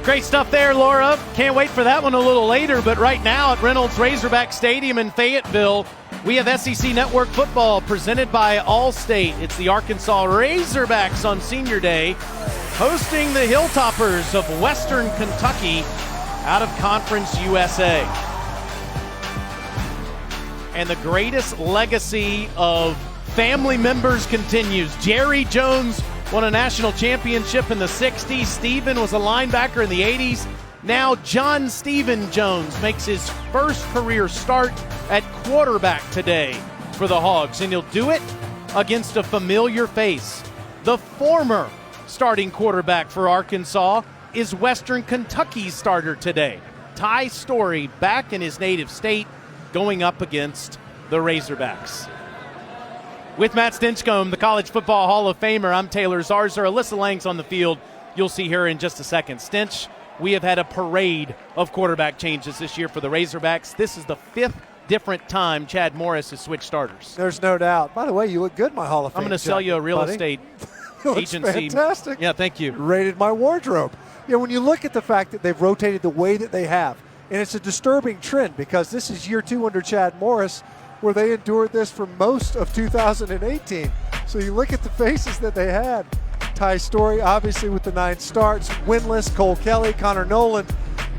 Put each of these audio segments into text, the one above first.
Great stuff there, Laura. Can't wait for that one a little later, but right now at Reynolds Razorback Stadium in Fayetteville, we have SEC Network football presented by Allstate. It's the Arkansas Razorbacks on Senior Day, hosting the Hilltoppers of Western Kentucky out of Conference USA. And the greatest legacy of family members continues. Jerry Jones won a national championship in the 60s. Stephen was a linebacker in the 80s. Now John Stephen Jones makes his first career start at quarterback today for the Hogs, and he'll do it against a familiar face. The former starting quarterback for Arkansas is Western Kentucky's starter today. Ty Storey, back in his native state, going up against the Razorbacks. With Matt Stinchcomb, the College Football Hall of Famer, I'm Taylor Zarzer. Alyssa Lang's on the field. You'll see her in just a second. Stinch, we have had a parade of quarterback changes this year for the Razorbacks. This is the fifth different time Chad Morris has switched starters. There's no doubt. By the way, you look good in my Hall of Fame. I'm going to sell you a real estate agency. Fantastic. Yeah, thank you. Rated my wardrobe. Yeah, when you look at the fact that they've rotated the way that they have, and it's a disturbing trend because this is year 2 under Chad Morris, where they endured this for most of 2018. So you look at the faces that they had. Ty Storey, obviously with the 9 starts, winless, Cole Kelly, Connor Nolan.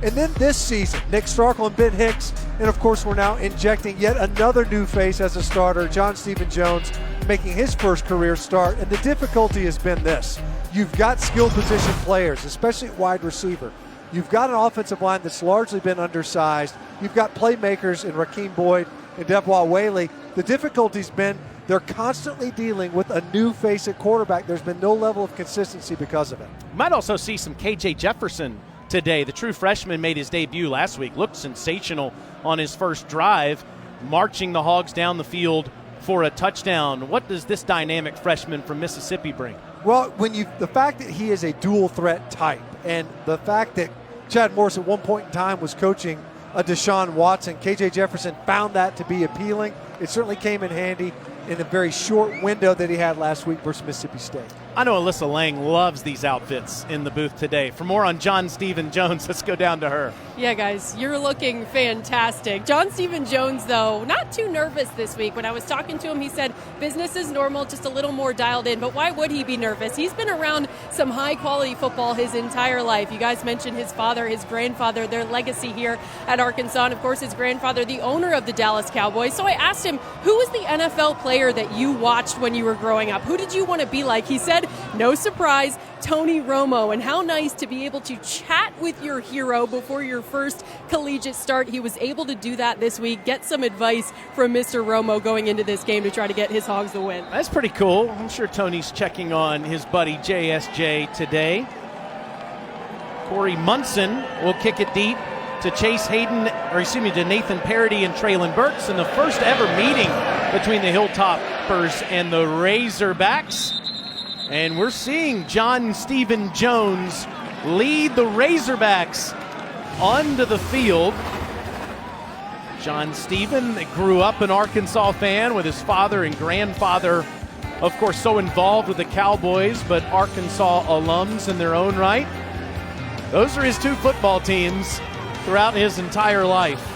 And then this season, Nick Starkel and Ben Hicks. And of course, we're now injecting yet another new face as a starter, John Stephen Jones, making his first career start. And the difficulty has been this. You've got skilled position players, especially at wide receiver. You've got an offensive line that's largely been undersized. You've got playmakers in Rakeem Boyd and Devwah Whaley. The difficulty's been they're constantly dealing with a new face at quarterback. There's been no level of consistency because of it. Might also see some KJ Jefferson today. The true freshman made his debut last week. Looked sensational on his first drive, marching the Hogs down the field for a touchdown. What does this dynamic freshman from Mississippi bring? Well, the fact that he is a dual threat type, and the fact that Chad Morris at one point in time was coaching a Deshaun Watson, KJ Jefferson found that to be appealing. It certainly came in handy in a very short window that he had last week versus Mississippi State. I know Alyssa Lang loves these outfits in the booth today. For more on John Stephen Jones, let's go down to her. Yeah, guys, you're looking fantastic. John Stephen Jones, though, not too nervous this week. When I was talking to him, he said business is normal, just a little more dialed in. But why would he be nervous? He's been around some high-quality football his entire life. You guys mentioned his father, his grandfather, their legacy here at Arkansas, and, of course, his grandfather, the owner of the Dallas Cowboys. So I asked him, who was the NFL player that you watched when you were growing up? Who did you want to be like? He said, no surprise, Tony Romo. And how nice to be able to chat with your hero before your first collegiate start. He was able to do that this week, get some advice from Mr. Romo going into this game to try to get his Hogs the win. That's pretty cool. I'm sure Tony's checking on his buddy JSJ today. Corey Munson will kick it deep to to Nathan Parody and Treylon Burks in the first ever meeting between the Hilltoppers and the Razorbacks. And we're seeing John Stephen Jones lead the Razorbacks onto the field. John Stephen grew up an Arkansas fan with his father and grandfather, of course, so involved with the Cowboys, but Arkansas alums in their own right. Those are his 2 football teams throughout his entire life.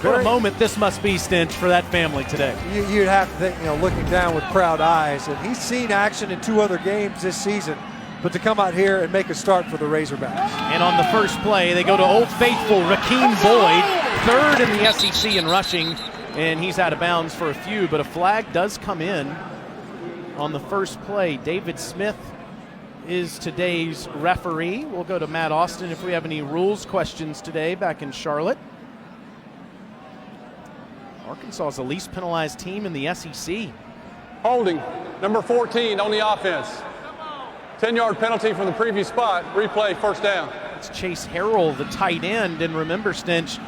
What a moment this must be, Stinch, for that family today. You'd have to think, looking down with proud eyes, and he's seen action in 2 other games this season, but to come out here and make a start for the Razorbacks. And on the first play, they go to Old Faithful Rakeem Boyd, 3rd in the SEC in rushing, and he's out of bounds for a few, but a flag does come in on the first play. David Smith is today's referee. We'll go to Matt Austin if we have any rules questions today back in Charlotte. Arkansas is the least penalized team in the SEC. Holding, number 14 on the offense. 10-yard penalty from the previous spot. Replay, first down. It's Chase Harrell, the tight end. And remember, Stinch,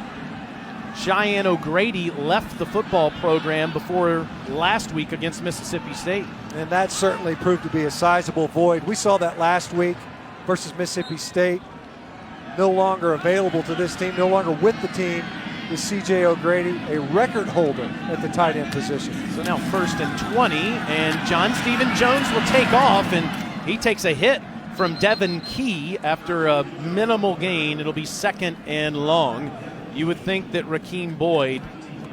Cheyenne O'Grady left the football program before last week against Mississippi State. And that certainly proved to be a sizable void. We saw that last week versus Mississippi State. No longer available to this team, no longer with the team, is C.J. O'Grady, a record holder at the tight end position. So now 1st and 20, and John Stephen Jones will take off, and he takes a hit from Devin Key after a minimal gain. It'll be 2nd and long. You would think that Rakeem Boyd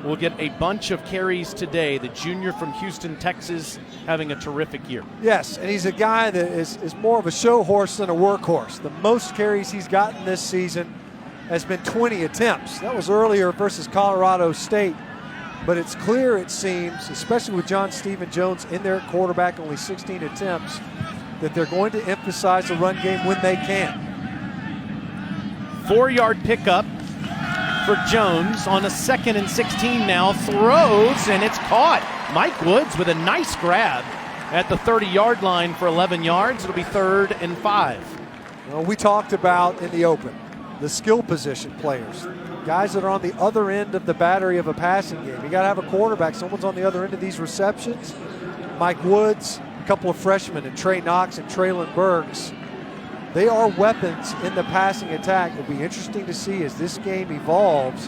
will get a bunch of carries today. The junior from Houston, Texas, having a terrific year. Yes, and he's a guy that is more of a show horse than a workhorse. The most carries he's gotten this season has been 20 attempts. That was earlier versus Colorado State. But it's clear, it seems, especially with John Stephen Jones in there at quarterback, only 16 attempts, that they're going to emphasize the run game when they can. 4-yard pickup for Jones on a 2nd and 16 now. Throws, and it's caught. Mike Woods with a nice grab at the 30-yard line for 11 yards. It'll be 3rd and 5. Well, we talked about in the open the skill position players, guys that are on the other end of the battery of a passing game. You got to have a quarterback. Someone's on the other end of these receptions. Mike Woods, a couple of freshmen, and Trey Knox and Treylon Burks. They are weapons in the passing attack. It'll be interesting to see as this game evolves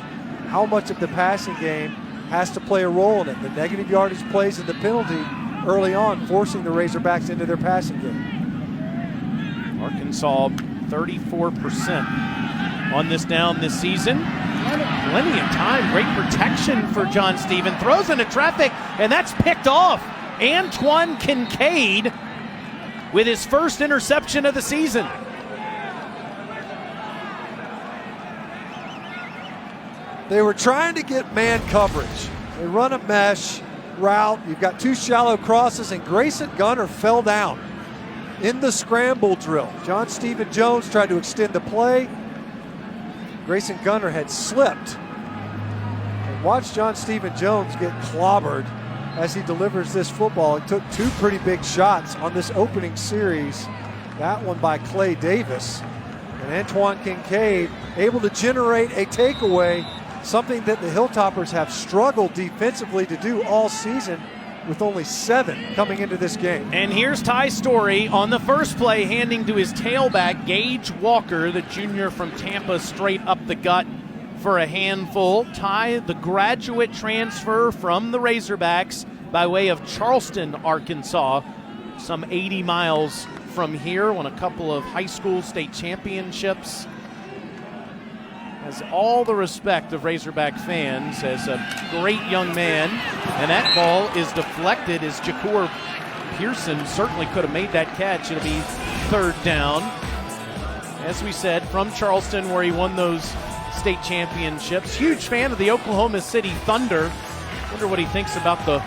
how much of the passing game has to play a role in it. The negative yardage plays and the penalty early on, forcing the Razorbacks into their passing game. Arkansas 34% on this down this season. Plenty of time. Great protection for John Stephen. Throws into traffic, and that's picked off. Antoine Kincaid with his first interception of the season. They were trying to get man coverage. They run a mesh route. You've got 2 shallow crosses, and Grayson Gunner fell down in the scramble drill. John Stephen Jones tried to extend the play. Grayson Gunner had slipped. And watch John Stephen Jones get clobbered as he delivers this football. It took 2 pretty big shots on this opening series. That one by Clay Davis. And Antoine Kincaid able to generate a takeaway, something that the Hilltoppers have struggled defensively to do all season, with only 7 coming into this game. And here's Ty Storey on the first play, handing to his tailback, Gaej Walker, the junior from Tampa, straight up the gut for a handful. Ty, the graduate transfer from the Razorbacks by way of Charleston, Arkansas, some 80 miles from here, won a couple of high school state championships. Has all the respect of Razorback fans as a great young man. And that ball is deflected as Jahcour Pearson certainly could have made that catch. It'll be 3rd down. As we said, from Charleston, where he won those state championships. Huge fan of the Oklahoma City Thunder. Wonder what he thinks about the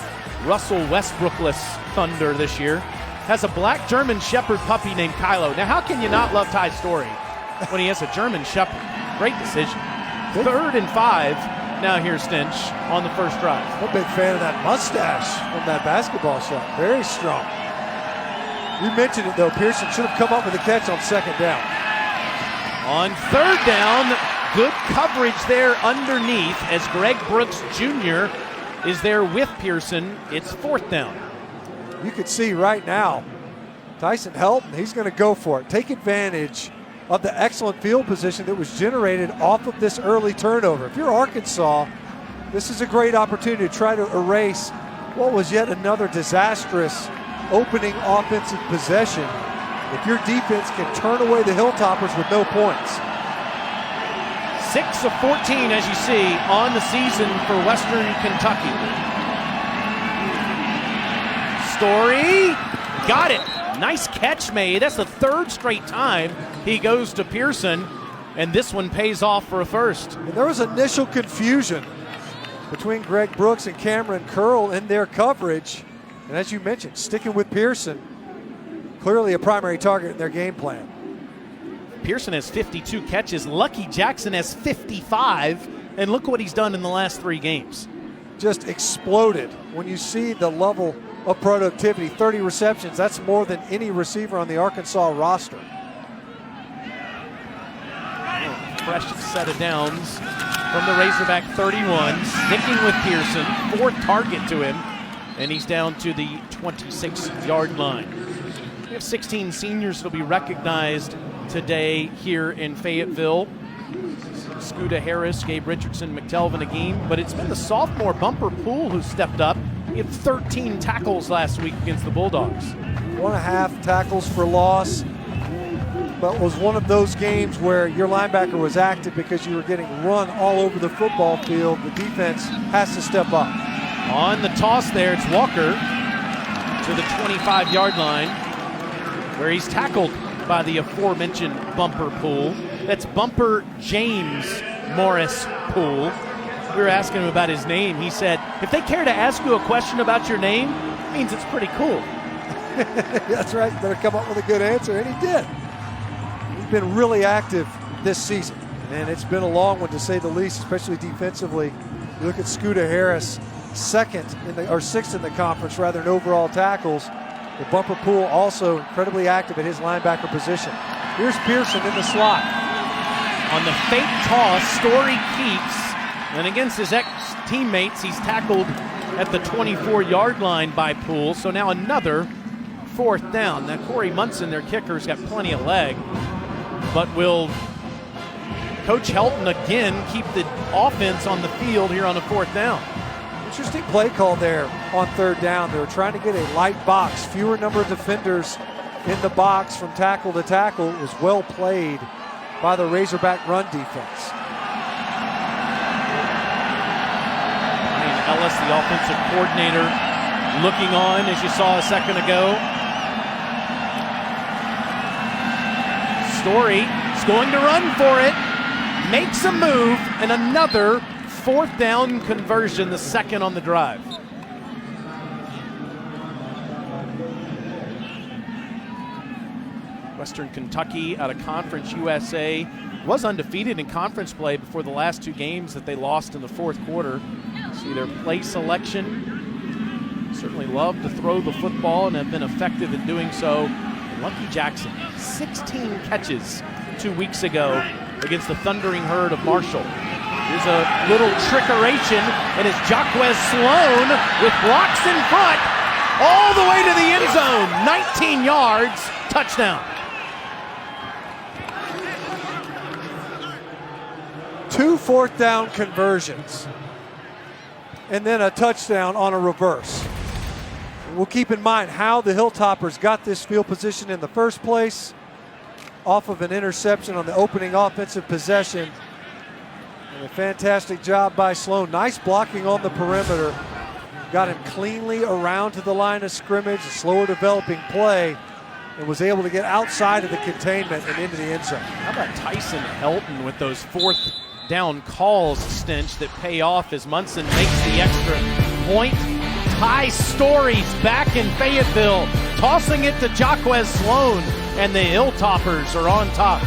Russell Westbrookless Thunder this year. Has a black German Shepherd puppy named Kylo. Now, how can you not love Ty Storey when he has a German Shepherd? Great decision. 3rd and 5. Now here's Stinch on the first drive. I'm a big fan of that mustache from that basketball shot. Very strong. You mentioned it, though. Pearson should have come up with a catch on 2nd down. On 3rd down, good coverage there underneath as Greg Brooks Jr. is there with Pearson. It's 4th down. You can see right now, Tyson Helton, he's going to go for it. Take advantage of the excellent field position that was generated off of this early turnover. If you're Arkansas, this is a great opportunity to try to erase what was yet another disastrous opening offensive possession. If your defense can turn away the Hilltoppers with no points. 6 of 14, as you see, on the season for Western Kentucky. Storey got it. Nice catch made. That's the 3rd straight time he goes to Pearson, and this one pays off for a first. And there was initial confusion between Greg Brooks and Cameron Curl in their coverage. And as you mentioned, sticking with Pearson, clearly a primary target in their game plan. Pearson has 52 catches. Lucky Jackson has 55. And look what he's done in the last 3 games. Just exploded. When you see the level of productivity, 30 receptions, that's more than any receiver on the Arkansas roster. Fresh set of downs from the Razorback 31, sticking with Pearson, 4th target to him, and he's down to the 26-yard line. We have 16 seniors that will be recognized today here in Fayetteville. Scooter Harris, Gabe Richardson, McTelvin Agim, but it's been the sophomore Bumper Poole who stepped up. He had 13 tackles last week against the Bulldogs. 1.5 tackles for loss. but was one of those games where your linebacker was active because you were getting run all over the football field. The defense has to step up. On the toss there, it's Walker to the 25-yard line, where he's tackled by the aforementioned Bumper Pool. That's Bumper James Morris Pool. We were asking him about his name. He said, if they care to ask you a question about your name, it means it's pretty cool. That's right. You better come up with a good answer, and he did. He's been really active this season, and it's been a long one to say the least, especially defensively. You look at Scooter Harris, sixth in the conference rather in overall tackles. The Bumper Pool also incredibly active at his linebacker position. Here's Pearson in the slot. On the fake toss, Storey keeps, and against his ex-teammates, he's tackled at the 24-yard line by Poole. So now another 4th down. Now Corey Munson, their kicker, has got plenty of leg, but will Coach Helton again keep the offense on the field here on the 4th down? Interesting play call there on 3rd down. They were trying to get a light box, fewer number of defenders in the box from tackle to tackle. It was well played by the Razorback run defense. Brian Ellis, the offensive coordinator, looking on as you saw a second ago. Storey is going to run for it, makes a move, and another 4th down conversion, the second on the drive. Western Kentucky out of Conference USA was undefeated in conference play before the last 2 games that they lost in the 4th quarter. See their play selection. Certainly love to throw the football and have been effective in doing so. And Lucky Jackson, 16 catches 2 weeks ago against the Thundering Herd of Marshall. Here's a little trickeration, and it's Jahcour Sloan with blocks in front all the way to the end zone. 19 yards, touchdown. 2 4th down conversions, and then a touchdown on a reverse. We'll keep in mind how the Hilltoppers got this field position in the first place, off of an interception on the opening offensive possession. And a fantastic job by Sloan. Nice blocking on the perimeter. Got him cleanly around to the line of scrimmage, a slower developing play, and was able to get outside of the containment and into the end zone. How about Tyson Helton with those 4th down calls, Stench, that pay off as Munson makes the extra point. Ty Storey's back in Fayetteville, tossing it to Jahcour Sloan, and the Hilltoppers are on top.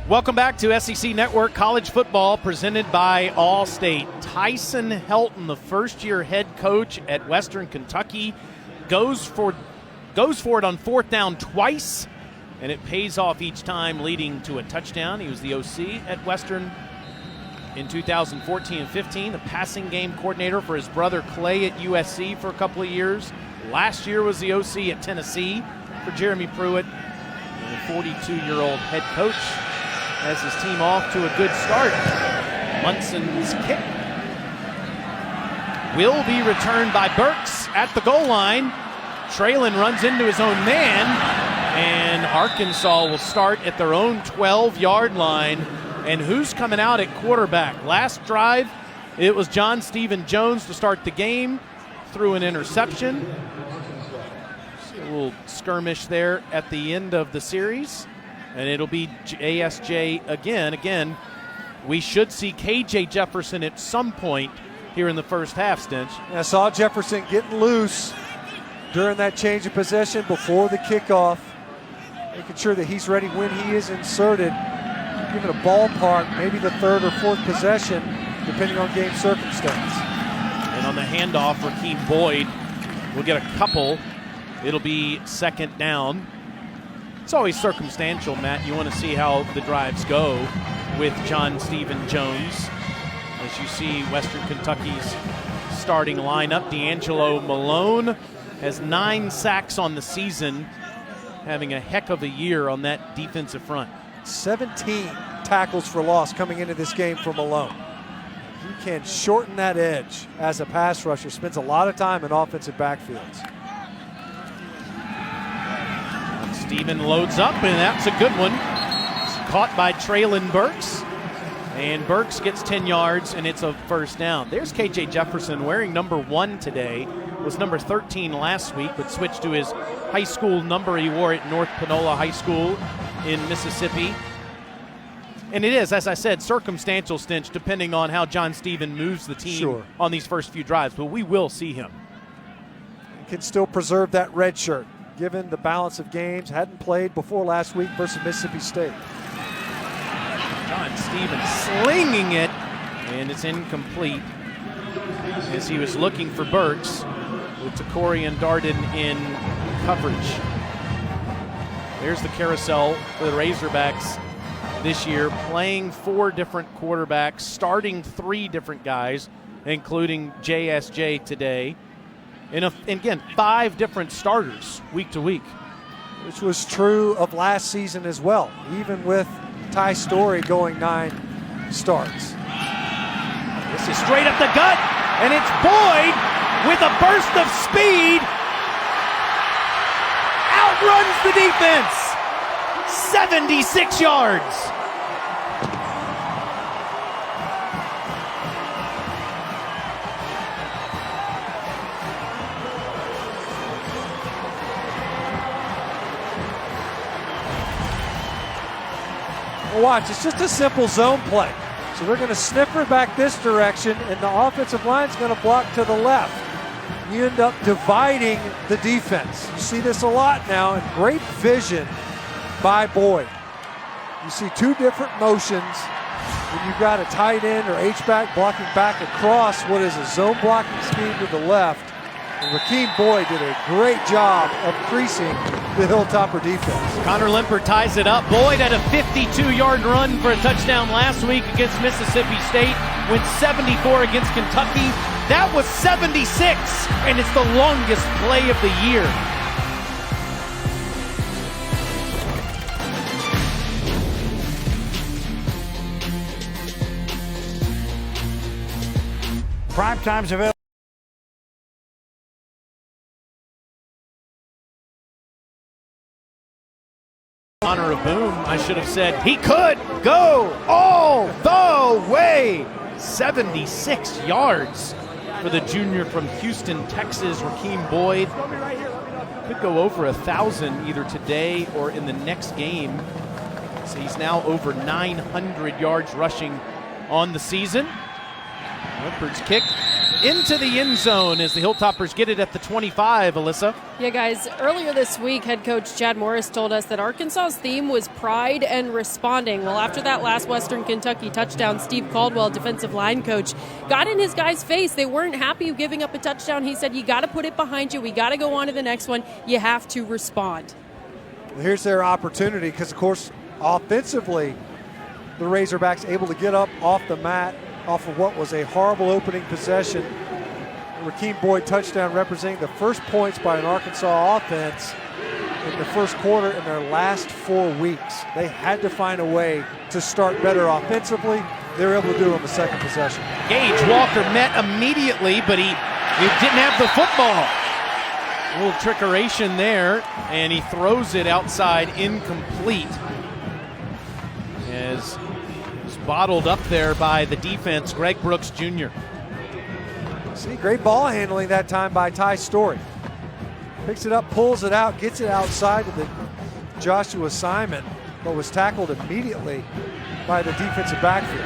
Welcome back to SEC Network College Football, presented by Allstate. Tyson Helton, the first-year head coach at Western Kentucky, goes for it on 4th down twice, and it pays off each time, leading to a touchdown. He was the OC at Western in 2014 and 15, the passing game coordinator for his brother Clay at USC for a couple of years. Last year was the OC at Tennessee for Jeremy Pruitt, and the 42-year-old head coach has his team off to a good start. Munson's kick will be returned by Burks at the goal line. Treylon runs into his own man, and Arkansas will start at their own 12-yard line. And who's coming out at quarterback? Last drive, it was John Stephen Jones to start the game, threw an interception. See a little skirmish there at the end of the series. And it'll be ASJ again. Again, we should see KJ Jefferson at some point here in the first half, Stench. I saw Jefferson getting loose during that change of possession before the kickoff, making sure that he's ready when he is inserted. Give it a ballpark, maybe the 3rd or 4th possession, depending on game circumstance. And on the handoff, Rakeem Boyd will get a couple. It'll be 2nd down. It's always circumstantial, Matt. You want to see how the drives go with John Stephen Jones. As you see Western Kentucky's starting lineup, D'Angelo Malone has 9 sacks on the season, having a heck of a year on that defensive front. 17 tackles for loss coming into this game for Malone. He can shorten that edge as a pass rusher, spends a lot of time in offensive backfields. Steven loads up, and that's a good one. It's caught by Treylon Burks. And Burks gets 10 yards, and it's a first down. There's KJ Jefferson wearing number 1 today. Was number 13 last week, but switched to his high school number he wore at North Panola High School in Mississippi. And it is, as I said, circumstantial stench depending on how John Steven moves the team on these first few drives, but we will see him. He can still preserve that red shirt, given the balance of games. Hadn't played before last week versus Mississippi State. John Steven slinging it, and it's incomplete as he was looking for Burks with Takorian Darden in coverage. There's the carousel for the Razorbacks this year, playing 4 different quarterbacks, starting 3 different guys, including JSJ today. And again, 5 different starters week to week. Which was true of last season as well, even with Ty Storey going 9 starts. This is straight up the gut, and it's Boyd with a burst of speed. Outruns the defense. 76 yards. Well, watch, it's just a simple zone play. So they're going to sniffer back this direction, and the offensive line's going to block to the left. You end up dividing the defense. You see this a lot now, and great vision by Boyd. You see 2 different motions when you've got a tight end or H-back blocking back across what is a zone blocking scheme to the left. And Rakeem Boyd did a great job of creasing the Hilltopper defense. Connor Limper ties it up. Boyd had a 52-yard run for a touchdown last week against Mississippi State. Went 74 against Kentucky. That was 76, and it's the longest play of the year. Prime time's available. Honor of boom, I should have said he could go all the way. 76 yards for the junior from Houston, Texas, Rakeem Boyd. Could go over 1,000 either today or in the next game. So he's now over 900 yards rushing on the season. Limper's kick into the end zone as the Hilltoppers get it at the 25, Alyssa. Yeah, guys, earlier this week, head coach Chad Morris told us that Arkansas's theme was pride and responding. Well, after that last Western Kentucky touchdown, Steve Caldwell, defensive line coach, got in his guys' face. They weren't happy giving up a touchdown. He said, you got to put it behind you. We got to go on to the next one. You have to respond. Well, here's their opportunity because, of course, offensively, the Razorbacks able to get up off the mat off of what was a horrible opening possession. Rakeem Boyd touchdown representing the first points by an Arkansas offense in the first quarter in their last 4 weeks. They had to find a way to start better offensively. They were able to do it on the second possession. Gaej Walker met immediately, but he didn't have the football. A little trickeration there, and he throws it outside incomplete. As it's bottled up there by the defense, Greg Brooks Jr. See, great ball handling that time by Ty Storey. Picks it up, pulls it out, gets it outside of the Joshua Simon, but was tackled immediately by the defensive backfield.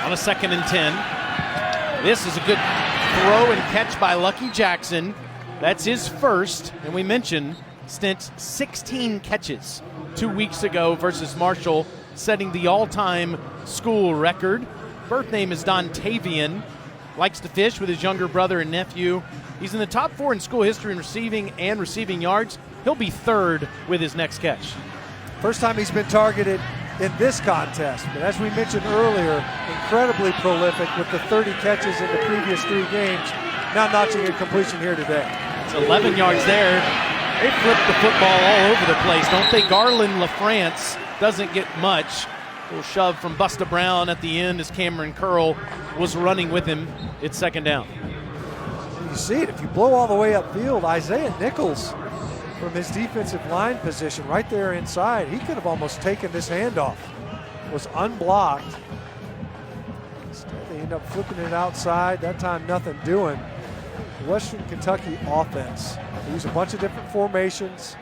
On a 2nd and 10. This is a good throw and catch by Lucky Jackson. That's his first, and we mentioned Stent's 16 catches 2 weeks ago versus Marshall, setting the all-time school record. Birth name is Dontavian. Likes to fish with his younger brother and nephew. He's in the top 4 in school history in receiving and receiving yards. He'll be 3rd with his next catch. First time he's been targeted in this contest, but as we mentioned earlier, incredibly prolific with the 30 catches in the previous 3 games, now notching a completion here today. It's 11 yards there. They flip the football all over the place, don't they? Garland LaFrance doesn't get much. A little shove from Busta Brown at the end as Cameron Curl was running with him. It's second down. You see it. If you blow all the way upfield, Isaiah Nichols from his defensive line position right there inside, he could have almost taken this handoff. Was unblocked. Instead, they end up flipping it outside. That time, nothing doing. Western Kentucky offense. They use a bunch of different formations.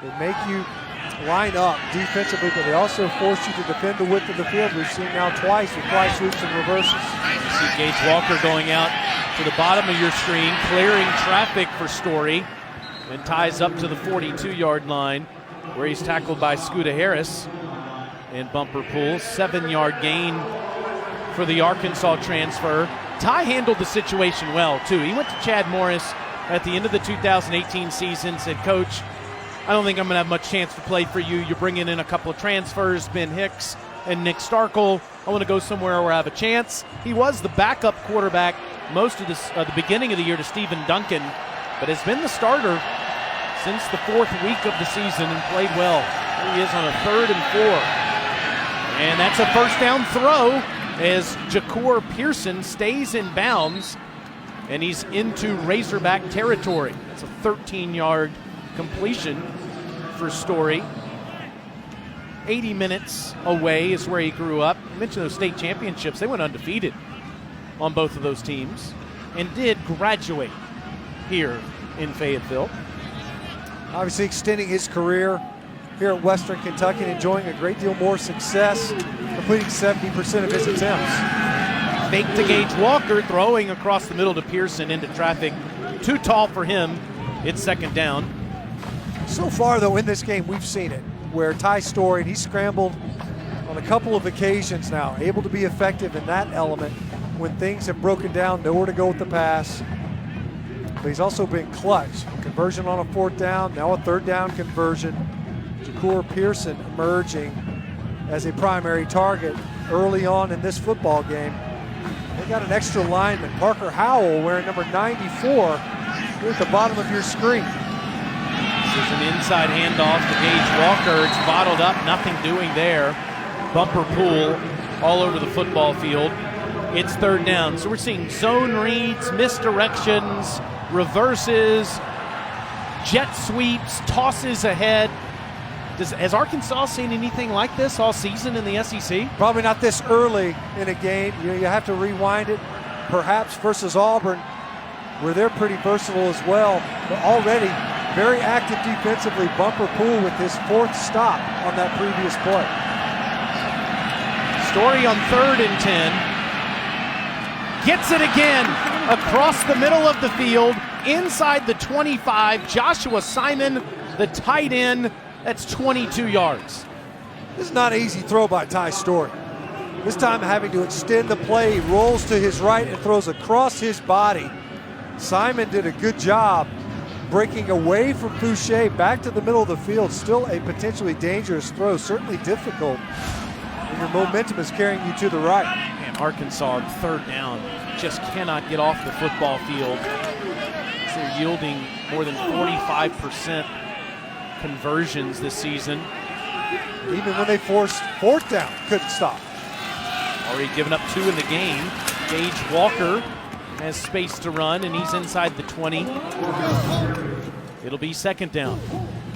They make you line up defensively, but they also force you to defend the width of the field. We've seen now twice with fly sweeps and reverses. You see Gaej Walker going out to the bottom of your screen, clearing traffic for Storey, and ties up to the 42-yard line where he's tackled by Scooter Harris. And bumper pull, 7-yard gain for the Arkansas transfer. Ty handled the situation well, too. He went to Chad Morris at the end of the 2018 season, said, Coach, I don't think I'm going to have much chance to play for you. You're bringing in a couple of transfers, Ben Hicks and Nick Starkel. I want to go somewhere where I have a chance. He was the backup quarterback most of the beginning of the year to Stephen Duncan, but has been the starter since the 4th week of the season and played well. Here he is on a 3rd and 4. And that's a first down throw as Jahcour Pearson stays in bounds, and he's into Razorback territory. That's a 13-yard completion for Storey. 80 minutes away is where he grew up. I mentioned those state championships. They went undefeated on both of those teams and did graduate here in Fayetteville. Obviously extending his career here at Western Kentucky and enjoying a great deal more success, completing 70% of his attempts. Fake to Gaej Walker, throwing across the middle to Pearson into traffic. Too tall for him. It's second down. So far, though, in this game, we've seen it, where Ty Storey, he scrambled on a couple of occasions now, able to be effective in that element when things have broken down, nowhere to go with the pass. But he's also been clutch. Conversion on a 4th down, now a 3rd down conversion. Jahcour Pearson emerging as a primary target early on in this football game. They got an extra lineman, Parker Howell, wearing number 94 here at the bottom of your screen. This is an inside handoff to Gaej Walker. It's bottled up, nothing doing there. Bumper pool all over the football field. It's 3rd down. So we're seeing zone reads, misdirections, reverses, jet sweeps, tosses ahead. Has Arkansas seen anything like this all season in the SEC? Probably not this early in a game. You have to rewind it, perhaps versus Auburn, where they're pretty versatile as well. But already very active defensively. Bumper pool with his 4th stop on that previous play. Storey on 3rd and 10. Gets it again across the middle of the field, inside the 25. Joshua Simon, the tight end. That's 22 yards. This is not an easy throw by Ty Storey. This time having to extend the play. He rolls to his right and throws across his body. Simon did a good job breaking away from Fouché back to the middle of the field. Still a potentially dangerous throw, certainly difficult when your momentum is carrying you to the right. And Arkansas on 3rd down just cannot get off the football field. They're yielding more than 45% conversions this season. Even when they forced 4th down, couldn't stop. Already given up 2 in the game. Gaej Walker has space to run, and he's inside the 20. It'll be 2nd down.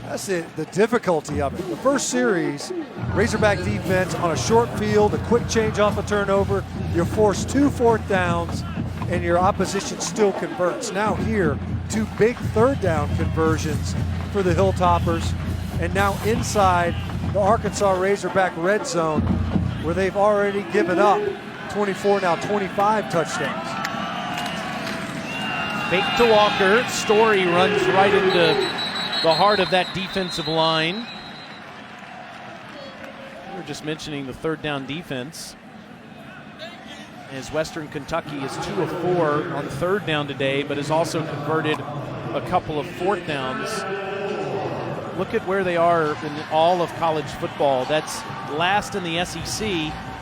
That's it, the difficulty of it. The first series, Razorback defense on a short field, a quick change off a turnover, you're forced 2 4th downs, and your opposition still converts. Now here, 2 big 3rd down conversions for the Hilltoppers, and now inside the Arkansas Razorback red zone, where they've already given up 24, now 25 touchdowns. Fake to Walker. Storey runs right into the heart of that defensive line. We were just mentioning the 3rd down defense, as Western Kentucky is 2 of 4 on 3rd down today, but has also converted a couple of 4th downs. Look at where they are in all of college football. That's last in the SEC,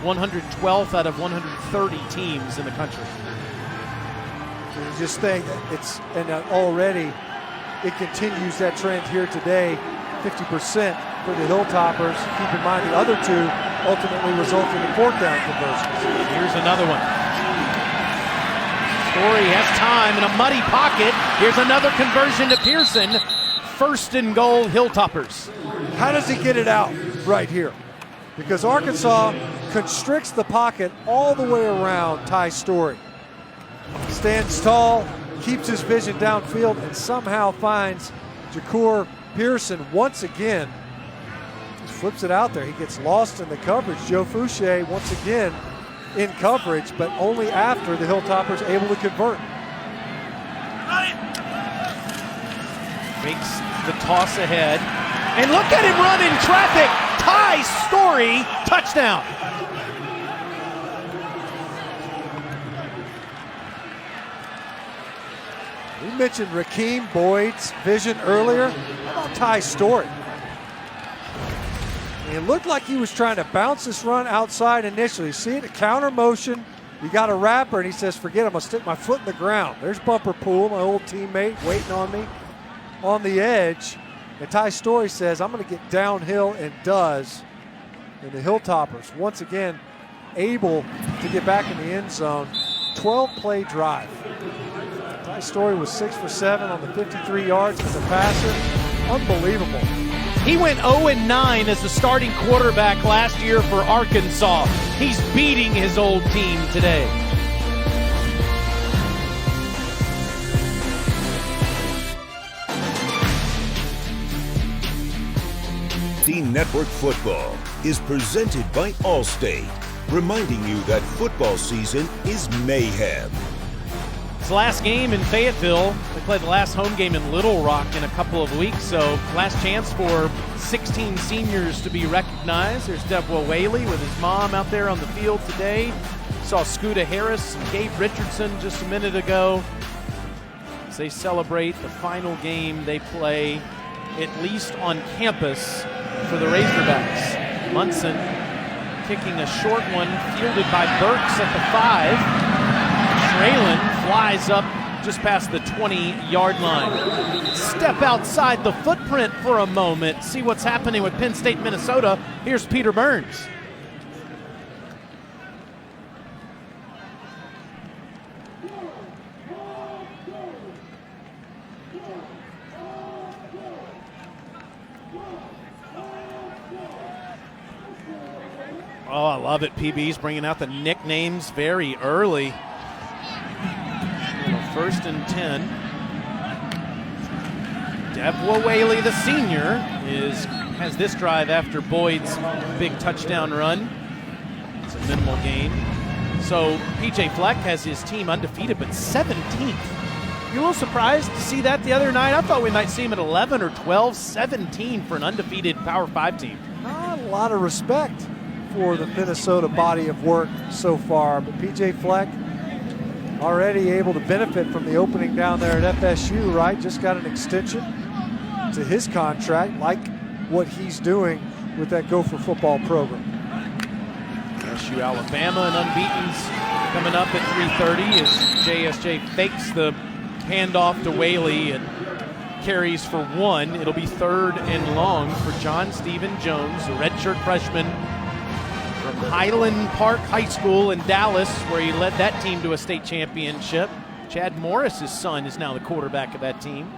112th out of 130 teams in the country. You just think it's, and already it continues that trend here today, 50% for the Hilltoppers. Keep in mind the other two ultimately resulted in fourth down conversions. Here's another one. Storey has time in a muddy pocket. Here's another conversion to Pearson. First and goal, Hilltoppers. How does he get it out right here? Because Arkansas constricts the pocket all the way around Ty Storey. Stands tall, keeps his vision downfield, and somehow finds Jahcour Pearson once again. Just flips it out there. He gets lost in the coverage. Joe Fouché once again in coverage, but only after the Hilltoppers able to convert. Makes the toss ahead. And look at him run in traffic. Ty Storey, touchdown. We mentioned Rakeem Boyd's vision earlier. How about Ty Storey? It looked like he was trying to bounce this run outside initially. See it, a counter motion. You got a wrapper, and he says, forget it, I'm going to stick my foot in the ground. There's Bumper Pool, my old teammate, waiting on me on the edge. And Ty Storey says, I'm going to get downhill, and does. And the Hilltoppers, once again, able to get back in the end zone. 12-play drive. Ty Storey was 6 for 7 on the 53 yards as a passer. Unbelievable. He went 0-9 as the starting quarterback last year for Arkansas. He's beating his old team today. Team Network Football is presented by Allstate, reminding you that football season is mayhem. It's the last game in Fayetteville. They played the last home game in Little Rock in a couple of weeks, so last chance for 16 seniors to be recognized. There's Devwa Whaley with his mom out there on the field today. Saw Scooter Harris and Gabe Richardson just a minute ago as they celebrate the final game they play, at least on campus, for the Razorbacks. Munson kicking a short one, fielded by Burks at the 5. Treylon flies up just past the 20-yard line. Step outside the footprint for a moment. See what's happening with Penn State, Minnesota. Here's Peter Burns. Oh, I love it. PB's bringing out the nicknames very early. First and 10. Devwa Whaley, the senior, has this drive after Boyd's big touchdown run. It's a minimal gain. So PJ Fleck has his team undefeated, but 17th. You a little surprised to see that the other night? I thought we might see him at 11 or 12, 17 for an undefeated Power 5 team. Not a lot of respect for the Minnesota body of work so far, but PJ Fleck already able to benefit from the opening down there at FSU, right? Just got an extension to his contract, like what he's doing with that Gopher football program. LSU, Alabama, and unbeaten's coming up at 3:30 as JSJ fakes the handoff to Whaley and carries for 1. It'll be 3rd and long for John Stephen Jones, a redshirt freshman from Highland Park High School in Dallas, where he led that team to a state championship. Chad Morris's son is now the quarterback of that team.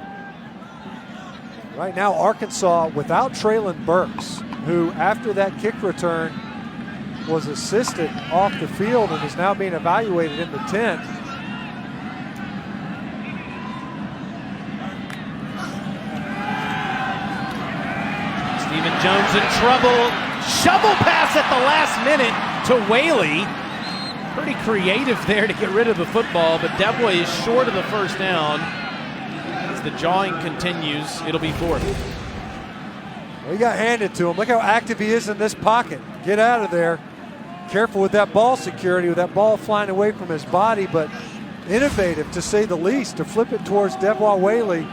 Right now, Arkansas without Treylon Burks, who after that kick return was assisted off the field and is now being evaluated in the 10th. Stephen Jones in trouble. Shovel pass at the last minute to Whaley. Pretty creative there to get rid of the football, but Devwa is short of the first down. As the jawing continues, it'll be 4th. Well, he got handed to him. Look how active he is in this pocket. Get out of there. Careful with that ball security, with that ball flying away from his body, but innovative to say the least, to flip it towards Devwa Whaley.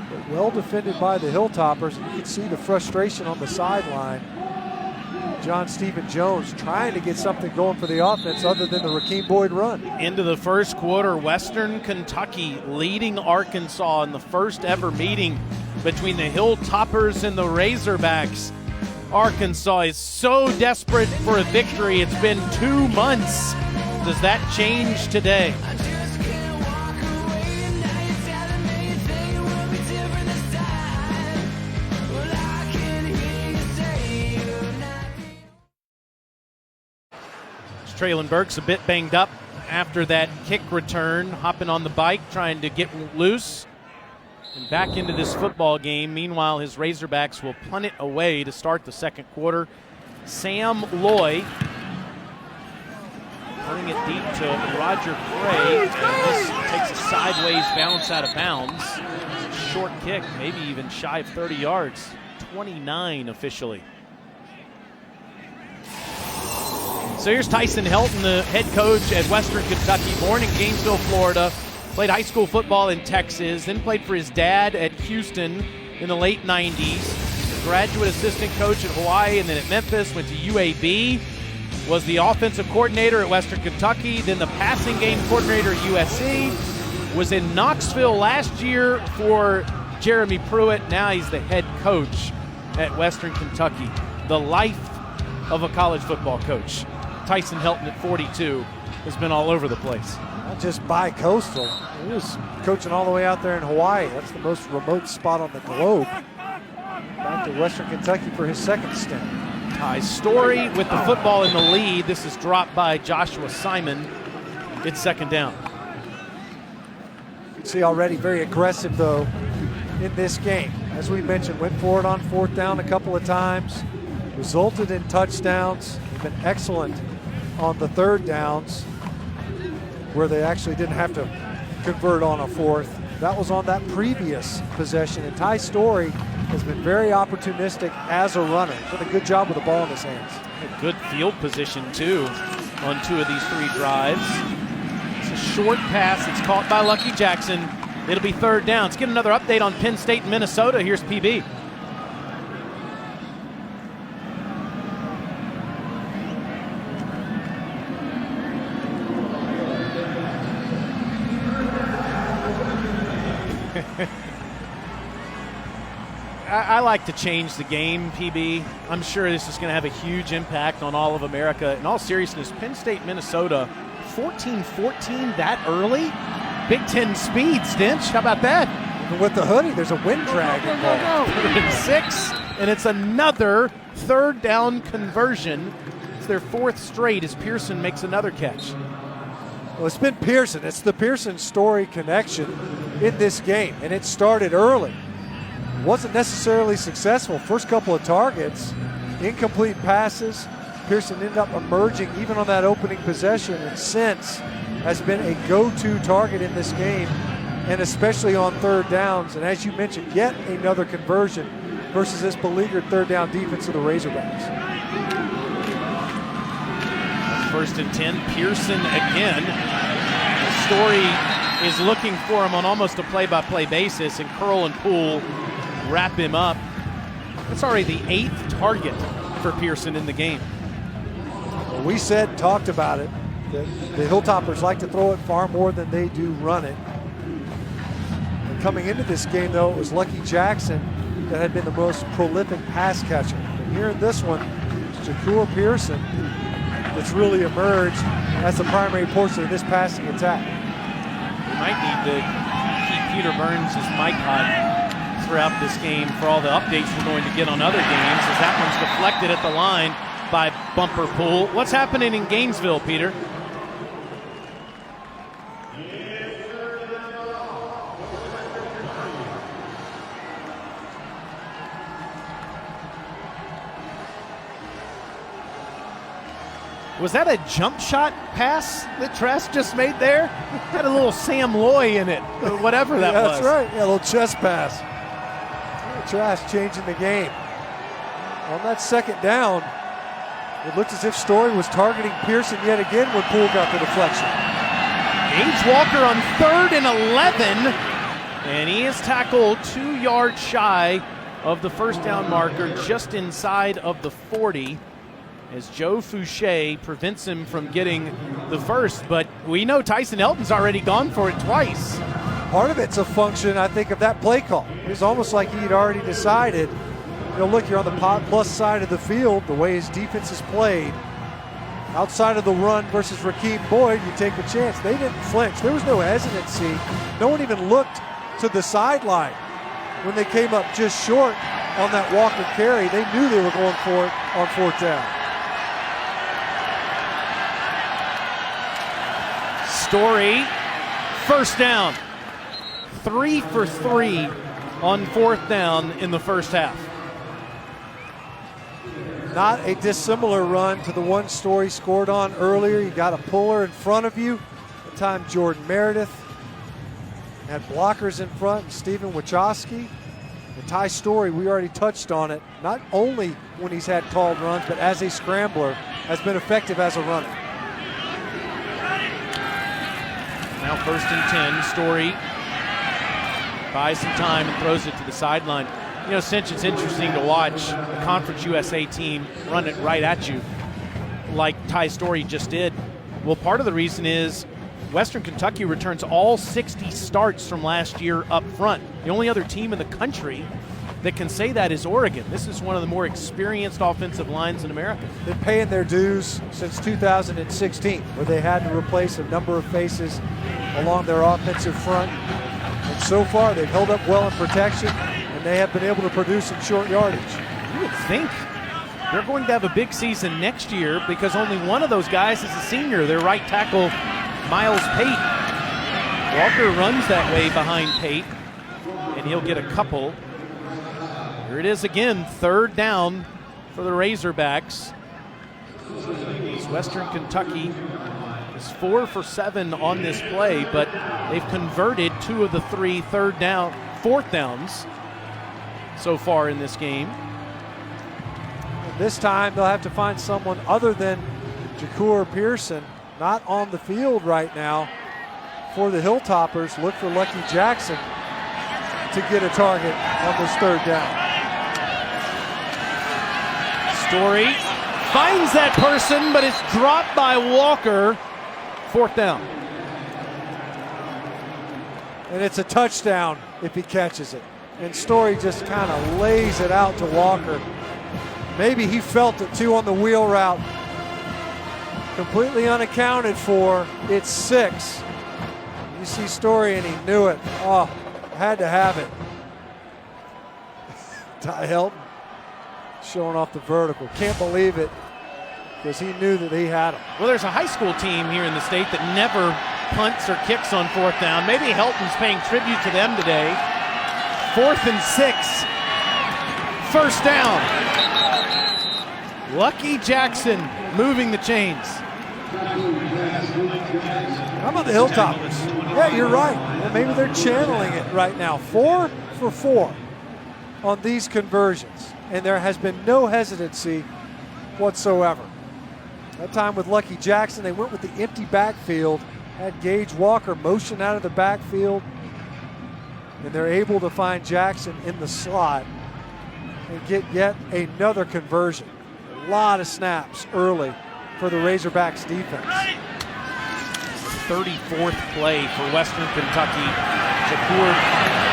But well defended by the Hilltoppers. You can see the frustration on the sideline. John Stephen Jones trying to get something going for the offense other than the Rakeem Boyd run. Into the first quarter, Western Kentucky leading Arkansas in the first ever meeting between the Hilltoppers and the Razorbacks. Arkansas is so desperate for a victory. It's been 2 months. Does that change today? Treylon Burks a bit banged up after that kick return, hopping on the bike, trying to get loose and back into this football game. Meanwhile, his Razorbacks will punt it away to start the second quarter. Sam Loy putting it deep to Roger Gray. This takes a sideways bounce out of bounds. Short kick, maybe even shy of 30 yards. 29 officially. So here's Tyson Helton, the head coach at Western Kentucky, born in Gainesville, Florida, played high school football in Texas, then played for his dad at Houston in the late 90s, graduate assistant coach at Hawaii and then at Memphis, went to UAB, was the offensive coordinator at Western Kentucky, then the passing game coordinator at USC, was in Knoxville last year for Jeremy Pruitt. Now he's the head coach at Western Kentucky. The life of a college football coach. Tyson Helton at 42 has been all over the place. Not just bi-coastal. He was coaching all the way out there in Hawaii. That's the most remote spot on the globe. Back to Western Kentucky for his second stint. Storey with the football in the lead. This is dropped by Joshua Simon. It's second down. You can see already very aggressive, though, in this game. As we mentioned, went for it on fourth down a couple of times. Resulted in touchdowns. They've been excellent on the third downs, where they actually didn't have to convert on a fourth. That was on that previous possession. And Ty Storey has been very opportunistic as a runner. He's done a good job with the ball in his hands. A good field position, too, on 2 of these 3 drives. It's a short pass. It's caught by Lucky Jackson. It'll be third down. Let's get another update on Penn State and Minnesota. Here's PB. I like to change the game, PB. I'm sure this is going to have a huge impact on all of America. In all seriousness, Penn State, Minnesota, 14-14 that early? Big Ten speed, Stinch. How about that? Even with the hoodie, there's a wind drag involved. 6, and it's another third down conversion. It's their 4th straight as Pearson makes another catch. Well, it's been Pearson. It's the Pearson-Storey connection in this game, and it started early. Wasn't necessarily successful. First couple of targets, incomplete passes. Pearson ended up emerging even on that opening possession, and since has been a go-to target in this game, and especially on third downs. And as you mentioned, yet another conversion versus this beleaguered third down defense of the Razorbacks. First and 10, Pearson again. Storey is looking for him on almost a play-by-play basis, and Curl and Poole wrap him up. That's already the 8th target for Pearson in the game. Well, we talked about it, that the Hilltoppers like to throw it far more than they do run it. And coming into this game, though, it was Lucky Jackson that had been the most prolific pass catcher. And here in this one, it's Jahcour Pearson that's really emerged as the primary portion of this passing attack. We might need to keep Peter Burns' mic hot throughout this game for all the updates we're going to get on other games, as that one's deflected at the line by Bumper Poole. What's happening in Gainesville, Peter? Was that a jump shot pass that Trask just made there? Had a little Sam Loy in it, or whatever that was. That's right. Yeah, a little chest pass. Trask changing the game. On that second down, it looked as if Storey was targeting Pearson yet again when Poole got the deflection. Gaej Walker on 3rd and 11, and he is tackled 2 yards shy of the first down marker, just inside of the 40, as Joe Fouché prevents him from getting the first. But we know Tyson Helton's already gone for it twice. Part of it's a function, I think, of that play call. It's almost like he'd already decided, look, you're on the plus side of the field, the way his defense is played. Outside of the run versus Rakeem Boyd, you take a chance. They didn't flinch. There was no hesitancy. No one even looked to the sideline when they came up just short on that Walker carry. They knew they were going for it on 4th down. Storey, first down. 3 for 3 on 4th down in the first half. Not a dissimilar run to the one Storey scored on earlier. You got a puller in front of you. At the time, Jordan Meredith had blockers in front, Stephen Wachowski. And Ty Storey, we already touched on it, not only when he's had called runs, but as a scrambler, has been effective as a runner. Now 1st and 10, Storey buys some time and throws it to the sideline. Cinch, it's interesting to watch a Conference USA team run it right at you like Ty Storey just did. Well, part of the reason is Western Kentucky returns all 60 starts from last year up front. The only other team in the country that can say that is Oregon. This is one of the more experienced offensive lines in America. Been paying their dues since 2016, where they had to replace a number of faces along their offensive front. And so far, they've held up well in protection, and they have been able to produce in short yardage. You would think they're going to have a big season next year because only one of those guys is a senior, their right tackle, Miles Pate. Walker runs that way behind Pate, and he'll get a couple. Here it is again, 3rd down for the Razorbacks. It's Western Kentucky is 4 for 7 on this play, but they've converted 2 of the 3 4th downs so far in this game. This time they'll have to find someone other than Jahcour Pearson, not on the field right now for the Hilltoppers. Look for Lucky Jackson to get a target on this 3rd down. Storey finds that person, but it's dropped by Walker. 4th down. And it's a touchdown if he catches it. And Storey just kind of lays it out to Walker. Maybe he felt it too on the wheel route. Completely unaccounted for. It's 6. You see Storey and he knew it. Oh, had to have it. Ty Helton showing off the vertical. Can't believe it because he knew that he had him. Well, there's a high school team here in the state that never punts or kicks on 4th down. Maybe Helton's paying tribute to them today. 4th and 6. 1st down. Lucky Jackson moving the chains. How about the Hilltoppers? Yeah, you're right. Well, maybe they're channeling it right now. 4 for 4 on these conversions. And there has been no hesitancy whatsoever. That time with Lucky Jackson, they went with the empty backfield, had Gaej Walker motion out of the backfield, and they're able to find Jackson in the slot and get yet another conversion. A lot of snaps early for the Razorbacks defense. 34th play for Western Kentucky. Jahcour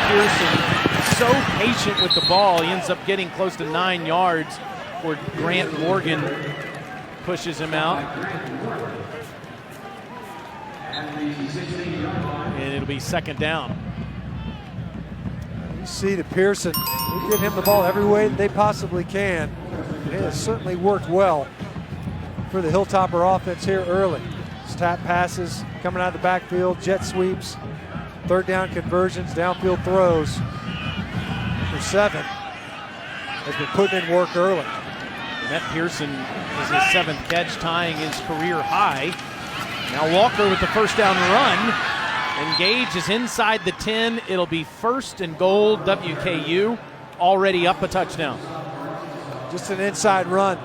Pearson so patient with the ball. He ends up getting close to 9 yards where Grant Morgan pushes him out. And it'll be 2nd down. You see that Pearson, they give him the ball every way that they possibly can. It has certainly worked well for the Hilltopper offense here early. Tap passes coming out of the backfield, jet sweeps, 3rd down conversions, downfield throws. For 7, has been putting in work early. Matt Pearson is his 7th catch, tying his career high. Now Walker with the 1st down run. And Gaej is inside the 10. It'll be 1st and goal, WKU, already up a touchdown. Just an inside run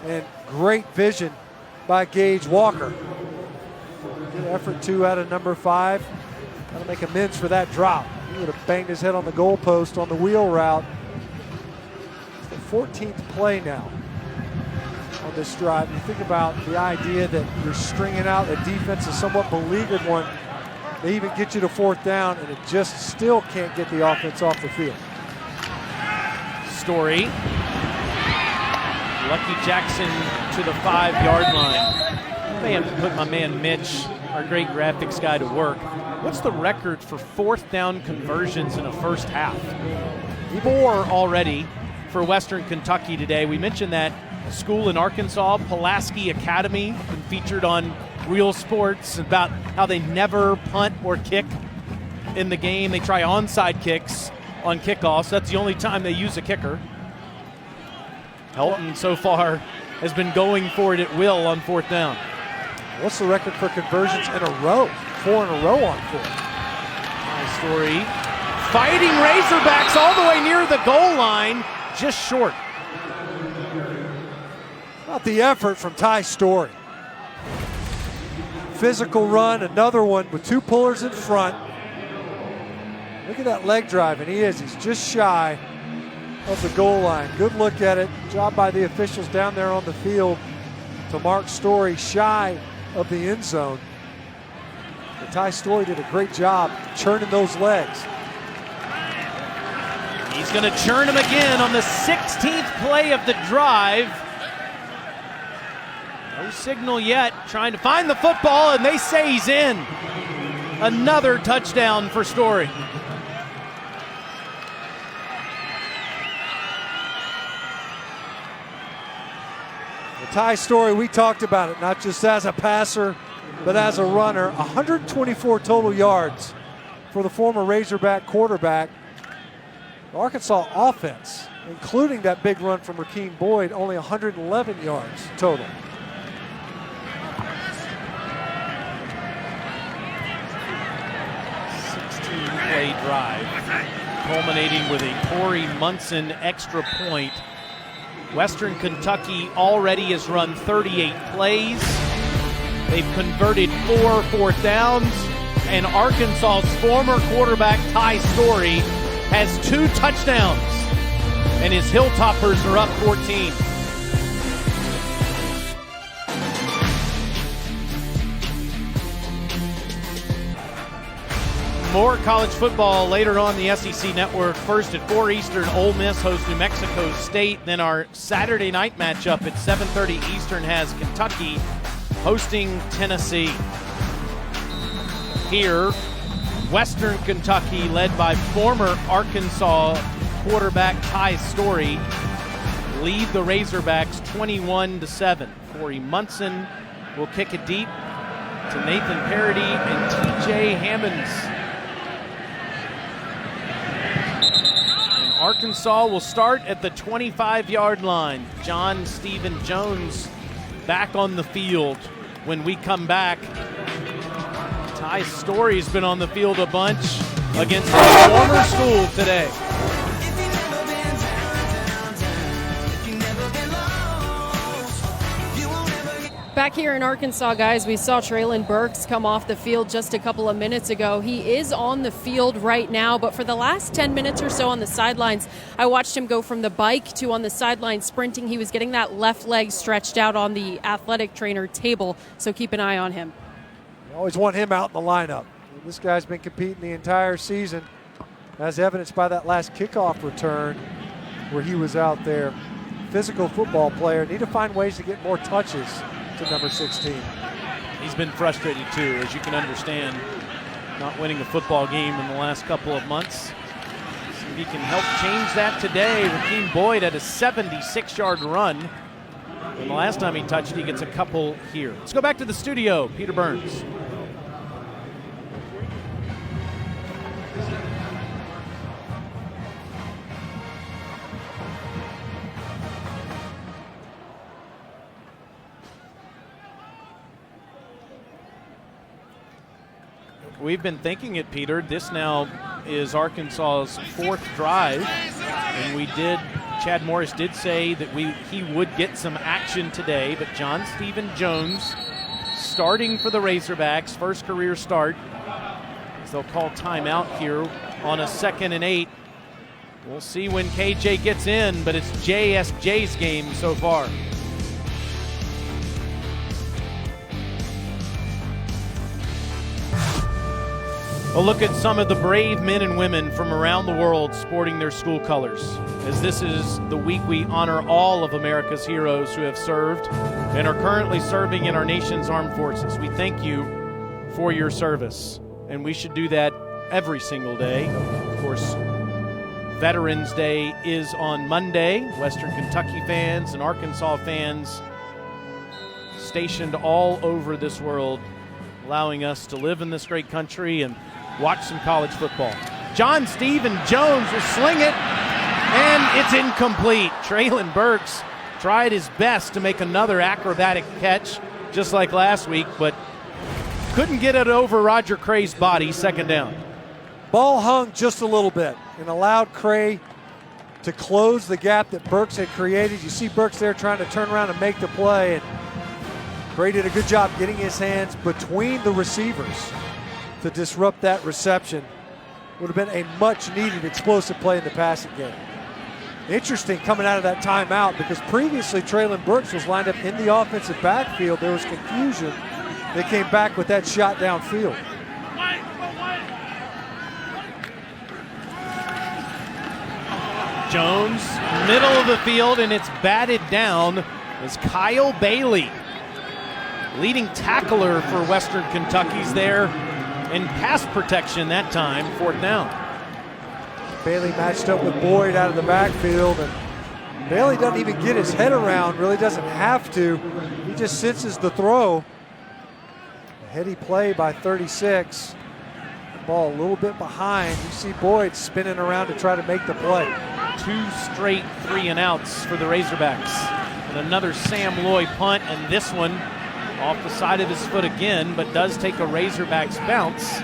and great vision by Gaej Walker. Good effort too out of number 5. Got to make amends for that drop. He would have banged his head on the goalpost on the wheel route. It's the 14th play now on this drive. You think about the idea that you're stringing out a defense, a somewhat beleaguered one, They even get you to 4th down, and it just still can't get the offense off the field. Storey. Lucky Jackson to the 5-yard line. May have to put my man Mitch, our great graphics guy, to work. What's the record for 4th down conversions in a first half? 4 already for Western Kentucky today. We mentioned that school in Arkansas, Pulaski Academy, been featured on Real Sports about how they never punt or kick in the game. They try onside kicks on kickoffs. That's the only time they use a kicker. Helton so far has been going for it at will on 4th down. What's the record for conversions in a row? 4 in a row on 4th. Nice Storey. Fighting Razorbacks all the way near the goal line, just short. About the effort from Ty Storey. Physical run, another one with 2 pullers in front. Look at that leg drive, and he's just shy of the goal line. Good look at it. Job by the officials down there on the field to mark Storey shy of the end zone. But Ty Storey did a great job churning those legs. He's going to churn him again on the 16th play of the drive. No signal yet. Trying to find the football, and they say he's in. Another touchdown for Storey. Ty Storey, we talked about it, not just as a passer, but as a runner. 124 total yards for the former Razorback quarterback. The Arkansas offense, including that big run from Rakeem Boyd, only 111 yards total. Play drive, culminating with a Corey Munson extra point. Western Kentucky already has run 38 plays. They've converted 4 4th downs, and Arkansas's former quarterback Ty Storey has 2 touchdowns, and his Hilltoppers are up 14. More college football later on the SEC Network. First at 4 Eastern, Ole Miss hosts New Mexico State. Then our Saturday night matchup at 7:30 Eastern has Kentucky hosting Tennessee. Here, Western Kentucky, led by former Arkansas quarterback Ty Storey, lead the Razorbacks 21-7. Corey Munson will kick it deep to Nathan Parody and TJ Hammonds. Arkansas will start at the 25-yard line. John Stephen Jones back on the field when we come back. Ty Storey's been on the field a bunch against his former school today. Back here in Arkansas, guys, we saw Treylon Burks come off the field just a couple of minutes ago. He is on the field right now, but for the last 10 minutes or so on the sidelines, I watched him go from the bike to on the sideline sprinting. He was getting that left leg stretched out on the athletic trainer table, so keep an eye on him. You always want him out in the lineup. This guy's been competing the entire season, as evidenced by that last kickoff return where he was out there. Physical football player. Need to find ways to get more touches to number 16. He's been frustrated too, as you can understand, not winning a football game in the last couple of months. See if he can help change that today. Rakeem Boyd had a 76-yard run. And the last time he touched, he gets a couple here. Let's go back to the studio. Peter Burns. We've been thinking it, Peter. This now is Arkansas's 4th drive, and Chad Morris did say that he would get some action today, but John Stephen Jones starting for the Razorbacks, first career start. So they'll call timeout here on a 2nd and 8. We'll see when KJ gets in, but it's JSJ's game so far. A look at some of the brave men and women from around the world sporting their school colors. As this is the week we honor all of America's heroes who have served and are currently serving in our nation's armed forces. We thank you for your service, and we should do that every single day. Of course, Veterans Day is on Monday. Western Kentucky fans and Arkansas fans stationed all over this world, allowing us to live in this great country and watch some college football. John Stephen Jones will sling it, and it's incomplete. Treylon Burks tried his best to make another acrobatic catch, just like last week, but couldn't get it over Roger Cray's body. Second down. Ball hung just a little bit and allowed Cray to close the gap that Burks had created. You see Burks there trying to turn around and make the play, and Cray did a good job getting his hands between the receivers to disrupt that reception. Would have been a much needed explosive play in the passing game. Interesting coming out of that timeout, because previously Treylon Burks was lined up in the offensive backfield. There was confusion. They came back with that shot downfield. Jones, middle of the field, and it's batted down as Kyle Bailey, leading tackler for Western Kentucky's there in pass protection that time. Fourth down. Bailey matched up with Boyd out of the backfield, and Bailey doesn't even get his head around, really doesn't have to. He just senses the throw. A heady play by 36. The ball a little bit behind. You see Boyd spinning around to try to make the play. 2 straight 3-and-outs for the Razorbacks. And another Sam Loy punt, and this one off the side of his foot again, but does take a Razorbacks bounce.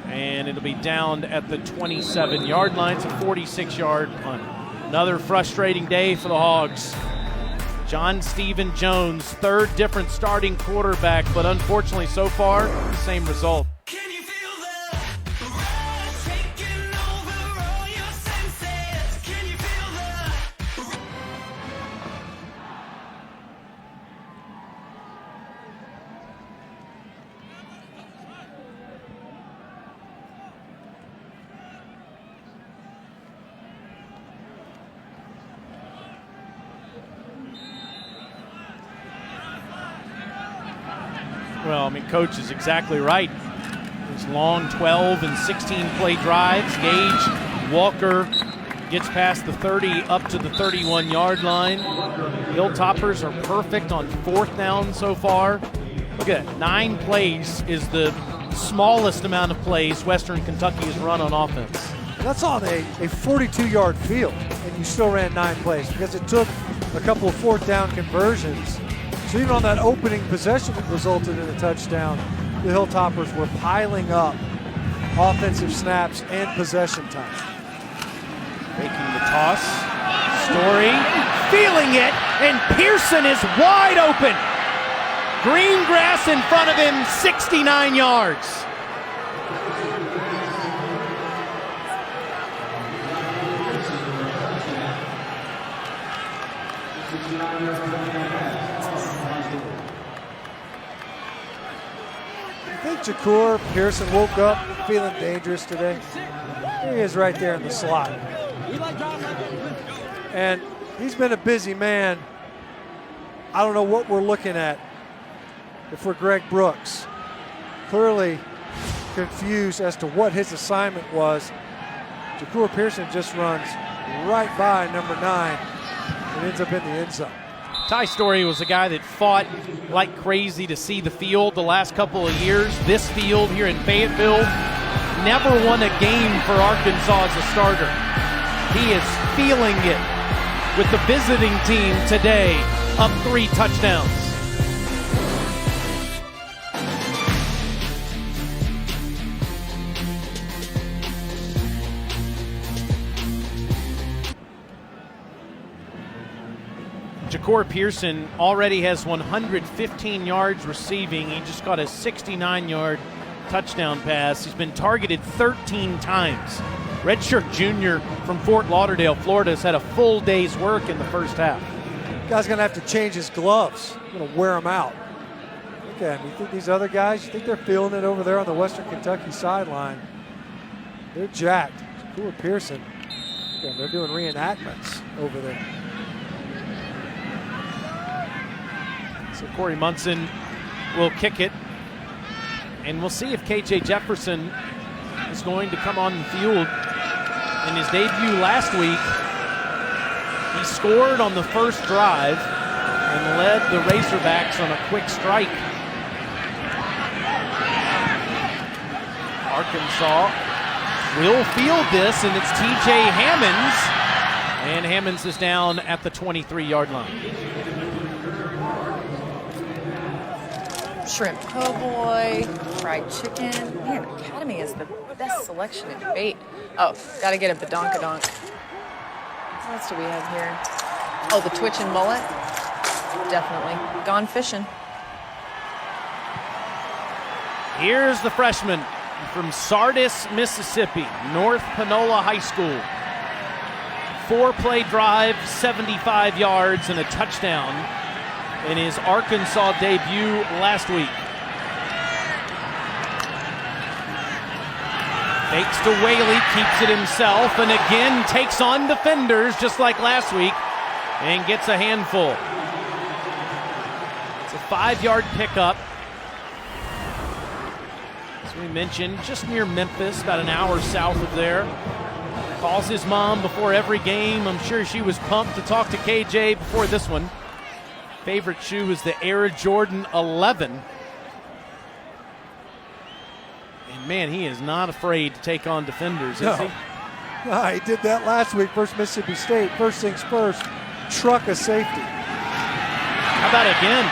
And it'll be down at the 27-yard line. It's a 46-yard punt. Another frustrating day for the Hogs. John Stephen Jones, third different starting quarterback, but unfortunately so far, the same result. Well, I mean, Coach is exactly right. These long 12 and 16 play drives. Gaej Walker gets past the 30 up to the 31-yard line. Hilltoppers are perfect on fourth down so far. Look at that, 9 plays is the smallest amount of plays Western Kentucky has run on offense. That's on a 42-yard field, and you still ran 9 plays because it took a couple of fourth down conversions. So even on that opening possession that resulted in a touchdown, the Hilltoppers were piling up offensive snaps and possession time. Making the toss. Storey feeling it, and Pearson is wide open. Green grass in front of him, 69 yards. I think Jahcour Pearson woke up feeling dangerous today. There he is right there in the slot. And he's been a busy man. I don't know what we're looking at if we're Greg Brooks. Clearly confused as to what his assignment was. Jahcour Pearson just runs right by number 9 and ends up in the end zone. Ty Storey was a guy that fought like crazy to see the field the last couple of years. This field here in Fayetteville, never won a game for Arkansas as a starter. He is feeling it with the visiting team today, up 3 touchdowns. Jahcour Pearson already has 115 yards receiving. He just got a 69-yard touchdown pass. He's been targeted 13 times. Redshirt junior from Fort Lauderdale, Florida, has had a full day's work in the first half. Guy's going to have to change his gloves. Going to wear them out. Look at him. You think these other guys, you think they're feeling it over there on the Western Kentucky sideline? They're jacked. Jahcour Pearson. Again, they're doing reenactments over there. So Corey Munson will kick it. And we'll see if KJ Jefferson is going to come on the field. In his debut last week, he scored on the first drive and led the Razorbacks on a quick strike. Arkansas will field this, and it's TJ Hammonds. And Hammonds is down at the 23-yard line. Shrimp po' boy, fried chicken. Man, Academy is the best selection in bait. Oh, gotta get a badonkadonk. What else do we have here? Oh, the twitching mullet. Definitely. Gone fishing. Here's the freshman from Sardis, Mississippi, North Panola High School. 4-play drive, 75 yards, and a touchdown in his Arkansas debut last week. Fakes to Whaley, keeps it himself, and again takes on defenders just like last week and gets a handful. It's a 5-yard pickup. As we mentioned, just near Memphis, about an hour south of there. Calls his mom before every game. I'm sure she was pumped to talk to KJ before this one. Favorite shoe is the Air Jordan 11. And man, he is not afraid to take on defenders, is he? No, he did that last week versus Mississippi State. First things first, truck a safety. How about again?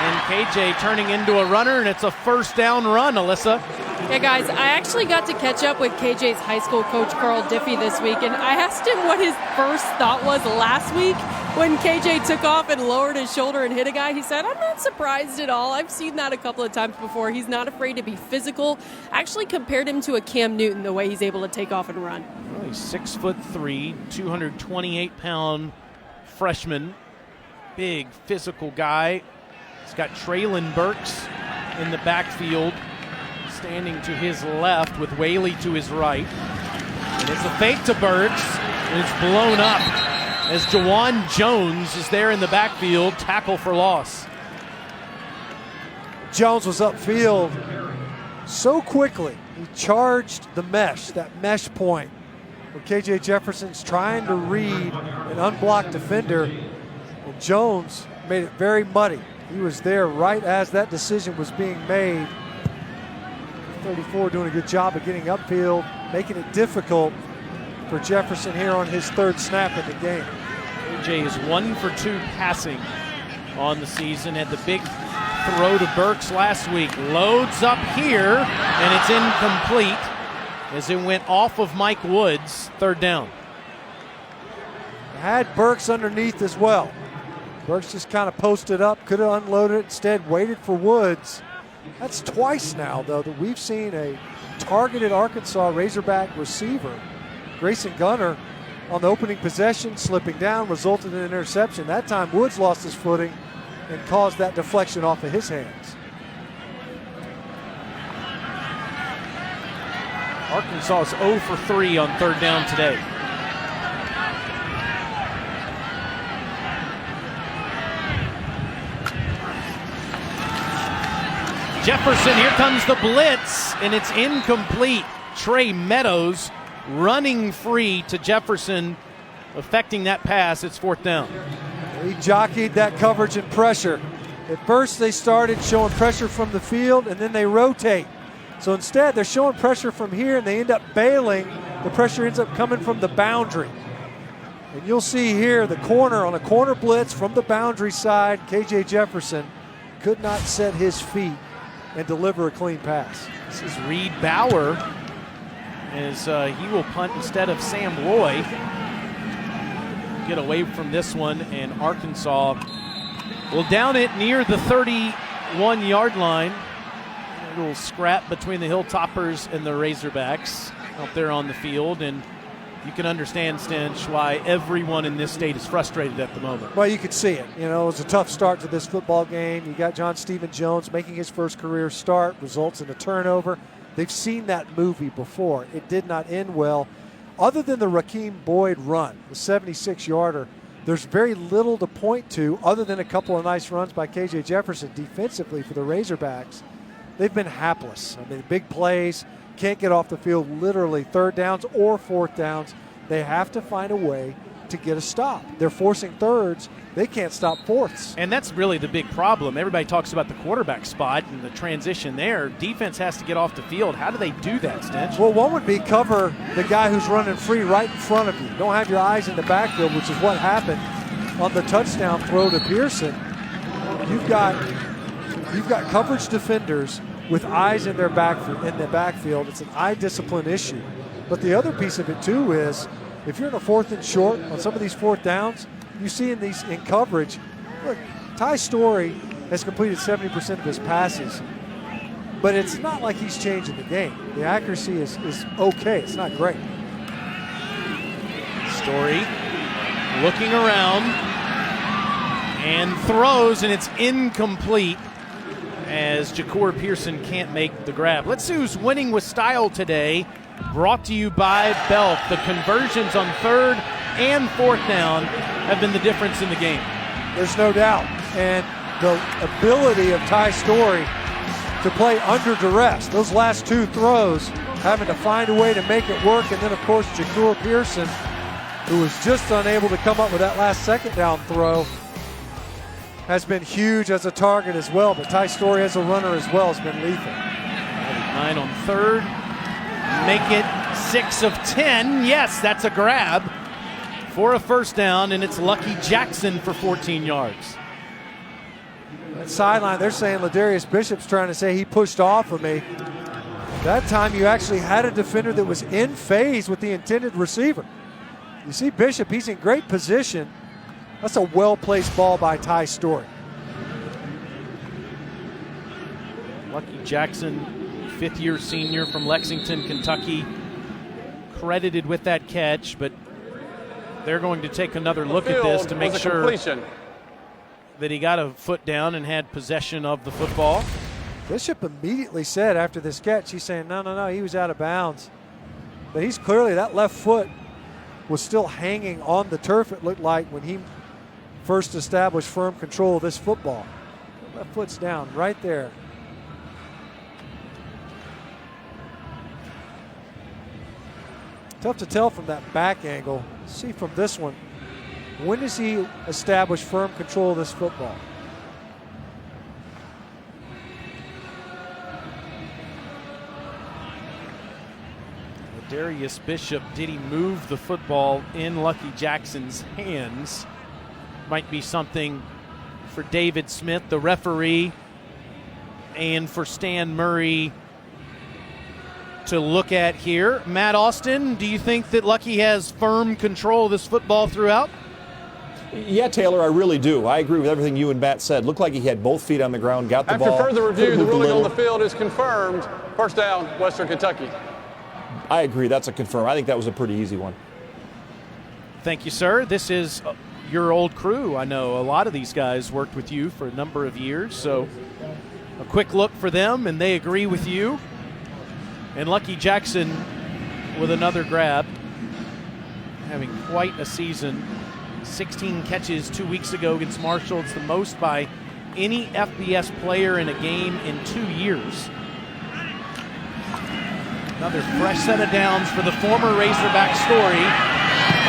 And KJ turning into a runner, and it's a first down run, Alyssa. Yeah, guys, I actually got to catch up with KJ's high school coach, Carl Diffie, this week, and I asked him what his first thought was last week when KJ took off and lowered his shoulder and hit a guy. He said, I'm not surprised at all. I've seen that a couple of times before. He's not afraid to be physical. Actually compared him to a Cam Newton, the way he's able to take off and run. Well, he's 6'3", 228-pound freshman. Big physical guy. He's got Treylon Burks in the backfield, standing to his left with Whaley to his right. And it's a fake to Burks, and it's blown up as Jawan Jones is there in the backfield, tackle for loss. Jones was upfield so quickly. He charged the mesh, that mesh point, where KJ Jefferson's trying to read an unblocked defender, and Jones made it very muddy. He was there right as that decision was being made. 34 doing a good job of getting upfield, making it difficult for Jefferson here on his third snap of the game. KJ is 1 for 2 passing on the season. Had the big throw to Burks last week. Loads up here, and it's incomplete as it went off of Mike Woods. Third down. Had Burks underneath as well. Burks just kind of posted up, could have unloaded it, instead waited for Woods. That's twice now, though, that we've seen a targeted Arkansas Razorback receiver, Grayson Gunner, on the opening possession, slipping down, resulted in an interception. That time Woods lost his footing and caused that deflection off of his hands. Arkansas is 0 for 3 on third down today. Jefferson, here comes the blitz, and it's incomplete. Trey Meadows running free to Jefferson, affecting that pass. It's fourth down. He jockeyed that coverage and pressure. At first they started showing pressure from the field, and then they rotate. So instead they're showing pressure from here, and they end up bailing. The pressure ends up coming from the boundary. And you'll see here the corner on a corner blitz from the boundary side. KJ Jefferson could not set his feet and deliver a clean pass. This is Reed Bauer as he will punt instead of Sam Roy. Get away from this one, and Arkansas will down it near the 31-yard line. A little scrap between the Hilltoppers and the Razorbacks out there on the field, and you can understand, Stench, why everyone in this state is frustrated at the moment. Well, you could see it. You know, it was a tough start to this football game. You got John Stephen Jones making his first career start, results in a turnover. They've seen that movie before. It did not end well. Other than the Rakeem Boyd run, the 76-yarder, there's very little to point to other than a couple of nice runs by KJ Jefferson defensively for the Razorbacks. They've been hapless. I mean, big plays, can't get off the field, literally third downs or fourth downs. They have to find a way to get a stop. They're forcing thirds. They can't stop fourths. And that's really the big problem. Everybody talks about the quarterback spot and the transition there. Defense has to get off the field. How do they do that, Stench? Well, one would be cover the guy who's running free right in front of you. Don't have your eyes in the backfield, which is what happened on the touchdown throw to Pearson. You've got coverage defenders with eyes in their backfield. It's an eye discipline issue. But the other piece of it too is if you're in a 4th and short on some of these 4th downs, you see in coverage, look, Ty Storey has completed 70% of his passes, but it's not like he's changing the game. The accuracy is okay. It's not great. Storey looking around and throws, and it's incomplete as Jahcour Pearson can't make the grab. Let's see who's winning with style today. Brought to you by Belk. The conversions on 3rd and 4th down have been the difference in the game. There's no doubt. And the ability of Ty Storey to play under duress. Those last 2 throws, having to find a way to make it work. And then, of course, Jahcour Pearson, who was just unable to come up with that last 2nd down throw, has been huge as a target as well. But Ty Storey as a runner as well has been lethal. 9 on 3rd. Make it 6 of 10. Yes, that's a grab for a 1st down, and it's Lucky Jackson for 14 yards. That sideline, they're saying Ladarius Bishop's trying to say he pushed off of me. That time you actually had a defender that was in phase with the intended receiver. You see Bishop, he's in great position. That's a well-placed ball by Ty Storey. Lucky Jackson, 5th-year senior from Lexington, Kentucky, credited with that catch, but they're going to take another look at this to make sure that he got a foot down and had possession of the football. Bishop immediately said after this catch, he's saying, no, he was out of bounds. But he's clearly, that left foot was still hanging on the turf, it looked like, when he first established firm control of this football. Left foot's down right there. Tough to tell from that back angle. See from this one, when does he establish firm control of this football? Darius Bishop, did he move the football in Lucky Jackson's hands? Might be something for David Smith, the referee, and for Stan Murray to look at here. Matt Austin, do you think that Lucky has firm control of this football throughout? Yeah, Taylor, I really do. I agree with everything you and Matt said. Looked like he had both feet on the ground, got the ball. After further review, the ruling on the field is confirmed. 1st down, Western Kentucky. I agree. That's a confirm. I think that was a pretty easy one. Thank you, sir. This is your old crew. I know a lot of these guys worked with you for a number of years, so a quick look for them, and they agree with you. And Lucky Jackson with another grab, having quite a season. 16 catches 2 weeks ago against Marshall. It's the most by any FBS player in a game in 2 years. Another fresh set of downs for the former Razorback Storey.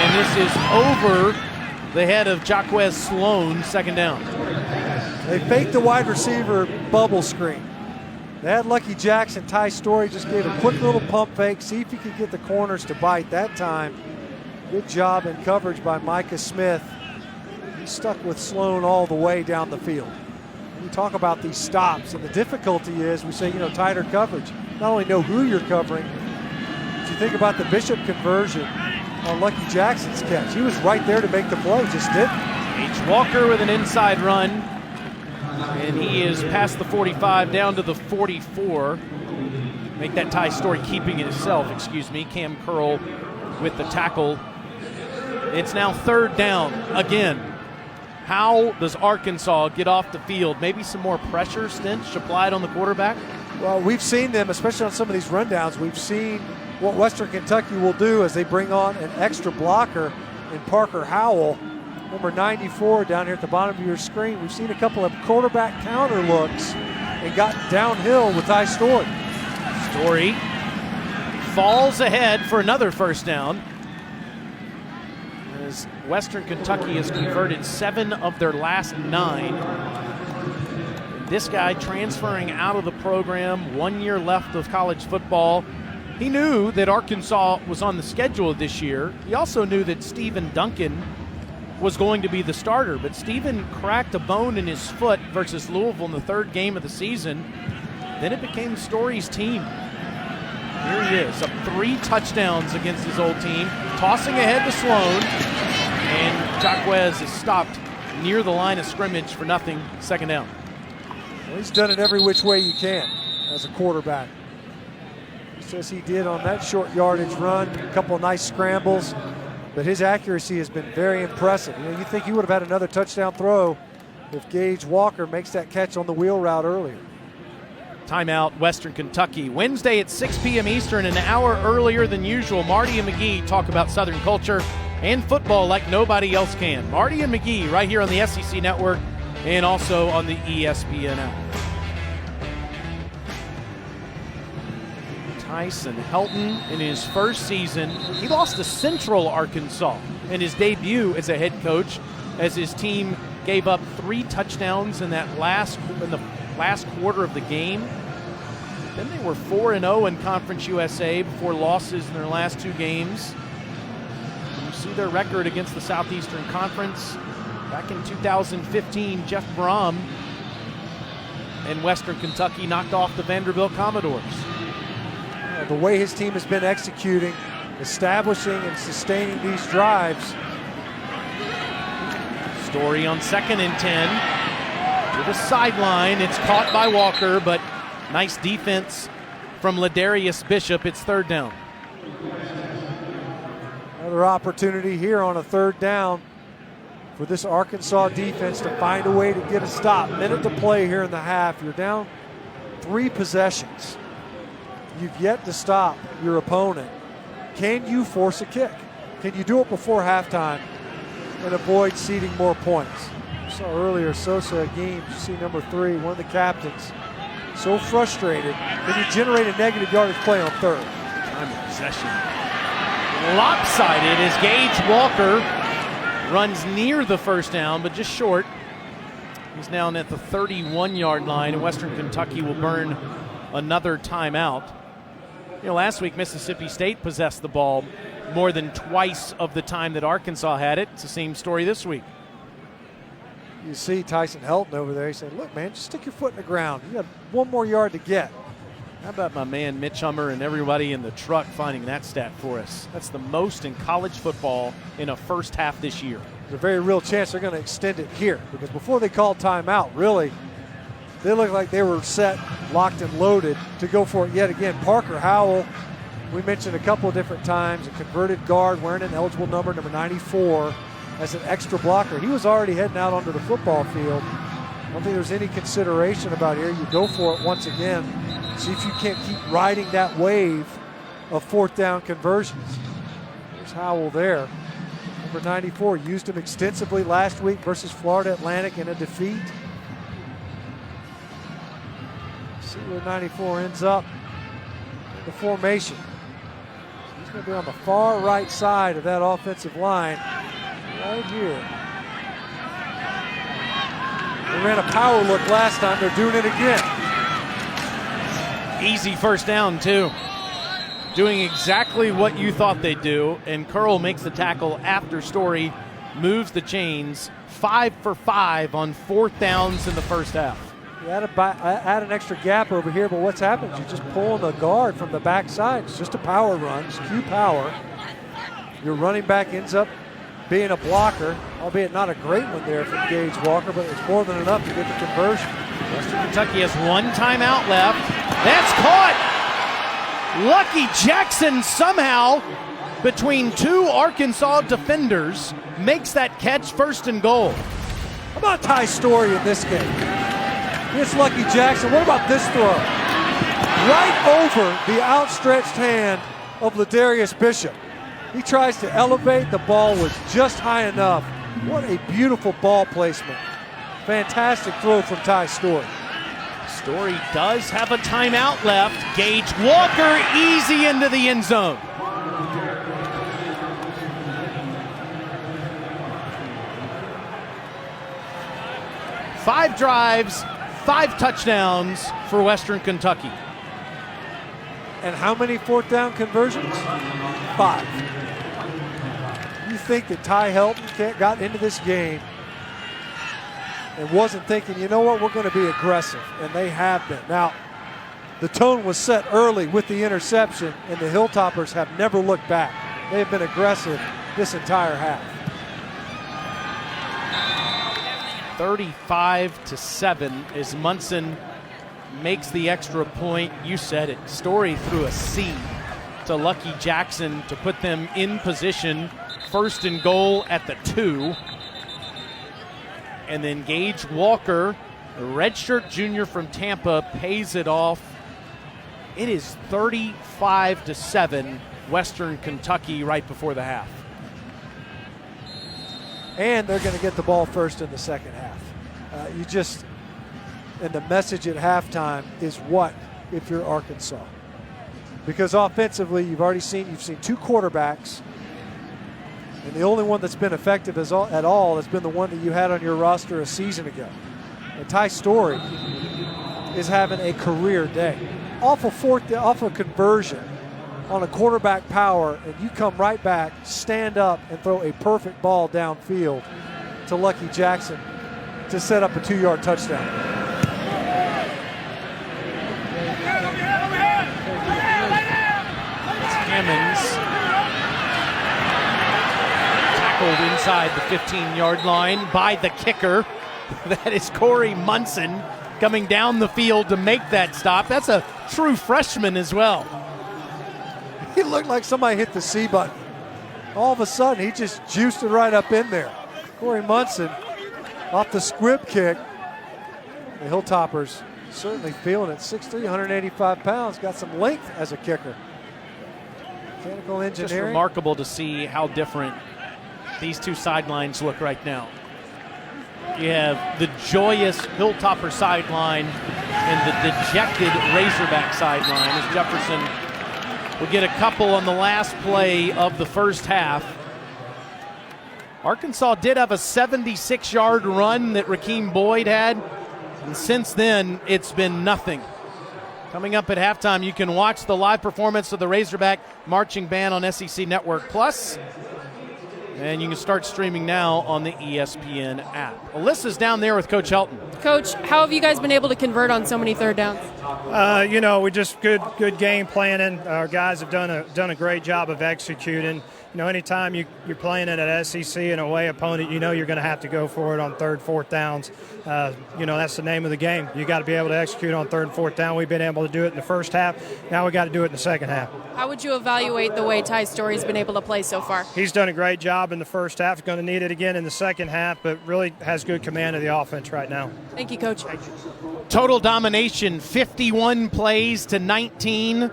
And this is over the head of Jaquez Sloan, 2nd down. They faked the wide receiver bubble screen. They had Lucky Jackson. Ty Storey just gave a quick little pump fake, see if he could get the corners to bite that time. Good job in coverage by Micah Smith. He stuck with Sloan all the way down the field. We talk about these stops, and the difficulty is we say, tighter coverage. Not only know who you're covering, but you think about the Bishop conversion on Lucky Jackson's catch. He was right there to make the play, just didn't. Gaej Walker with an inside run, and he is past the 45 down to the 44. Make that Ty Storey keeping it himself, Cam Curl with the tackle. It's now third down again. How does Arkansas get off the field? Maybe some more pressure, Stinch, applied on the quarterback? Well, we've seen them, especially on some of these rundowns, we've seen what Western Kentucky will do as they bring on an extra blocker in Parker Howell, number 94 down here at the bottom of your screen. We've seen a couple of quarterback counter looks and got downhill with Ty Storey. Storey falls ahead for another first down. As Western Kentucky has converted 7 of their last 9. This guy transferring out of the program, 1 year left of college football. He knew that Arkansas was on the schedule this year. He also knew that Stephen Duncan was going to be the starter, but Stephen cracked a bone in his foot versus Louisville in the 3rd game of the season. Then it became Storey's team. Here he is, up 3 touchdowns against his old team, tossing ahead to Sloan, and Jahcour is stopped near the line of scrimmage for nothing, 2nd down. Well, he's done it every which way you can as a quarterback. Just as he did on that short yardage run, a couple of nice scrambles, but his accuracy has been very impressive. You know, you think he would have had another touchdown throw if Gaej Walker makes that catch on the wheel route earlier. Timeout, Western Kentucky. Wednesday at 6 p.m. Eastern, an hour earlier than usual. Marty and McGee talk about Southern culture and football like nobody else can. Marty and McGee right here on the SEC Network and also on the ESPN app. Tyson Helton in his first season, he lost to Central Arkansas in his debut as a head coach, as his team gave up 3 touchdowns in the last quarter of the game. Then they were 4-0 in Conference USA before losses in their last 2 games. You see their record against the Southeastern Conference. Back in 2015, Jeff Brom and Western Kentucky knocked off the Vanderbilt Commodores. The way his team has been executing, establishing and sustaining these drives. Storey on 2nd and 10 to the sideline. It's caught by Walker, but nice defense from Ladarius Bishop. It's 3rd down. Another opportunity here on a 3rd down for this Arkansas defense to find a way to get a stop. Minute to play here in the half. You're down 3 possessions. You've yet to stop your opponent. Can you force a kick? Can you do it before halftime and avoid ceding more points? You saw earlier Sosa Games, you see number 3, one of the captains, so frustrated. Can you generate a negative yardage play on 3rd? Time of possession lopsided as Gaej Walker runs near the first down, but just short. He's now at the 31-yard line, and Western Kentucky will burn another timeout. You know, last week Mississippi State possessed the ball more than twice of the time that Arkansas had it. It's the same story this week. You see Tyson Helton over there. He said, look, man, just stick your foot in the ground. You got 1 more yard to get. How about my man Mitch Hummer and everybody in the truck finding that stat for us? That's the most in college football in a first half this year. There's a very real chance they're going to extend it here, because before they called timeout, really, they looked like they were set, locked and loaded to go for it yet again. Parker Howell, we mentioned a couple of different times, a converted guard wearing an eligible number 94, as an extra blocker. He was already heading out onto the football field. I don't think there's any consideration about here. You go for it once again. See if you can't keep riding that wave of 4th down conversions. There's Howell there. Number 94, used him extensively last week versus Florida Atlantic in a defeat. See where 94 ends up in the formation. He's going to be on the far right side of that offensive line right here. They ran a power look last time. They're doing it again. Easy first down, too. Doing exactly what you thought they'd do, and Curl makes the tackle after Storey moves the chains. 5 for 5 on 4th downs in the first half. You add an extra gap over here, but what's happened is you're just pulling the guard from the backside. It's just a power run, it's Q power. Your running back ends up being a blocker, albeit not a great one there from Gaej Walker, but it's more than enough to get the conversion. Western Kentucky has 1 timeout left. That's caught! Lucky Jackson somehow between two Arkansas defenders, makes that catch, 1st and goal. How about Ty Storey in this game? It's Lucky Jackson. What about this throw? Right over the outstretched hand of Ladarius Bishop. He tries to elevate. The ball was just high enough. What a beautiful ball placement. Fantastic throw from Ty Storey. Storey does have a timeout left. Gaej Walker easy into the end zone. Five drives, 5 touchdowns for Western Kentucky. And how many 4th down conversions? 5. You think that Ty Helton got into this game and wasn't thinking, you know what, we're going to be aggressive, and they have been. Now, the tone was set early with the interception, and the Hilltoppers have never looked back. They have been aggressive this entire half. 35-7 as Munson makes the extra point. You said it. Storey threw a seam to Lucky Jackson to put them in position. 1st and goal at the 2. And then Gaej Walker, the redshirt junior from Tampa, pays it off. It is 35-7 Western Kentucky right before the half. And they're going to get the ball first in the second half. And the message at halftime is what if you're Arkansas? Because offensively, you've seen 2 quarterbacks, and the only one that's been effective at all has been the one that you had on your roster a season ago. And Ty Storey is having a career day. Off a conversion on a quarterback power, and you come right back, stand up, and throw a perfect ball downfield to Lucky Jackson to set up a 2-yard touchdown. Hammonds tackled inside the 15-yard line by the kicker. That is Corey Munson coming down the field to make that stop. That's a true freshman as well. He looked like somebody hit the C button. All of a sudden, he just juiced it right up in there. Corey Munson off the squib kick. The Hilltoppers certainly feeling it. 6'3", 185 pounds, got some length as a kicker. Mechanical engineering. Just remarkable to see how different these two sidelines look right now. You have the joyous Hilltopper sideline and the dejected Razorback sideline as Jefferson will get a couple on the last play of the first half. Arkansas did have a 76-yard run that Rakeem Boyd had, and since then it's been nothing. Coming up at halftime, you can watch the live performance of the Razorback Marching Band on SEC Network Plus, and you can start streaming now on the ESPN app. Alyssa's down there with Coach Helton. Coach, how have you guys been able to convert on so many 3rd downs? We just good game planning. Our guys have done a great job of executing. Anytime you're playing in an SEC and away opponent, you're going to have to go for it on 3rd, 4th downs. That's the name of the game. You got to be able to execute on 3rd and 4th down. We've been able to do it in the first half. Now we got to do it in the second half. How would you evaluate the way Ty Storey's been able to play so far? He's done a great job in the first half. He's going to need it again in the second half, but really has good command of the offense right now. Thank you, Coach. Total domination, 51 plays to 19.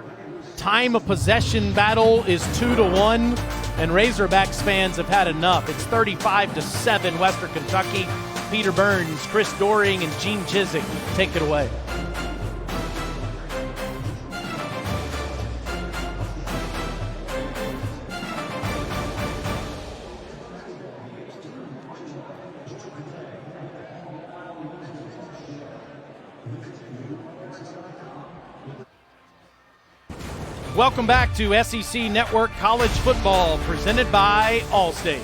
Time of possession battle is 2-1, and Razorbacks fans have had enough. It's 35-7 Western Kentucky. Peter Burns, Chris Doring, and Gene Chizik take it away. Welcome back to SEC Network College Football, presented by Allstate.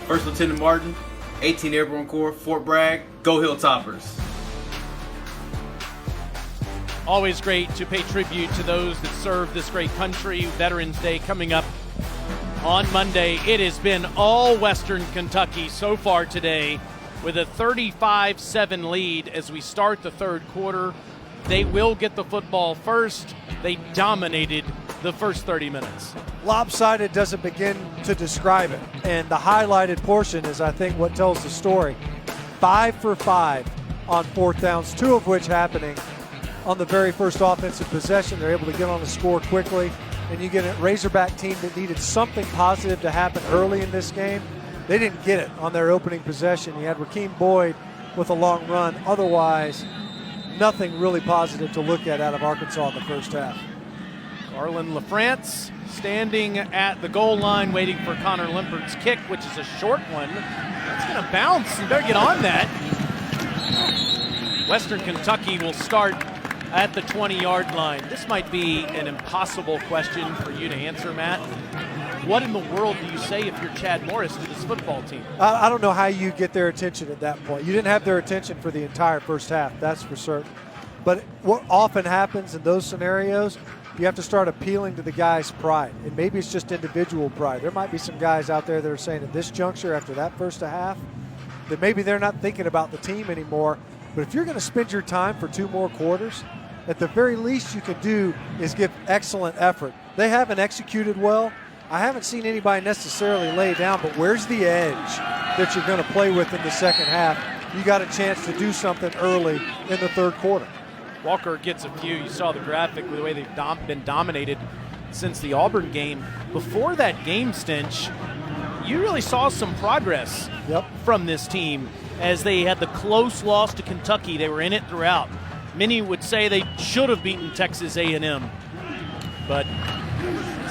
First Lieutenant Martin, 18 Airborne Corps, Fort Bragg, go Hilltoppers. Always great to pay tribute to those that serve this great country. Veterans Day coming up on Monday. It has been all Western Kentucky so far today with a 35-7 lead as we start the third quarter. They will get the football first. They dominated the first 30 minutes. Lopsided doesn't begin to describe it. And the highlighted portion is, I think, what tells the story. 5 for 5 on fourth downs, 2 of which happening on the very first offensive possession. They're able to get on the score quickly. And you get a Razorback team that needed something positive to happen early in this game. They didn't get it on their opening possession. You had Rakeem Boyd with a long run. Otherwise, nothing really positive to look at out of Arkansas in the first half. Garland LaFrance standing at the goal line waiting for Connor Limpert's kick, which is a short one. It's going to bounce. You better get on that. Western Kentucky will start at the 20-yard line. This might be an impossible question for you to answer, Matt. What in the world do you say if you're Chad Morris to this football team? I don't know how you get their attention at that point. You didn't have their attention for the entire first half, that's for certain. But what often happens in those scenarios, you have to start appealing to the guy's pride. And maybe it's just individual pride. There might be some guys out there that are saying at this juncture after that first half that maybe they're not thinking about the team anymore. But if you're going to spend your time for 2 more quarters, at the very least you can do is give excellent effort. They haven't executed well. I haven't seen anybody necessarily lay down, but where's the edge that you're going to play with in the second half? You got a chance to do something early in the third quarter. Walker gets a few. You saw the graphic with the way they've been dominated since the Auburn game. Before that game stench, you really saw some progress from this team as they had the close loss to Kentucky. They were in it throughout. Many would say they should have beaten Texas A&M, but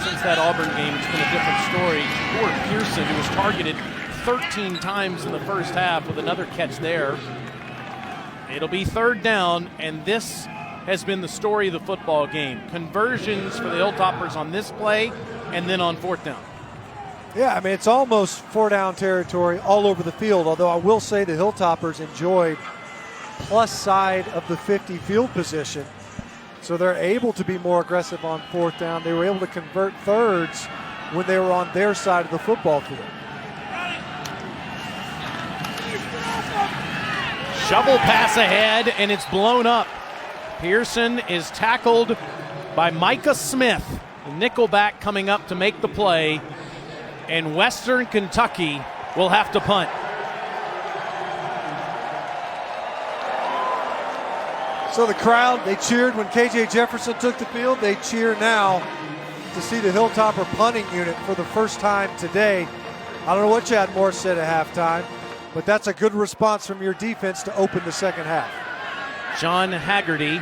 since that Auburn game, it's been a different story. Jahcour Pearson, who was targeted 13 times in the first half with another catch there. It'll be third down, and this has been the story of the football game. Conversions for the Hilltoppers on this play and then on fourth down. Yeah, I mean, it's almost 4-down territory all over the field, although I will say the Hilltoppers enjoyed plus side of the 50 field position. So they're able to be more aggressive on fourth down. They were able to convert thirds when they were on their side of the football field. Shovel pass ahead, and it's blown up. Pearson is tackled by Micah Smith. The nickelback coming up to make the play, and Western Kentucky will have to punt. So the crowd, they cheered when KJ Jefferson took the field. They cheer now to see the Hilltopper punting unit for the first time today. I don't know what Chad Morris said at halftime, but that's a good response from your defense to open the second half. John Haggerty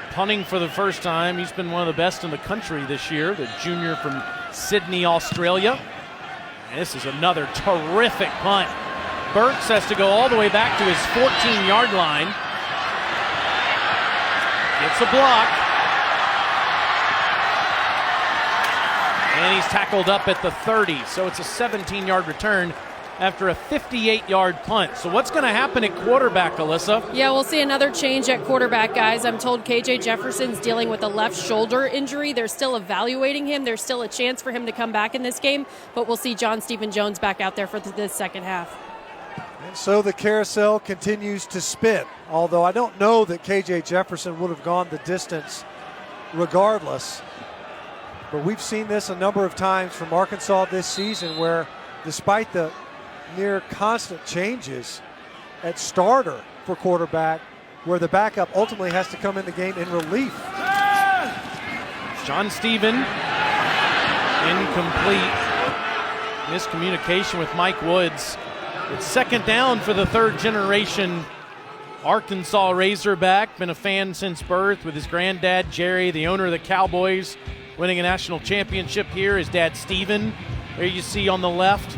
punting for the first time. He's been one of the best in the country this year, the junior from Sydney, Australia. And this is another terrific punt. Burks has to go all the way back to his 14-yard line. Gets a block. And he's tackled up at the 30. So it's a 17-yard return after a 58-yard punt. So what's going to happen at quarterback, Alyssa? Yeah, we'll see another change at quarterback, guys. I'm told KJ Jefferson's dealing with a left shoulder injury. They're still evaluating him. There's still a chance for him to come back in this game, but we'll see John Stephen Jones back out there for this second half. And so the carousel continues to spin, although I don't know that KJ Jefferson would have gone the distance regardless. But we've seen this a number of times from Arkansas this season where despite the near constant changes at starter for quarterback, where the backup ultimately has to come in the game in relief. John Stephen, incomplete. Miscommunication with Mike Woods. It's second down for the third generation Arkansas Razorback. Been a fan since birth with his granddad, Jerry, the owner of the Cowboys, winning a national championship here. His dad, Stephen, there you see on the left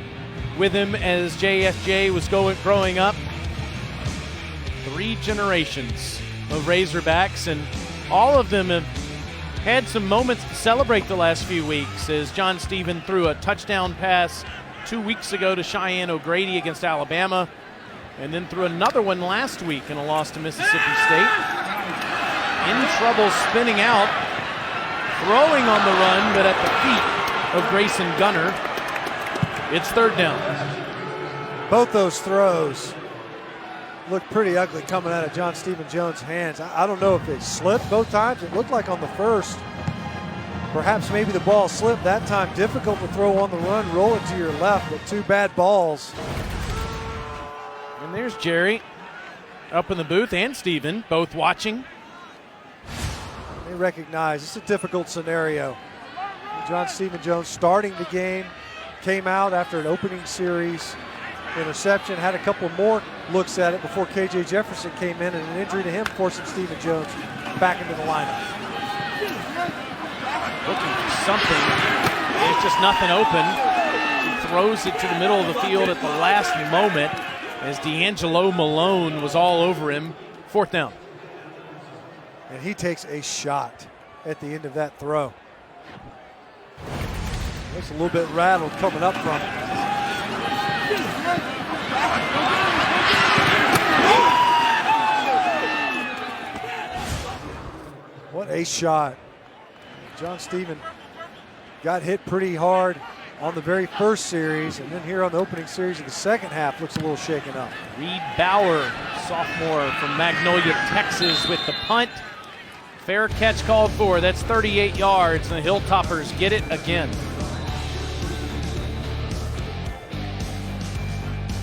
with him as JFJ was growing up. 3 generations of Razorbacks, and all of them have had some moments to celebrate the last few weeks as John Stephen threw a touchdown pass 2 weeks ago to Cheyenne O'Grady against Alabama, and then threw another one last week in a loss to Mississippi State. In trouble spinning out, throwing on the run, but at the feet of Grayson Gunner. It's third down. Both those throws look pretty ugly coming out of John Stephen Jones' hands. I don't know if they slipped both times. It looked like on the first Perhaps maybe the ball slipped that time. Difficult to throw on the run, roll it to your left, but 2 bad balls. And there's Jerry up in the booth, and Steven, both watching. They recognize it's a difficult scenario. John Stephen Jones starting the game, came out after an opening series interception, had a couple more looks at it before KJ Jefferson came in, and an injury to him forcing Stephen Jones back into the lineup. Looking for something. There's just nothing open. He throws it to the middle of the field at the last moment as D'Angelo Malone was all over him. 4th down. And he takes a shot at the end of that throw. Looks a little bit rattled coming up from it. What a shot. John Stephen got hit pretty hard on the very first series, and then here on the opening series of the second half looks a little shaken up. Reed Bauer, sophomore from Magnolia, Texas, with the punt. Fair catch called for. That's 38 yards, and the Hilltoppers get it again.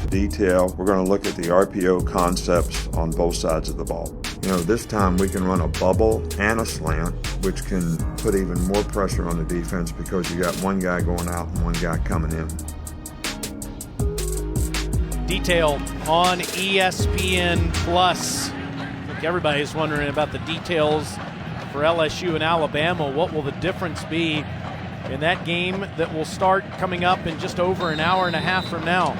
Detail, we're going to look at the RPO concepts on both sides of the ball. You know, this time we can run a bubble and a slant, which can put even more pressure on the defense because you got one guy going out and one guy coming in. Detail on ESPN Plus. I think everybody's wondering about the details for LSU and Alabama. What will the difference be in that game that will start coming up in just over an hour and a half from now?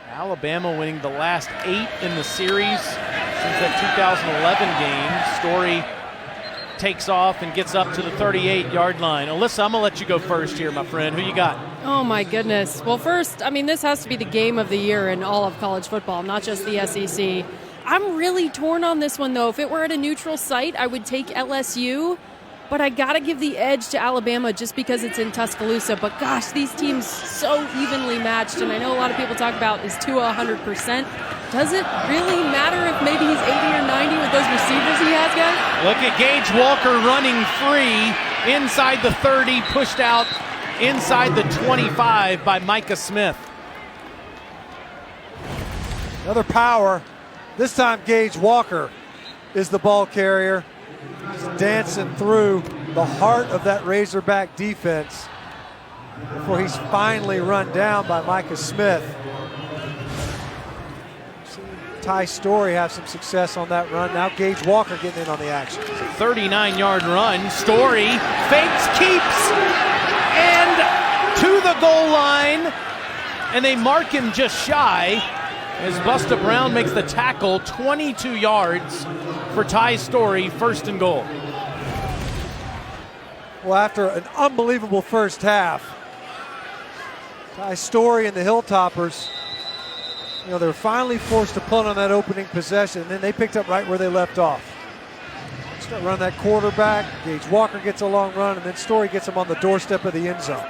Alabama winning the last 8 in the series since that 2011 game. Storey takes off and gets up to the 38-yard line. Alyssa, I'm going to let you go first here, my friend. Who you got? Oh, my goodness. Well, first, I mean, this has to be the game of the year in all of college football, not just the SEC. I'm really torn on this one, though. If it were at a neutral site, I would take LSU. But I got to give the edge to Alabama just because it's in Tuscaloosa. But gosh, these teams so evenly matched. And I know a lot of people talk about, is Tua 100%? Does it really matter if maybe he's 80 or 90 with those receivers he has, guys? Look at Gaej Walker running free inside the 30, pushed out inside the 25 by Micah Smith. Another power. This time Gaej Walker is the ball carrier. He's dancing through the heart of that Razorback defense before he's finally run down by Micah Smith. Seen Ty Storey have some success on that run. Now Gaej Walker getting in on the action. It's a 39-yard run. Storey fakes, keeps, and to the goal line. And they mark him just shy as Busta Brown makes the tackle. 22 yards for Ty Storey, 1st and goal. Well, after an unbelievable first half, Ty Storey and the Hilltoppers, you know, they were finally forced to punt on that opening possession, and then they picked up right where they left off. Start running that quarterback. Gaej Walker gets a long run, and then Storey gets him on the doorstep of the end zone.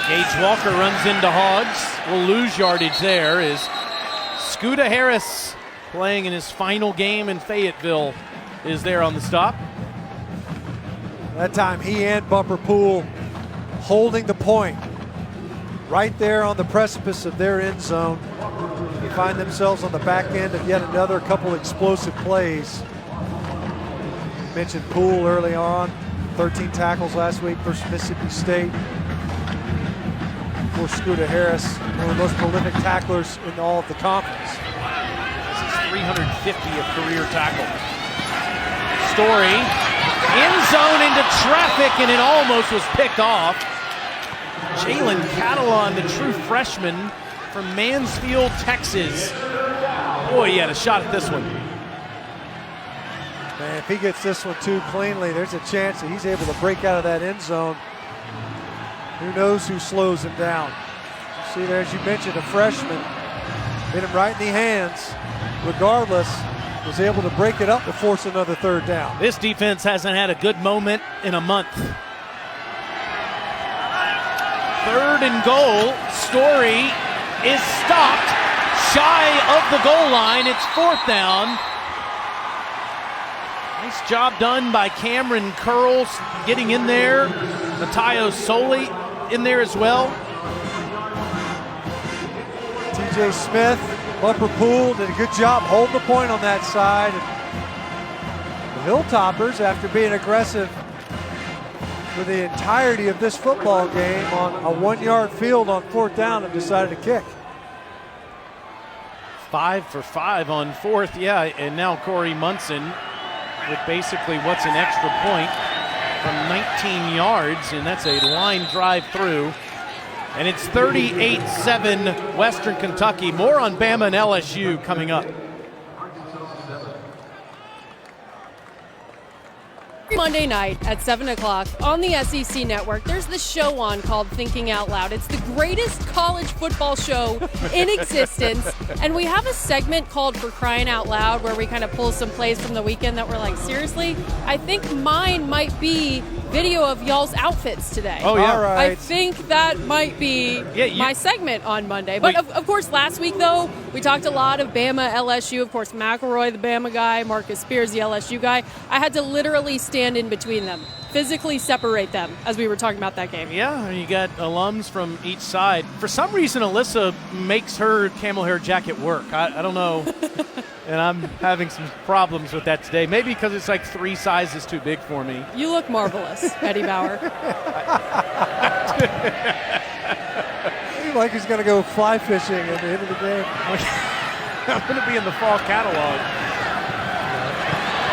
Gaej Walker runs into Hogs. Will lose yardage there as Scooter Harris, playing in his final game in Fayetteville, is there on the stop. That time he and Bumper Pool holding the point right there on the precipice of their end zone. They find themselves on the back end of yet another couple explosive plays. Mentioned Pool early on, 13 tackles last week versus Mississippi State. For Scooter Harris, one of the most prolific tacklers in all of the conference. This is 350th career tackle. Storey, end zone into traffic, and it almost was picked off. Jalen Catalon, the true freshman from Mansfield, Texas. Boy, he had a shot at this one. Man, if he gets this one too cleanly, there's a chance that he's able to break out of that end zone. Who knows who slows him down? See there, as you mentioned, a freshman hit him right in the hands. Regardless, was able to break it up to force another 3rd down. This defense hasn't had a good moment in a month. 3rd and goal. Storey is stopped shy of the goal line. It's 4th down. Nice job done by Cameron Curls getting in there. Matayo Soli in there as well. TJ Smith, Bumper Pool did a good job holding the point on that side. The Hilltoppers, after being aggressive for the entirety of this football game on a 1-yard field on 4th down, have decided to kick. 5 for 5 on 4th, yeah, and now Corey Munson with basically what's an extra point from 19 yards, and that's a line drive through. And it's 38-7 Western Kentucky. More on Bama and LSU coming up. Monday night at 7 o'clock on the SEC Network, there's this show on called Thinking Out Loud. It's the greatest college football show in existence. And we have a segment called For Crying Out Loud where we kind of pull some plays from the weekend that we're like, seriously? I think mine might be video of y'all's outfits today. Oh, yeah. All right. I think that might be my segment on Monday. But of course, last week, though, we talked a lot of Bama, LSU. Of course, McElroy, the Bama guy, Marcus Spears, the LSU guy. I had to literally stand in between them, physically separate them as we were talking about that game. Yeah, you got alums from each side. For some reason, Alyssa makes her camel hair jacket work. I don't know. And I'm having some problems with that today. Maybe because it's like 3 sizes too big for me. You look marvelous, Eddie Bauer. Like he's going to go fly fishing at the end of the game. I'm going to be in the fall catalog.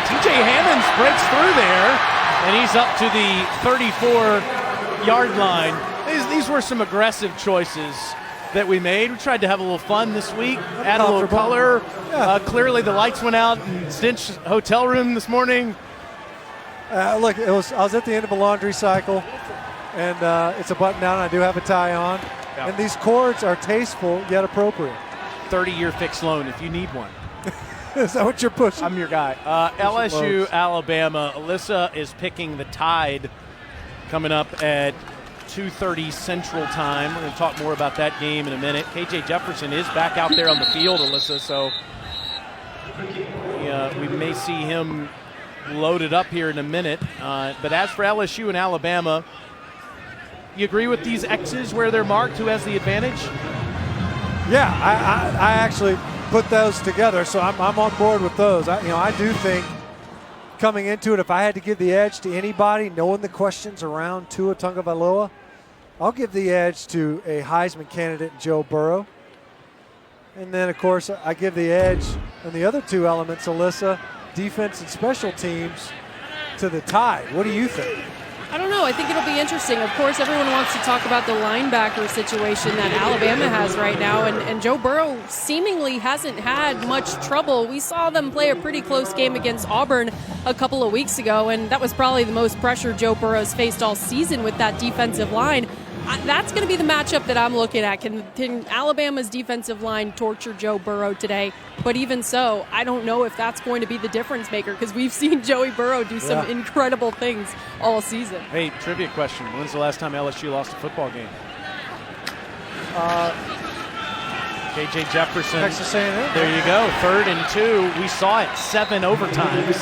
TJ Hammonds breaks through there, and he's up to the 34-yard line. These were some aggressive choices that we made. We tried to have a little fun this week, add a little color. Yeah. Clearly the lights went out in Stinch hotel room this morning. Look, I was at the end of a laundry cycle, and it's a button down. I do have a tie on. Yeah. And these cords are tasteful yet appropriate. 30-year fixed loan if you need one. Is that what you're pushing? I'm your guy. LSU, Alabama. Alyssa is picking the Tide coming up at 2:30 Central Time. We're going to talk more about that game in a minute. KJ Jefferson is back out there on the field, Alyssa, so we may see him loaded up here in a minute. But as for LSU and Alabama, you agree with these X's where they're marked? Who has the advantage? Yeah, I actually put those together, so I'm on board with those. I do think coming into it, if I had to give the edge to anybody, knowing the questions around Tua Tagovailoa, I'll give the edge to a Heisman candidate, Joe Burrow. And then, of course, I give the edge on the other two elements, Alyssa, defense and special teams, to the Tide. What do you think? I don't know. I think it'll be interesting. Of course, everyone wants to talk about the linebacker situation that Alabama has right now, and Joe Burrow seemingly hasn't had much trouble. We saw them play a pretty close game against Auburn a couple of weeks ago, and that was probably the most pressure Joe Burrow's faced all season with that defensive line. That's going to be the matchup that I'm looking at. Can Alabama's defensive line torture Joe Burrow today? But even so, I don't know if that's going to be the difference maker because we've seen Joey Burrow do some incredible things all season. Hey, trivia question. When's the last time LSU lost a football game? KJ Jefferson. Texas A&M. There you go. 3rd and 2. We saw it 7 overtimes.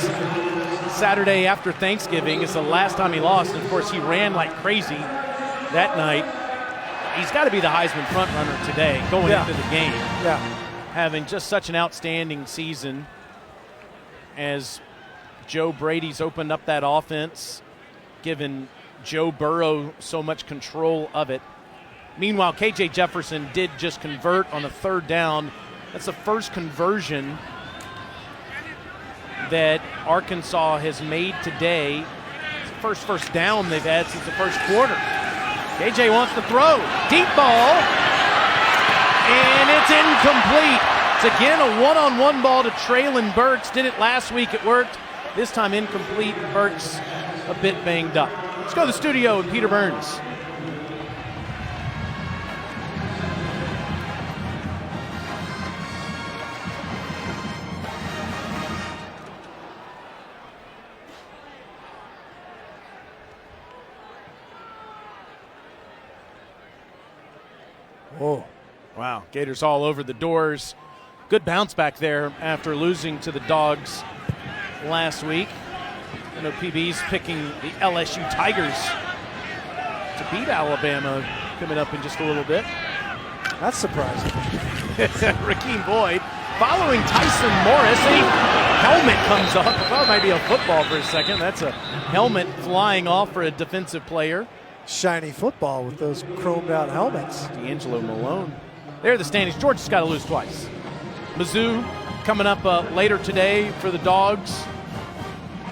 Saturday after Thanksgiving is the last time he lost. And of course, he ran like crazy that night. He's got to be the Heisman frontrunner today going into the game. Yeah. Having just such an outstanding season as Joe Brady's opened up that offense, given Joe Burrow so much control of it. Meanwhile, KJ Jefferson did just convert on the 3rd down. That's the first conversion that Arkansas has made today. It's the first down they've had since the first quarter. KJ wants to throw. Deep ball. And it's incomplete. It's again a one-on-one ball to Treylon Burks. Did it last week. It worked. This time incomplete. Burks a bit banged up. Let's go to the studio with Peter Burns. Whoa. Wow, Gators all over the doors. Good bounce back there after losing to the Dogs last week. PB's picking the LSU Tigers to beat Alabama coming up in just a little bit. That's surprising. Rakeem Boyd following Tyson Morris. A helmet comes off. I thought it might be a football for a second. That's a helmet flying off for a defensive player. Shiny football with those chromed out helmets. D'Angelo Malone. There are the standings. Georgia's got to lose twice. Mizzou coming up later today for the Dogs.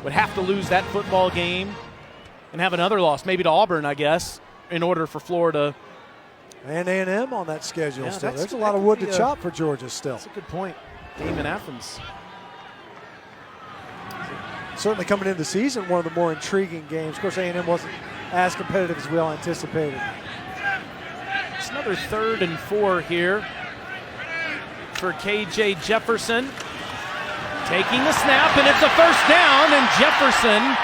Would have to lose that football game and have another loss, maybe to Auburn, I guess, in order for Florida. And A&M on that schedule Yeah, still. There's a lot of wood to chop for Georgia still. That's a good point. Damon Athens. Certainly coming into the season, one of the more intriguing games. Of course, A&M wasn't as competitive as we all anticipated. It's another 3rd and 4 here for KJ Jefferson. Taking the snap, and it's a first down, and Jefferson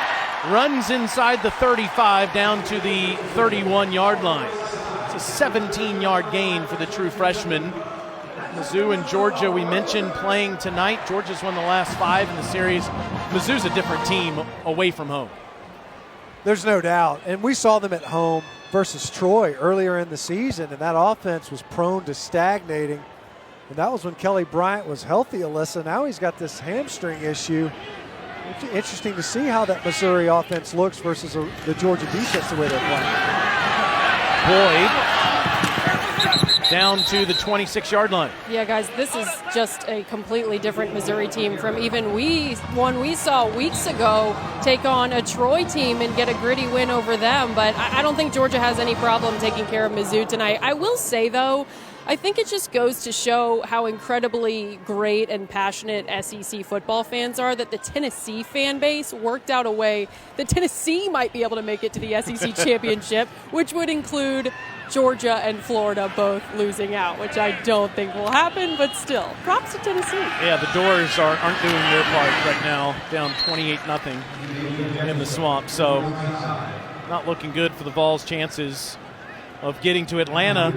runs inside the 35 down to the 31-yard line. It's a 17-yard gain for the true freshman. Mizzou and Georgia, we mentioned playing tonight. Georgia's won the last 5 in the series. Mizzou's a different team away from home. There's no doubt. And we saw them at home versus Troy earlier in the season, and that offense was prone to stagnating. And that was when Kelly Bryant was healthy, Alyssa. Now he's got this hamstring issue. It's interesting to see how that Missouri offense looks versus the Georgia defense, the way they're playing. Boyd down to the 26-yard line. Yeah, guys, this is just a completely different Missouri team from even one we saw weeks ago take on a Troy team and get a gritty win over them. But I don't think Georgia has any problem taking care of Mizzou tonight. I will say, though, I think it just goes to show how incredibly great and passionate SEC football fans are, that the Tennessee fan base worked out a way that Tennessee might be able to make it to the SEC championship, which would include Georgia and Florida both losing out, which I don't think will happen, but still, props to Tennessee. Yeah, the Doors aren't doing their part right now, down 28-0 in the swamp, so not looking good for the Vols' chances of getting to Atlanta,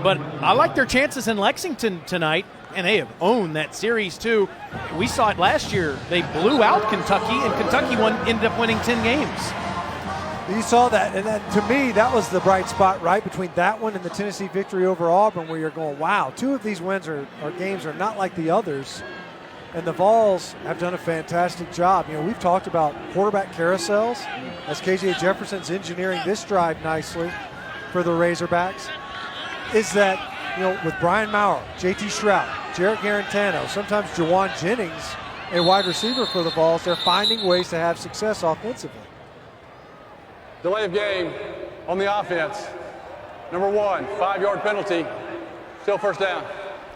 but I like their chances in Lexington tonight, and they have owned that series too. We saw it last year. They blew out Kentucky, and Kentucky ended up winning 10 games. You saw that, and to me, that was the bright spot, right, between that one and the Tennessee victory over Auburn, where you're going, wow, 2 of these wins or games are not like the others, and the Vols have done a fantastic job. You know, we've talked about quarterback carousels, as KJ Jefferson's engineering this drive nicely for the Razorbacks, is that, you know, with Brian Maurer, JT Shrout, Jarrett Garantano, sometimes Jawan Jennings, a wide receiver for the Vols, they're finding ways to have success offensively. Delay of game on the offense. Number 1, 5-yard penalty. Still first down.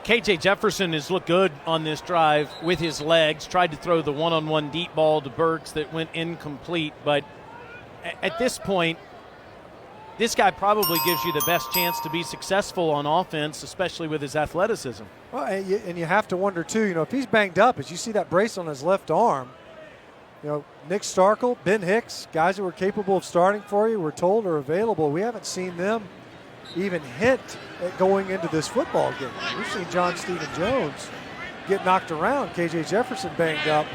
KJ Jefferson has looked good on this drive with his legs. Tried to throw the one-on-one deep ball to Burks that went incomplete. But at this point, this guy probably gives you the best chance to be successful on offense, especially with his athleticism. Well, and you have to wonder, too, you know, if he's banged up, as you see that brace on his left arm, you know, Nick Starkel, Ben Hicks, guys that were capable of starting for you, we're told are available. We haven't seen them even hint at going into this football game. We've seen John Stephen Jones get knocked around, KJ Jefferson banged up.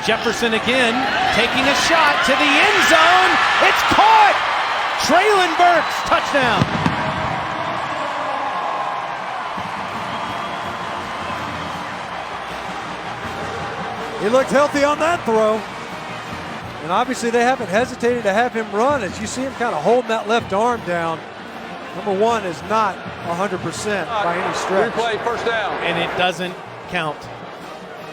Jefferson again taking a shot to the end zone. It's caught! Treylon Burks, touchdown. He looked healthy on that throw. And obviously they haven't hesitated to have him run. As you see him kind of holding that left arm down. Number 1 is not 100% by any stretch. Replay, first down. And it doesn't count.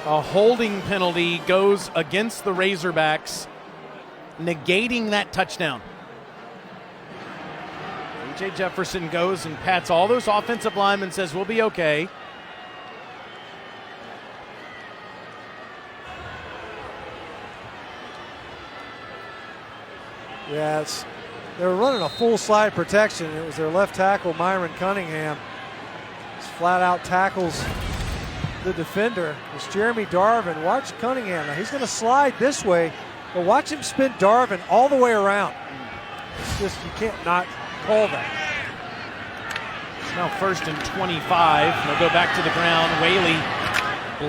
A holding penalty goes against the Razorbacks, negating that touchdown. KJ Jefferson goes and pats all those offensive linemen, says, we'll be okay. Yeah, they were running a full slide protection. It was their left tackle, Myron Cunningham. Just flat out tackles the defender. It's Jeremy Darvin. Watch Cunningham. Now he's going to slide this way, but watch him spin Darvin all the way around. It's just, you can't not call that. It's now 1st and 25. They'll go back to the ground. Whaley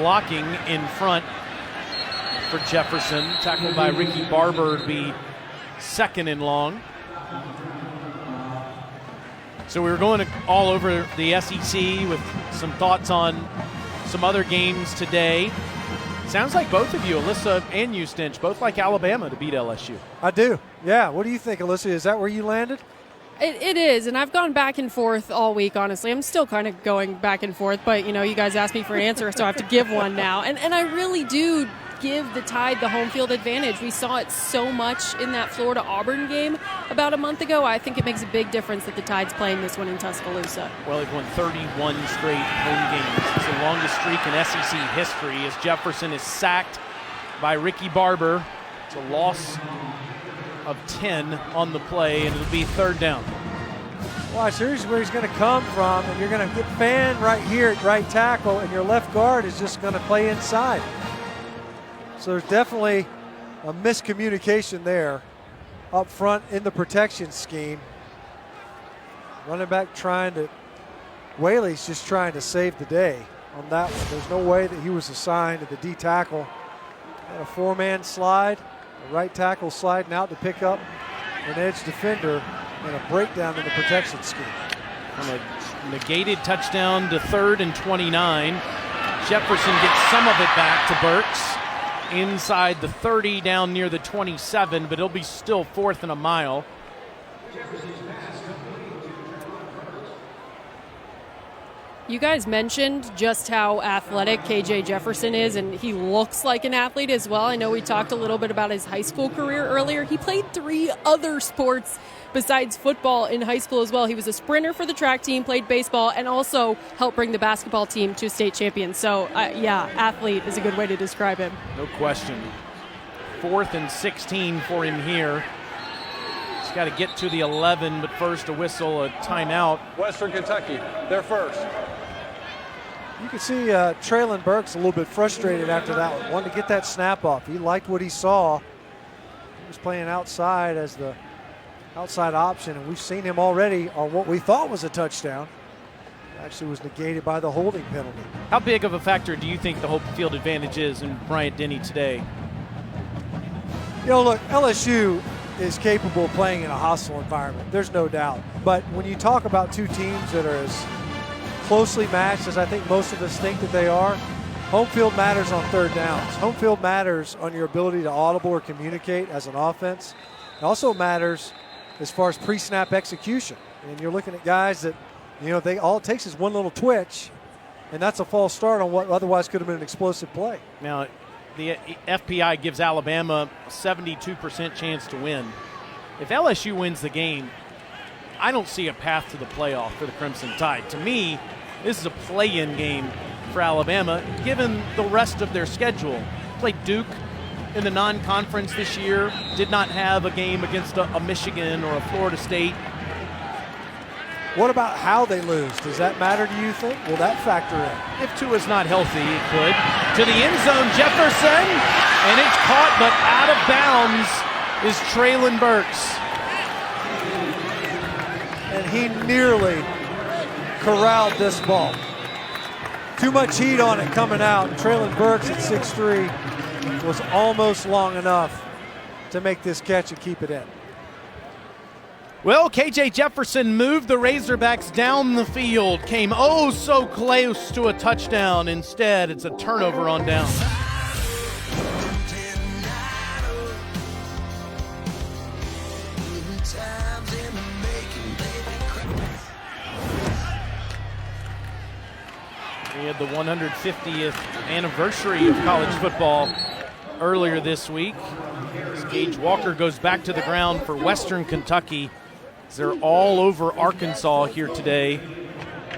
blocking in front for Jefferson. Tackled by Ricky Barber to be second and long. So we were going all over the SEC with some thoughts on some other games today. Sounds like both of you, Alyssa and you, Stinch, both like Alabama to beat LSU. I do. Yeah. What do you think, Alyssa? Is that where you landed? It is, and I've gone back and forth all week, honestly. I'm still kind of going back and forth, but, you guys asked me for an answer, so I have to give one now. And I really do give the Tide the home field advantage. We saw it so much in that Florida-Auburn game about a month ago. I think it makes a big difference that the Tide's playing this one in Tuscaloosa. Well, they've won 31 straight home games. It's the longest streak in SEC history as Jefferson is sacked by Ricky Barber. It's a loss of 10 on the play, and it'll be third down. Watch, here's where he's going to come from, and you're going to get Fan right here at right tackle, and your left guard is just going to play inside. So there's definitely a miscommunication there up front in the protection scheme. Running back Whaley's just trying to save the day on that one. There's no way that he was assigned to the D tackle. And a four-man slide, a right tackle sliding out to pick up an edge defender, and a breakdown in the protection scheme. On a negated touchdown to 3rd and 29. Jefferson gets some of it back to Burks. Inside the 30, down near the 27, but it'll be still 4th and a mile. You guys mentioned just how athletic KJ Jefferson is, and he looks like an athlete as well. I know we talked a little bit about his high school career earlier. He played 3 other sports besides football in high school as well. He was a sprinter for the track team, played baseball, and also helped bring the basketball team to state champions. So, yeah, athlete is a good way to describe him. No question. 4th and 16 for him here. He's got to get to the 11, but first a whistle, a timeout. Western Kentucky, they're first. You can see Treylon Burks a little bit frustrated after that one. Wanted to get that snap off. He liked what he saw. He was playing outside as the outside option, and we've seen him already on what we thought was a touchdown. It actually was negated by the holding penalty. How big of a factor do you think the home field advantage is in Bryant-Denny today? Look, LSU is capable of playing in a hostile environment. There's no doubt. But when you talk about two teams that are as closely matched as I think most of us think that they are, home field matters on third downs. Home field matters on your ability to audible or communicate as an offense. It also matters as far as pre-snap execution. And you're looking at guys that, all it takes is one little twitch, and that's a false start on what otherwise could have been an explosive play. Now, the FPI gives Alabama a 72% chance to win. If LSU wins the game, I don't see a path to the playoff for the Crimson Tide. To me, this is a play-in game for Alabama, given the rest of their schedule. Played Duke in the non-conference this year, did not have a game against a Michigan or a Florida State. What about how they lose? Does that matter, do you think? Will that factor in? If Tua's not healthy, it could. To the end zone, Jefferson, and it's caught, but out of bounds is Treylon Burks. And he nearly corralled this ball. Too much heat on it coming out. Treylon Burks at 6'3" was almost long enough to make this catch and keep it in. Well, KJ Jefferson moved the Razorbacks down the field, came oh so close to a touchdown. Instead, it's a turnover on down. We had the 150th anniversary of college football earlier this week. Gaej Walker goes back to the ground for Western Kentucky. They're all over Arkansas here today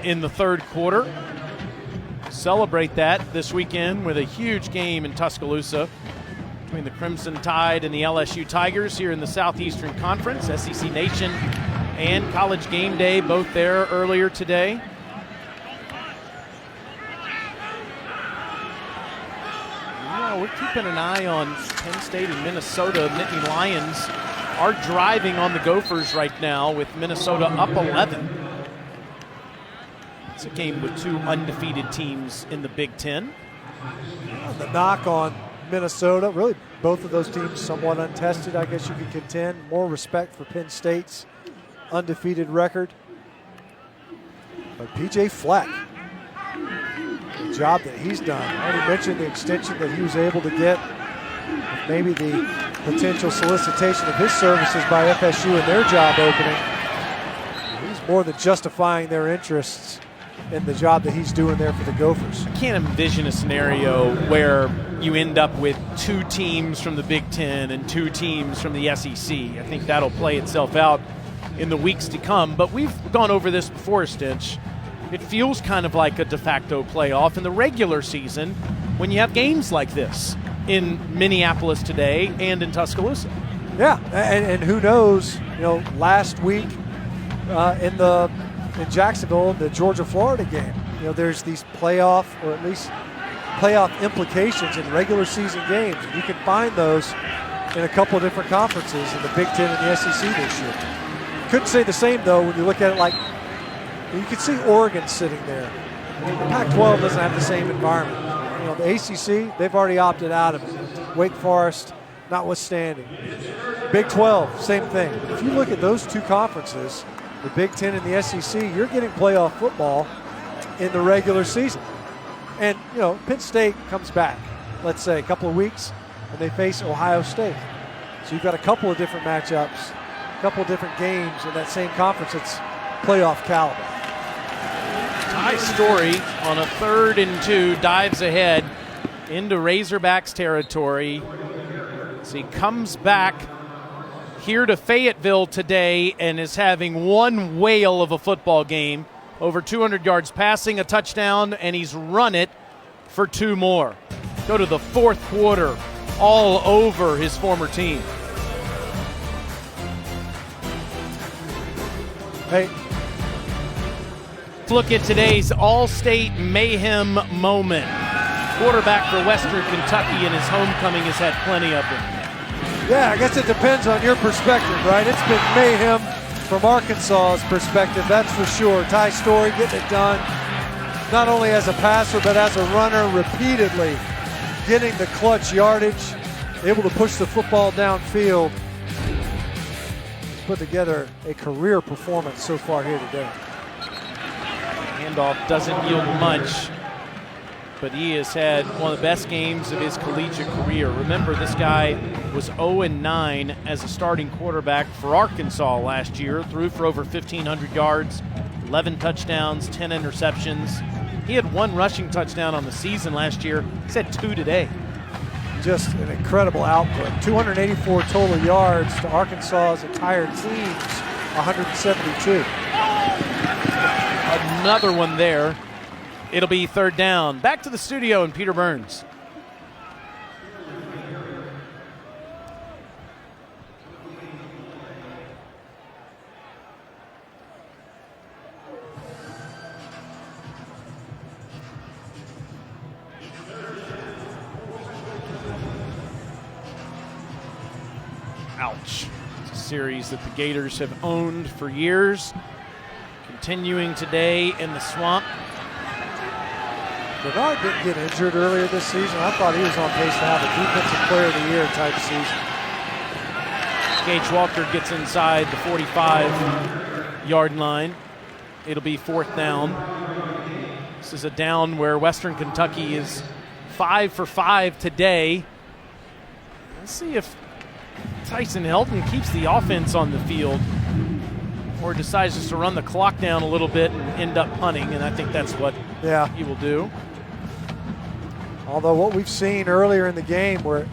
in the third quarter. Celebrate that this weekend with a huge game in Tuscaloosa between the Crimson Tide and the LSU Tigers here in the Southeastern Conference. SEC Nation and College Game Day both there earlier today. We're keeping an eye on Penn State and Minnesota. Nittany Lions are driving on the Gophers right now with Minnesota up 11. It's a game with two undefeated teams in the Big Ten. The knock on Minnesota. Really, both of those teams somewhat untested, I guess you could contend. More respect for Penn State's undefeated record. But PJ Fleck, the job that he's done. I already mentioned the extension that he was able to get. Maybe the potential solicitation of his services by FSU in their job opening. He's more than justifying their interests in the job that he's doing there for the Gophers. I can't envision a scenario where you end up with 2 teams from the Big Ten and 2 teams from the SEC. I think that'll play itself out in the weeks to come. But we've gone over this before, Stitch. It feels kind of like a de facto playoff in the regular season when you have games like this in Minneapolis today and in Tuscaloosa. Yeah, and who knows, last week in Jacksonville, the Georgia-Florida game, there's these playoff, or at least playoff implications in regular season games. You can find those in a couple of different conferences in the Big Ten and the SEC this year. Couldn't say the same, though, when you look at it like, you can see Oregon sitting there. The Pac-12 doesn't have the same environment. The ACC, they've already opted out of it. Wake Forest, notwithstanding. Big 12, same thing. If you look at those 2 conferences, the Big Ten and the SEC, you're getting playoff football in the regular season. And, Penn State comes back, let's say, a couple of weeks, and they face Ohio State. So you've got a couple of different matchups, a couple of different games in that same conference. It's playoff caliber. Ty Storey on a 3rd and 2 dives ahead into Razorbacks territory as he comes back here to Fayetteville today and is having one whale of a football game. Over 200 yards passing, a touchdown, and he's run it for 2 more. Go to the 4th quarter, all over his former team. Hey, look at today's All-State Mayhem moment. Quarterback for Western Kentucky in his homecoming has had plenty of them. Yeah, I guess it depends on your perspective, right? It's been mayhem from Arkansas's perspective, that's for sure. Ty Storey getting it done, not only as a passer, but as a runner, repeatedly getting the clutch yardage, able to push the football downfield. He's put together a career performance so far here today. Handoff doesn't yield much, but he has had one of the best games of his collegiate career. Remember, this guy was 0-9 as a starting quarterback for Arkansas last year, threw for over 1,500 yards, 11 touchdowns, 10 interceptions. He had 1 rushing touchdown on the season last year. He's had 2 today. Just an incredible output. 284 total yards to Arkansas's entire team's 172. Another one there. It'll be 3rd down. Back to the studio and Peter Burns. Ouch. It's a series that the Gators have owned for years. Continuing today in the swamp. Bernard didn't get injured earlier this season. I thought he was on pace to have a Defensive Player of the Year type season. Gaej Walker gets inside the 45-yard line. It'll be 4th down. This is a down where Western Kentucky is 5 for 5 today. Let's see if Tyson Helton keeps the offense on the field or decides just to run the clock down a little bit and end up punting, and I think that's what he will do. Although what we've seen earlier in the game where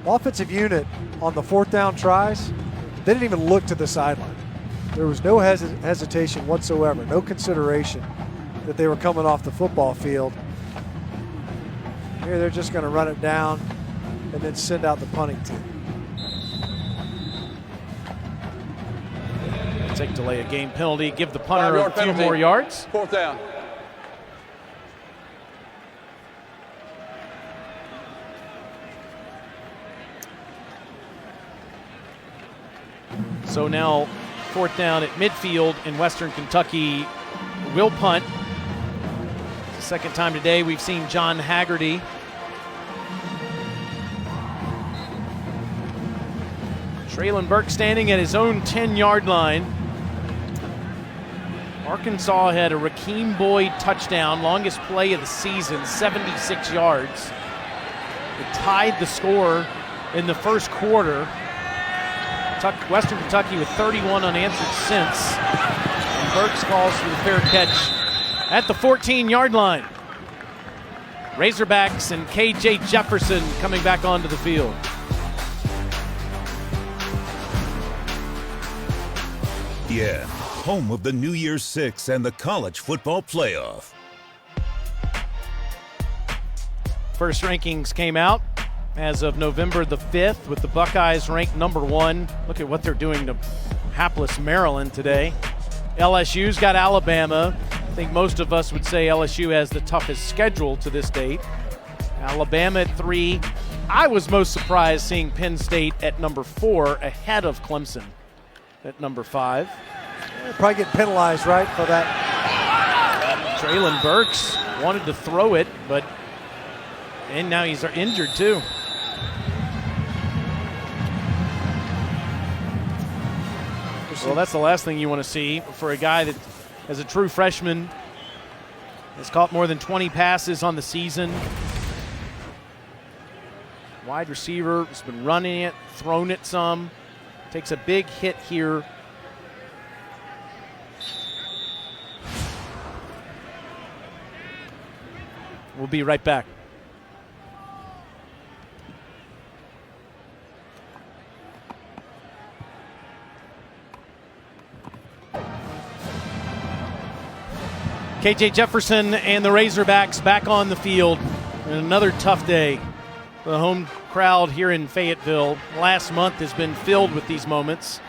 offensive unit on the 4th down tries, they didn't even look to the sideline. There was no hesitation whatsoever, no consideration that they were coming off the football field. Here they're just going to run it down and then send out the punting team. Take delay a game penalty, give the punter a few more yards. 4th down. So now 4th down at midfield, and Western Kentucky will punt. It's the 2nd time today we've seen John Haggerty Treylon Burks standing at his own 10-yard line. Arkansas had a Rakeem Boyd touchdown, longest play of the season, 76 yards. It tied the score in the first quarter. Western Kentucky with 31 unanswered since. And Burks calls for the fair catch at the 14-yard line. Razorbacks and KJ Jefferson coming back onto the field. Yeah, home of the New Year's Six and the college football playoff. First rankings came out as of November the 5th with the Buckeyes ranked number 1. Look at what they're doing to hapless Maryland today. LSU's got Alabama. I think most of us would say LSU has the toughest schedule to this date. Alabama at 3. I was most surprised seeing Penn State at number 4 ahead of Clemson at number 5. Probably getting penalized, right, for that. Treylon Burks wanted to throw it, and now he's injured too. Well, that's the last thing you want to see for a guy that, as a true freshman, has caught more than 20 passes on the season. Wide receiver, has been running it, thrown it some. Takes a big hit here. We'll be right back. KJ Jefferson and the Razorbacks back on the field. And another tough day for the home crowd here in Fayetteville. Last month has been filled with these moments.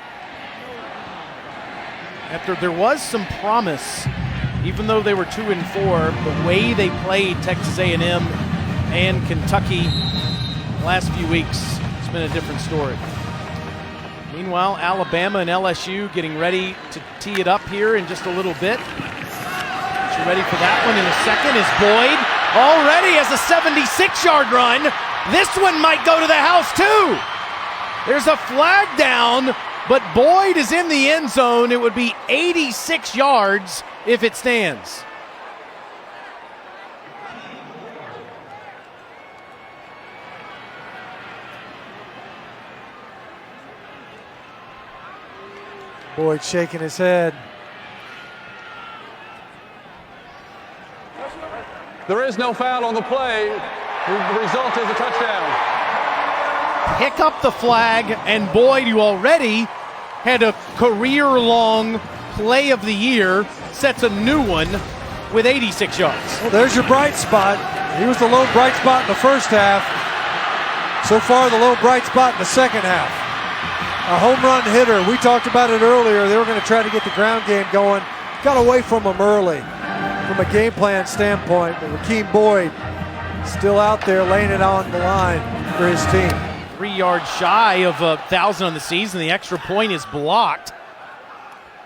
After there was some promise, even though they were 2-4, the way they played Texas A&M and Kentucky the last few weeks, it's been a different story. Meanwhile, Alabama and LSU getting ready to tee it up here in just a little bit. Get you ready for that one in a second is Boyd. Already has a 76-yard run. This one might go to the house too. There's a flag down, but Boyd is in the end zone. It would be 86 yards if it stands. Boyd shaking his head. There is no foul on the play. The result is a touchdown. Pick up the flag, and Boyd, who already had a career-long play of the year, sets a new one with 86 yards. Well, there's your bright spot. He was the lone bright spot in the first half. So far, the lone bright spot in the second half. A home run hitter. We talked about it earlier. They were going to try to get the ground game going. Got away from him early from a game plan standpoint. But Rakeem Boyd still out there laying it on the line for his team. 3 yards shy of 1,000 on the season. The extra point is blocked.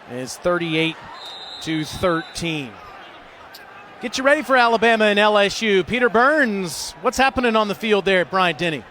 And it's 38-13. Get you ready for Alabama and LSU. Peter Burns, what's happening on the field there at Bryant-Denny?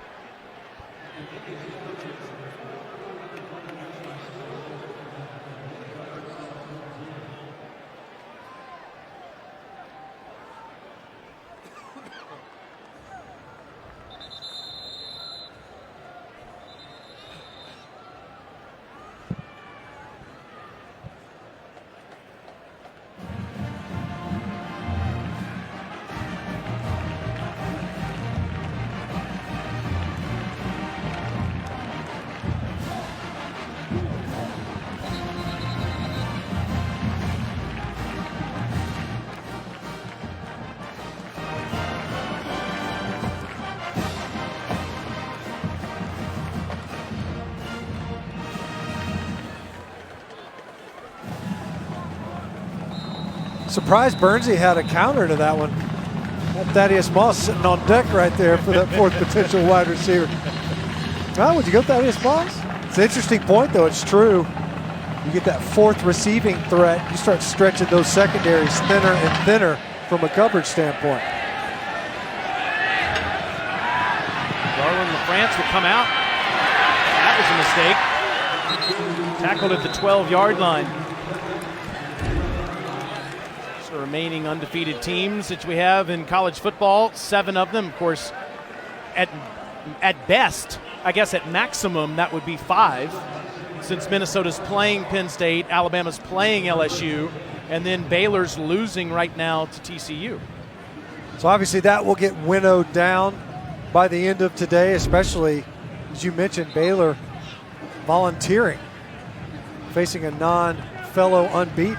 Surprised Burnsy had a counter to that one. That Thaddeus Moss sitting on deck right there for that fourth potential wide receiver. Well, would you go Thaddeus Moss? It's an interesting point, though. It's true. You get that fourth receiving threat, you start stretching those secondaries thinner and thinner from a coverage standpoint. Darwin LaFrance will come out. That was a mistake. Tackled at the 12-yard line. So remaining undefeated teams that we have in college football, 7 of them, of course, at best, I guess at maximum, that would be 5, since Minnesota's playing Penn State, Alabama's playing LSU, and then Baylor's losing right now to TCU. So obviously that will get winnowed down by the end of today, especially, as you mentioned, Baylor volunteering, facing a non-fellow unbeaten.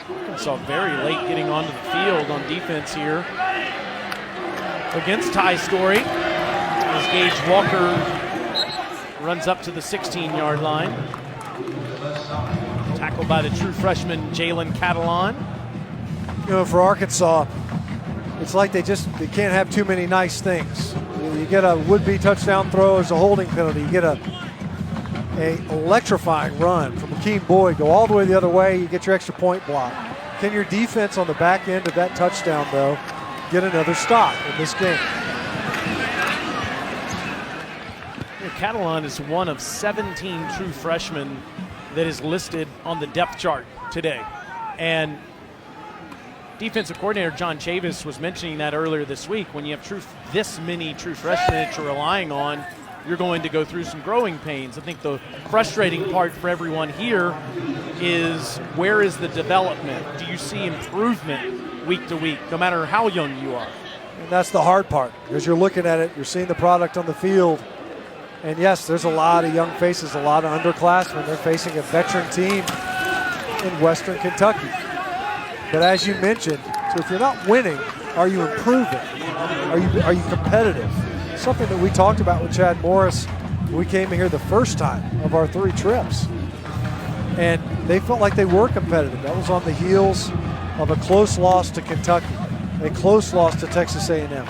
Arkansas very late getting onto the field on defense here against Ty Storey, as Gaej Walker runs up to the 16-yard line. Tackled by the true freshman Jalen Catalon. You know, for Arkansas, it's like they can't have too many nice things. You get a would-be touchdown throw as a holding penalty. You get a electrifying run from Rakeem Boyd, go all the way the other way, you get your extra point block. Can your defense on the back end of that touchdown, though, get another stop in this game? Catalon is one of 17 true freshmen that is listed on the depth chart today. And defensive coordinator John Chavis was mentioning that earlier this week. When you have this many true freshmen that you're relying on, you're going to go through some growing pains. I think the frustrating part for everyone here is, where is the development? Do you see improvement week to week, no matter how young you are? And that's the hard part, because you're looking at it, you're seeing the product on the field. And yes, there's a lot of young faces, a lot of underclassmen. They're facing a veteran team in Western Kentucky. But as you mentioned, so if you're not winning, are you improving? Are you competitive? Something that we talked about with Chad Morris when we came here the first time of our 3 trips. And they felt like they were competitive. That was on the heels of a close loss to Kentucky, a close loss to Texas A&M.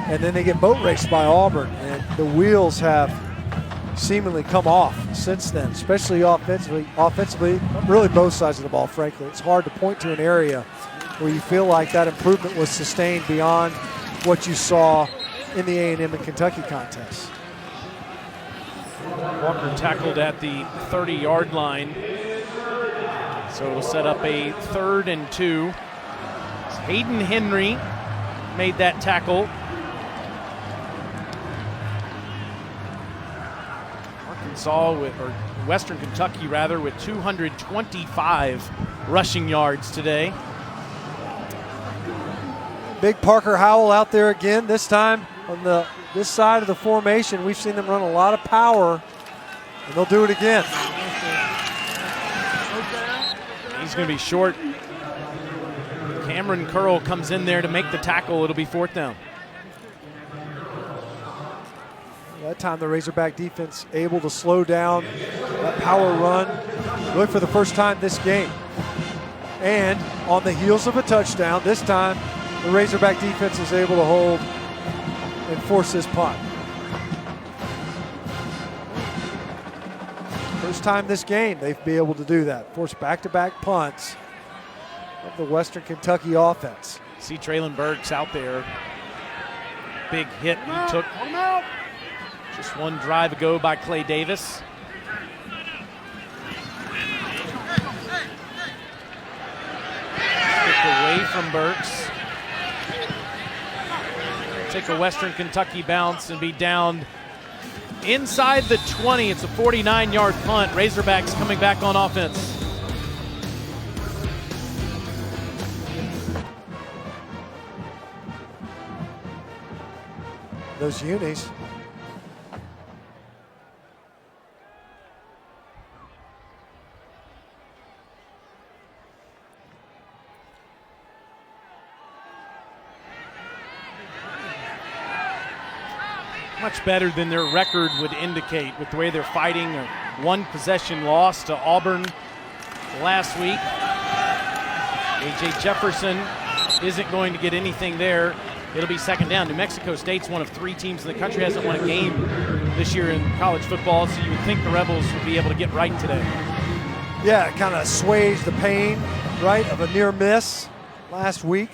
And then they get boat raced by Auburn, and the wheels have seemingly come off since then, especially offensively, really both sides of the ball, frankly. It's hard to point to an area where you feel like that improvement was sustained beyond what you saw in the A&M and Kentucky contest. Walker tackled at the 30-yard line, so it'll set up a 3rd and 2. Hayden Henry made that tackle. Western Kentucky with 225 rushing yards today. Big Parker Howell out there again, this time on this side of the formation. We've seen them run a lot of power, and they'll do it again. He's going to be short. Cameron Curl comes in there to make the tackle. It'll be 4th down. That time the Razorback defense able to slow down that power run, really for the first time this game. And on the heels of a touchdown, this time the Razorback defense is able to hold and force this punt. First time this game they've been able to do that, force back-to-back punts of the Western Kentucky offense. See Treylon Burks out there. Big hit he took. Just one drive ago by Clay Davis. Kick away from Burks. Take a Western Kentucky bounce and be down inside the 20. It's a 49-yard punt. Razorbacks coming back on offense. Those unis. Much better than their record would indicate with the way they're fighting. A 1-possession loss to Auburn last week. KJ Jefferson isn't going to get anything there. It'll be 2nd down. New Mexico State's one of 3 teams in the country that hasn't won a game this year in college football, so you would think the Rebels would be able to get right today. Yeah, it kind of assuaged the pain, right, of a near miss last week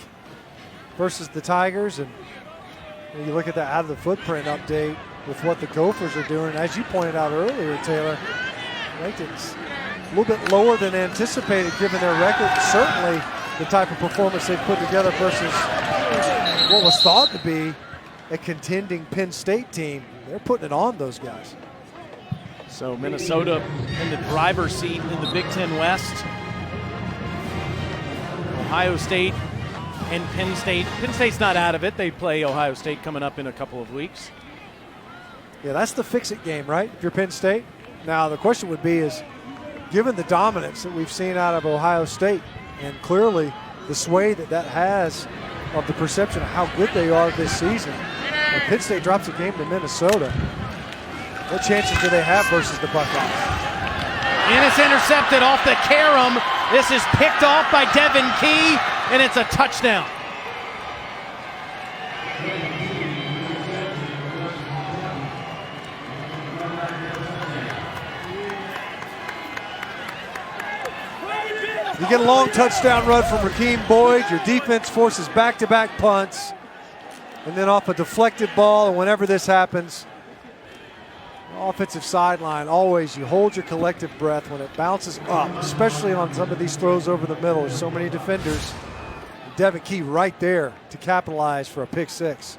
versus the Tigers. And you look at that out of the footprint update, with what the Gophers are doing. As you pointed out earlier, Taylor, ranked it's a little bit lower than anticipated given their record. Certainly the type of performance they've put together versus what was thought to be a contending Penn State team. They're putting it on those guys. So Minnesota in the driver's seat in the Big Ten West. Ohio State and Penn State. Penn State's not out of it. They play Ohio State coming up in a couple of weeks. Yeah, that's the fix-it game, right? If you're Penn State. Now, the question would be is, given the dominance that we've seen out of Ohio State, and clearly the sway that has of the perception of how good they are this season, and Penn State drops a game to Minnesota, what chances do they have versus the Buckeyes? And it's intercepted off the carom. This is picked off by Devin Key, and it's a touchdown. You get a long touchdown run from Rakeem Boyd. Your defense forces back-to-back punts. And then off a deflected ball, and whenever this happens, offensive sideline, always you hold your collective breath when it bounces up, especially on some of these throws over the middle. There's so many defenders. Devin Key right there to capitalize for a pick six.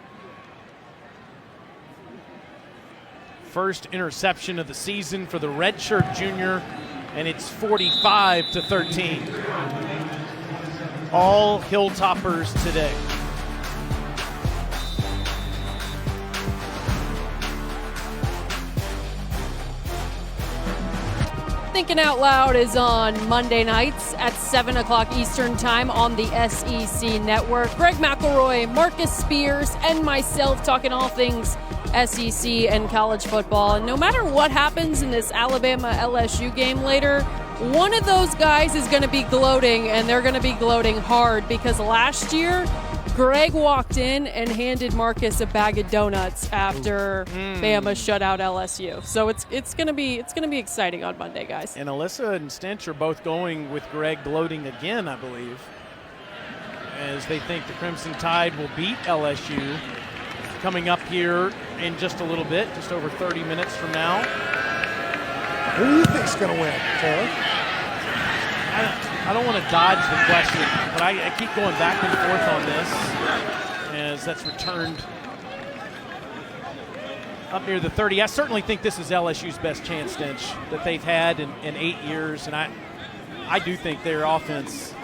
First interception of the season for the redshirt junior, and it's 45-13. All Hilltoppers today. Thinking Out Loud is on Monday nights at 7 o'clock Eastern Time on the SEC Network. Greg McElroy, Marcus Spears, and myself talking all things SEC and college football. And no matter what happens in this Alabama-LSU game later, one of those guys is going to be gloating, and they're going to be gloating hard, because last year Greg walked in and handed Marcus a bag of donuts after Bama shut out LSU. So it's gonna be exciting on Monday, guys. And Alyssa and Stench are both going with Greg gloating again, I believe, as they think the Crimson Tide will beat LSU coming up here in just a little bit, just over 30 minutes from now. Who do you think's going to win, Taylor? I don't want to dodge the question, but I keep going back and forth on this as that's returned up near the 30. I certainly think this is LSU's best chance, Stench, that they've had in 8 years, and I do think their offense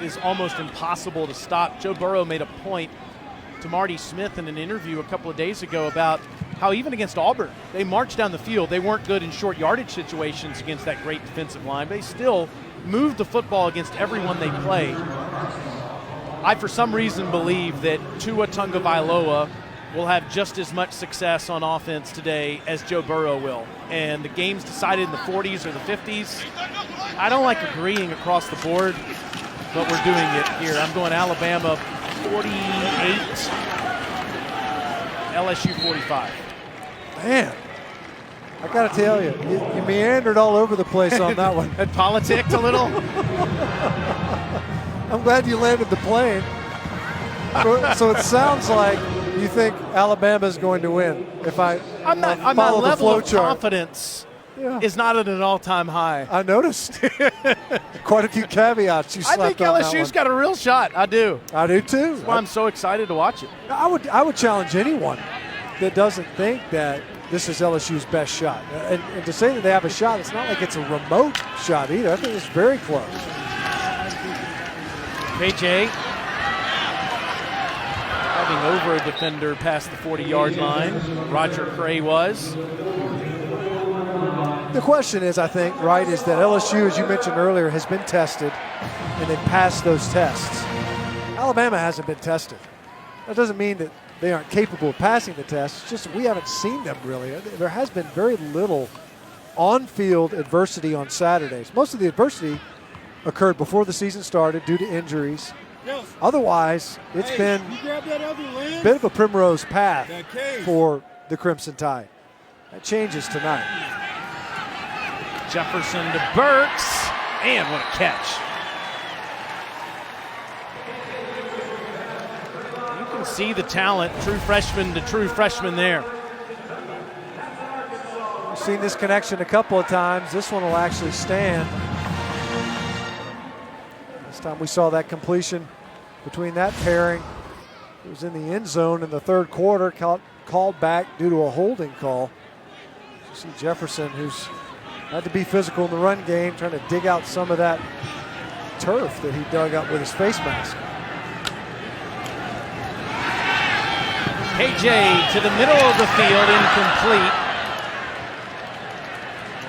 is almost impossible to stop. Joe Burrow made a point to Marty Smith in an interview a couple of days ago about how even against Auburn, they marched down the field. They weren't good in short yardage situations against that great defensive line. They still moved the football against everyone they played. I, for some reason, believe that Tua Tagovailoa will have just as much success on offense today as Joe Burrow will. And the game's decided in the 40s or the 50s. I don't like agreeing across the board, but we're doing it here. I'm going Alabama 48, LSU 45. Man, I got to tell you, you meandered all over the place on that one. And politicked a little. I'm glad you landed the plane. So it sounds like you think Alabama's going to win. If my level of confidence is not at an all-time high. I noticed. Quite a few caveats you slapped on that one. I think LSU's got a real shot. I do. I do too. That's why I'm so excited to watch it. I would challenge anyone that doesn't think that this is LSU's best shot. And to say that they have a shot, it's not like it's a remote shot either. I think it's very close. KJ having over a defender past the 40-yard line. Roger Cray was. The question is, I think, right, is that LSU, as you mentioned earlier, has been tested, and they've passed those tests. Alabama hasn't been tested. That doesn't mean that they aren't capable of passing the test. It's just we haven't seen them really. There has been very little on-field adversity on Saturdays. Most of the adversity occurred before the season started due to injuries. Otherwise, it's been a bit of a primrose path for the Crimson Tide. That changes tonight. Jefferson to Burks, and what a catch. You can see the talent, true freshman to true freshman there. Seen this connection a couple of times. This one will actually stand. This time we saw that completion between that pairing. It was in the end zone in the third quarter, called back due to a holding call. You see Jefferson, who's had to be physical in the run game, trying to dig out some of that turf that he dug up with his face mask. KJ to the middle of the field, incomplete.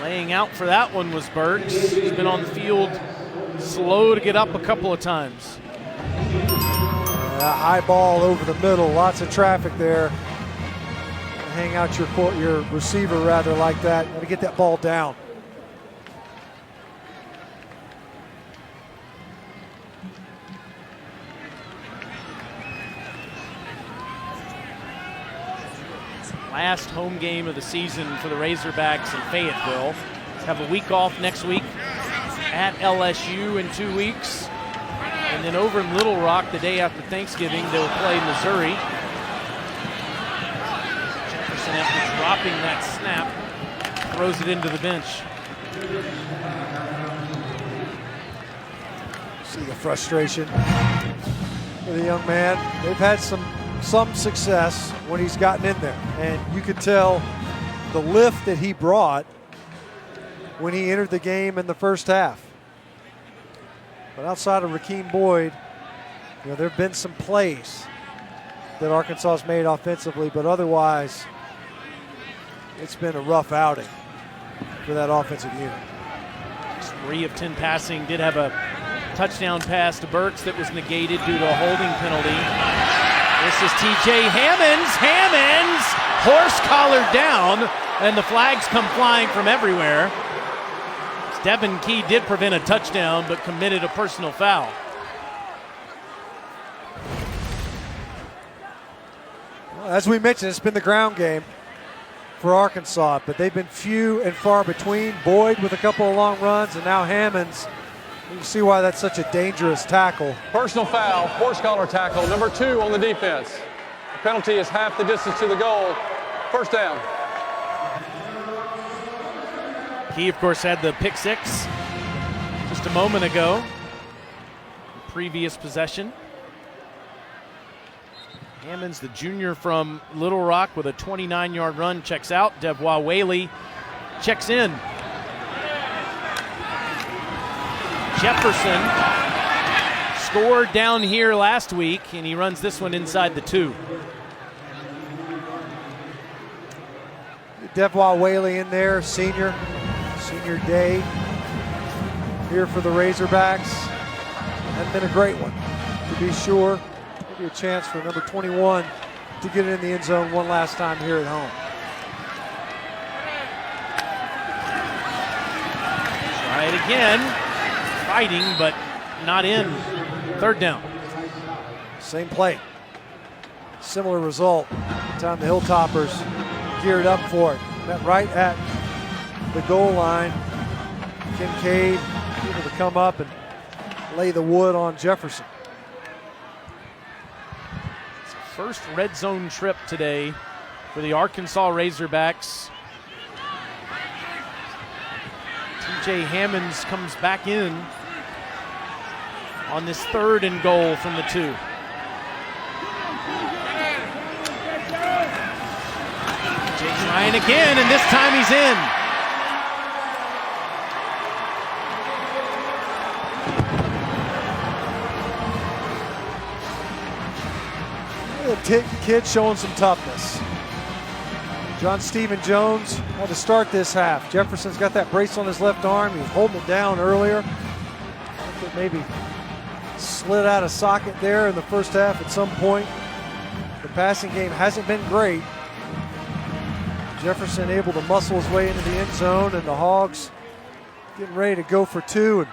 Laying out for that one was Burks. He's been on the field slow to get up a couple of times. That high ball over the middle, lots of traffic there. Hang out your receiver rather like that. Got to get that ball down. Last home game of the season for the Razorbacks in Fayetteville. Have a week off next week at LSU in 2 weeks. And then over in Little Rock the day after Thanksgiving, they will play Missouri. Jefferson, after dropping that snap, throws it into the bench. See the frustration for the young man. They've had some success when he's gotten in there, and you could tell the lift that he brought when he entered the game in the first half. But outside of Rakeem Boyd, there have been some plays that Arkansas has made offensively, but otherwise it's been a rough outing for that offensive unit. 3 of 10 passing, did have a touchdown pass to Burks that was negated due to a holding penalty. This is TJ Hammonds, horse collar down, and the flags come flying from everywhere. Devin Key did prevent a touchdown, but committed a personal foul. Well, as we mentioned, it's been the ground game for Arkansas, but they've been few and far between. Boyd with a couple of long runs, and now Hammonds. You can see why that's such a dangerous tackle. Personal foul, horse collar tackle, number 2 on the defense. The penalty is half the distance to the goal. First down. He, of course, had the pick 6 just a moment ago. The previous possession. Hammonds, the junior from Little Rock, with a 29-yard run, checks out. Devois Whaley checks in. Jefferson scored down here last week, and he runs this one inside the 2. Devois Whaley in there, senior day here for the Razorbacks. Hasn't been a great one, to be sure. Maybe a chance for number 21 to get it in the end zone one last time here at home. Try it again. Fighting, but not in. Third down. Same play. Similar result. Time the Hilltoppers geared up for it. Met right at the goal line. Kincaid able to come up and lay the wood on Jefferson. It's the first red zone trip today for the Arkansas Razorbacks. TJ Hammonds comes back in on this 3rd and goal from the 2. TJ trying again, and this time he's in. The kid showing some toughness. John Stephen Jones had to start this half. Jefferson's got that brace on his left arm. He was holding it down earlier. I think it maybe slid out of socket there in the first half at some point. The passing game hasn't been great. Jefferson able to muscle his way into the end zone, and the Hogs getting ready to go for 2. And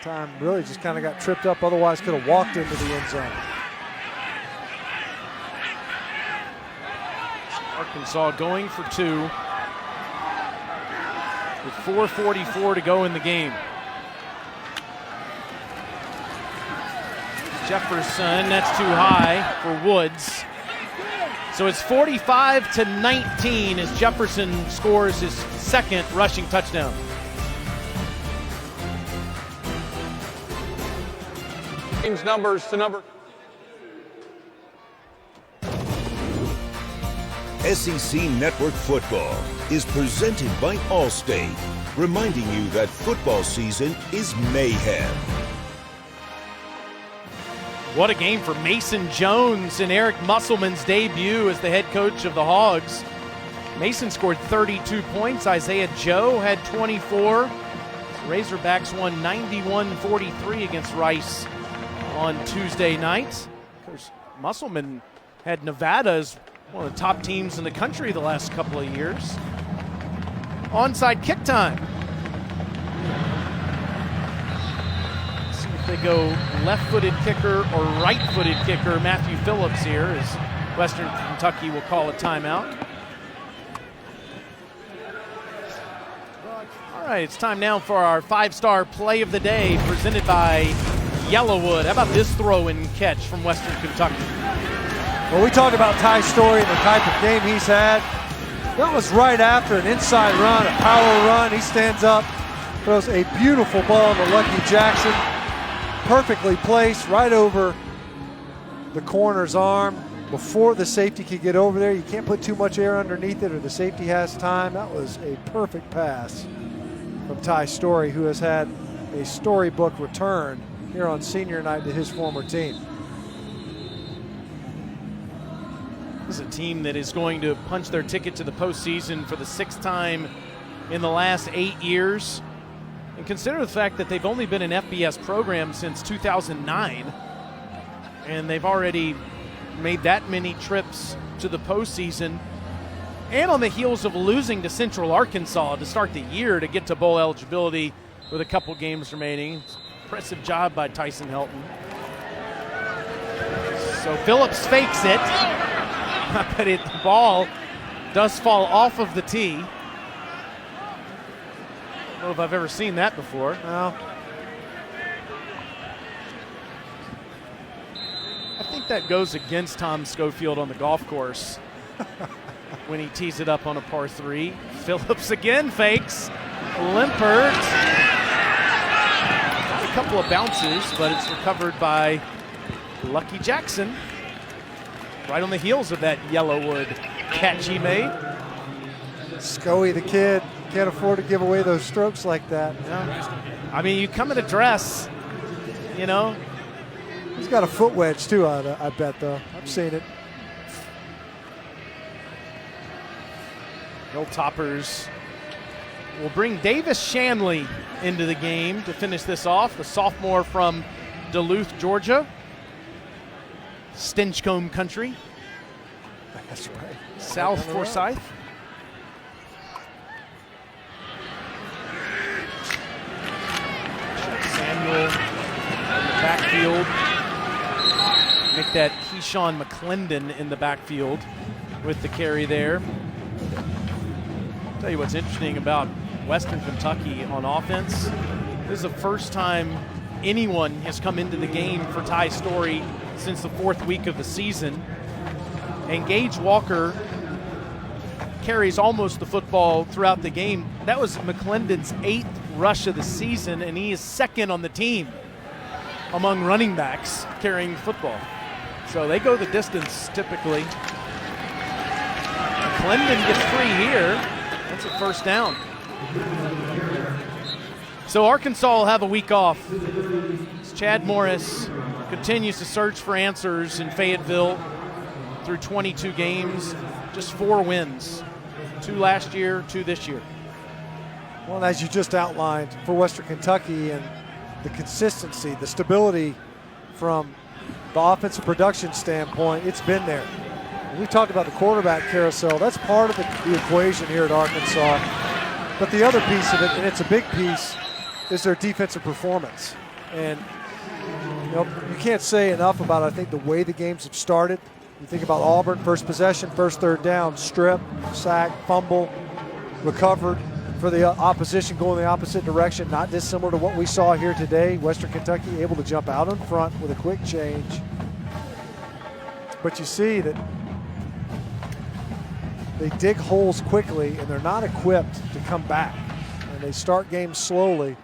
time really just kind of got tripped up, otherwise could have walked into the end zone. Arkansas going for 2 with 4:44 to go in the game. Jefferson, that's too high for Woods. So it's 45-19 as Jefferson scores his second rushing touchdown. Team's numbers to number. SEC Network Football is presented by Allstate, reminding you that football season is mayhem. What a game for Mason Jones in Eric Musselman's debut as the head coach of the Hogs. Mason scored 32 points. Isaiah Joe had 24. Razorbacks won 91-43 against Rice on Tuesday night. Of course, Musselman had Nevada as one of the top teams in the country the last couple of years. Onside kick time. Let's see if they go left-footed kicker or right-footed kicker. Matthew Phillips here as Western Kentucky will call a timeout. All right, it's time now for our five-star play of the day presented by Yellowwood. How about this throw and catch from Western Kentucky? Well, we talked about Ty Storey and the type of game he's had. That was right after an inside run, a power run. He stands up, throws a beautiful ball to Lucky Jackson. Perfectly placed right over the corner's arm before the safety could get over there. You can't put too much air underneath it or the safety has time. That was a perfect pass from Ty Storey, who has had a storybook return here on senior night to his former team. This is a team that is going to punch their ticket to the postseason for the sixth time in the last 8 years. And consider the fact that they've only been an FBS program since 2009. And they've already made that many trips to the postseason. And on the heels of losing to Central Arkansas to start the year to get to bowl eligibility with a couple games remaining. Impressive job by Tyson Helton. So Phillips fakes it. But the ball does fall off of the tee. I don't know if I've ever seen that before. Well, I think that goes against Tom Schofield on the golf course when he tees it up on a par 3. Phillips again fakes. Limpert. Got a couple of bounces, but it's recovered by Lucky Jackson. Right on the heels of that Yellowwood catch he made. Scoey the kid can't afford to give away those strokes like that. Yeah. I mean, you come in a dress, you know. He's got a foot wedge too, I bet, though. I've seen it. Hilltoppers will bring Davis Shanley into the game to finish this off, the sophomore from Duluth, Georgia. Stinchcombe country. That's right. South Forsyth. Samuel in the backfield. Make that Keyshawn McClendon in the backfield with the carry there. I'll tell you what's interesting about Western Kentucky on offense. This is the first time anyone has come into the game for Ty Storey since the 4th week of the season. And Gaej Walker carries almost the football throughout the game. That was McClendon's 8th rush of the season, and he is second on the team among running backs carrying the football. So they go the distance typically. McClendon gets free here. That's a first down. So Arkansas will have a week off. Chad Morris continues to search for answers in Fayetteville through 22 games, just 4 wins. 2 last year, 2 this year. Well, as you just outlined for Western Kentucky and the consistency, the stability from the offensive production standpoint, it's been there. We talked about the quarterback carousel. That's part of the equation here at Arkansas. But the other piece of it, and it's a big piece, is their defensive performance. And you know, you can't say enough about, I think, the way the games have started. You think about Auburn, first possession, first third down, strip, sack, fumble, recovered for the opposition going the opposite direction, not dissimilar to what we saw here today. Western Kentucky able to jump out in front with a quick change. But you see that they dig holes quickly, and they're not equipped to come back. And they start games slowly.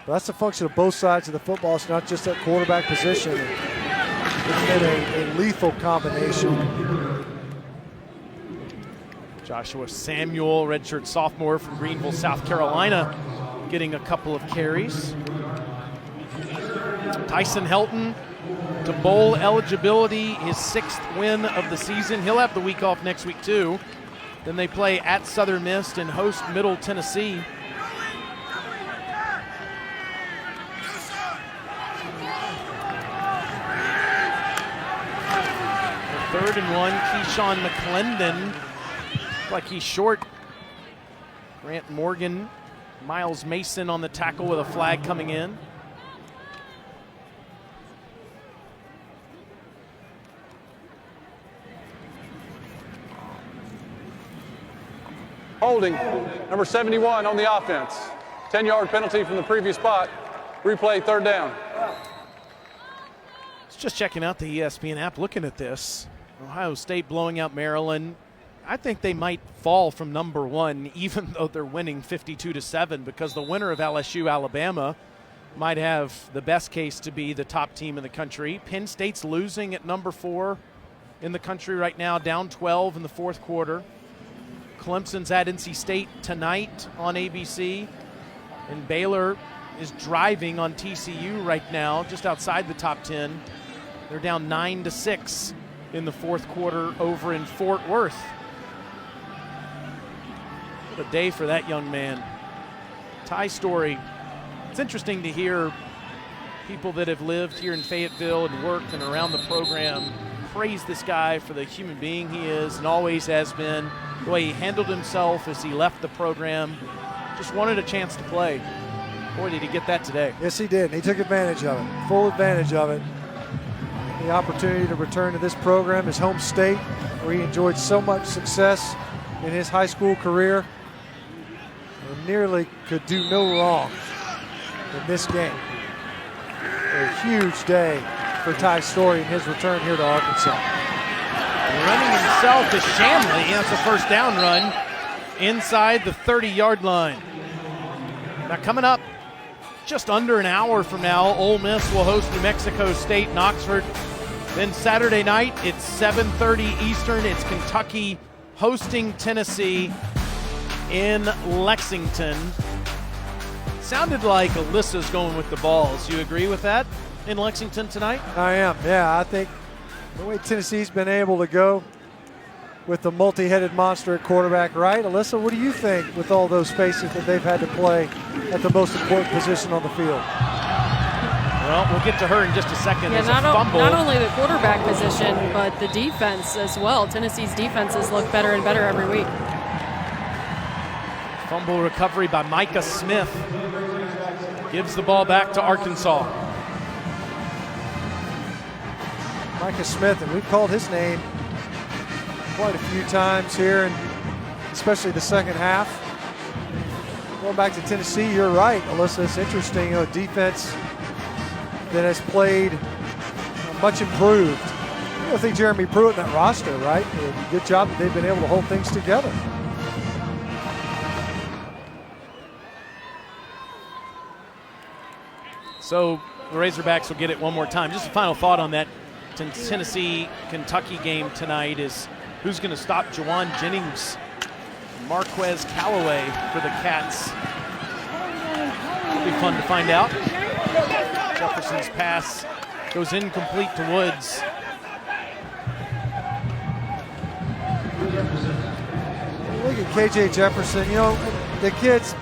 But that's a function of both sides of the football. It's not just that quarterback position. It's been a lethal combination. Joshua Samuel, redshirt sophomore from Greenville, South Carolina, getting a couple of carries. Tyson Helton to bowl eligibility, his 6th win of the season. He'll have the week off next week too. Then they play at Southern Miss and host Middle Tennessee. The 3rd and 1, Keyshawn McClendon. Like he's short. Grant Morgan, Miles Mason on the tackle with a flag coming in. Holding, number 71 on the offense. 10-yard penalty from the previous spot. Replay, 3rd down. Just checking out the ESPN app, looking at this. Ohio State blowing out Maryland. I think they might fall from number 1, even though they're winning 52-7, because the winner of LSU Alabama might have the best case to be the top team in the country. Penn State's losing at number 4 in the country right now, down 12 in the 4th quarter. Clemson's at NC State tonight on ABC, and Baylor is driving on TCU right now, just outside the top 10. They're down 9-6 in the 4th quarter over in Fort Worth. What a day for that young man. Ty Storey. It's interesting to hear people that have lived here in Fayetteville and worked and around the program praise this guy for the human being he is and always has been, the way he handled himself as he left the program. Just wanted a chance to play. Boy, did he get that today. Yes, he did. He took advantage of it, full advantage of it. The opportunity to return to this program, his home state, where he enjoyed so much success in his high school career, and nearly could do no wrong in this game. A huge day for Ty Storey in his return here to Arkansas. Running himself is Shanley. That's a first down run inside the 30-yard line. Now coming up just under an hour from now, Ole Miss will host New Mexico State in Oxford. Then Saturday night, it's 7:30 Eastern. It's Kentucky hosting Tennessee in Lexington. Sounded like Alyssa's going with the balls. You agree with that in Lexington tonight? I am, yeah. I think the way Tennessee's been able to go with the multi-headed monster at quarterback, right? Alyssa, what do you think with all those faces that they've had to play at the most important position on the field? Well, we'll get to her in just a second. Yeah, There's a fumble. not only the quarterback position, but the defense as well. Tennessee's defenses look better and better every week. Fumble recovery by Micah Smith. Gives the ball back to Arkansas. Micah Smith, and we've called his name quite a few times here, and especially the second half. Going back to Tennessee, you're right, Alyssa. It's interesting, defense that has played much improved. I think Jeremy Pruitt in that roster, right? Good job that they've been able to hold things together. So the Razorbacks will get it one more time. Just a final thought on that Tennessee-Kentucky game tonight is who's going to stop Jawan Jennings, Marquez Callaway for the Cats. It'll be fun to find out. Jefferson's pass goes incomplete to Woods. Look at KJ Jefferson. The kid's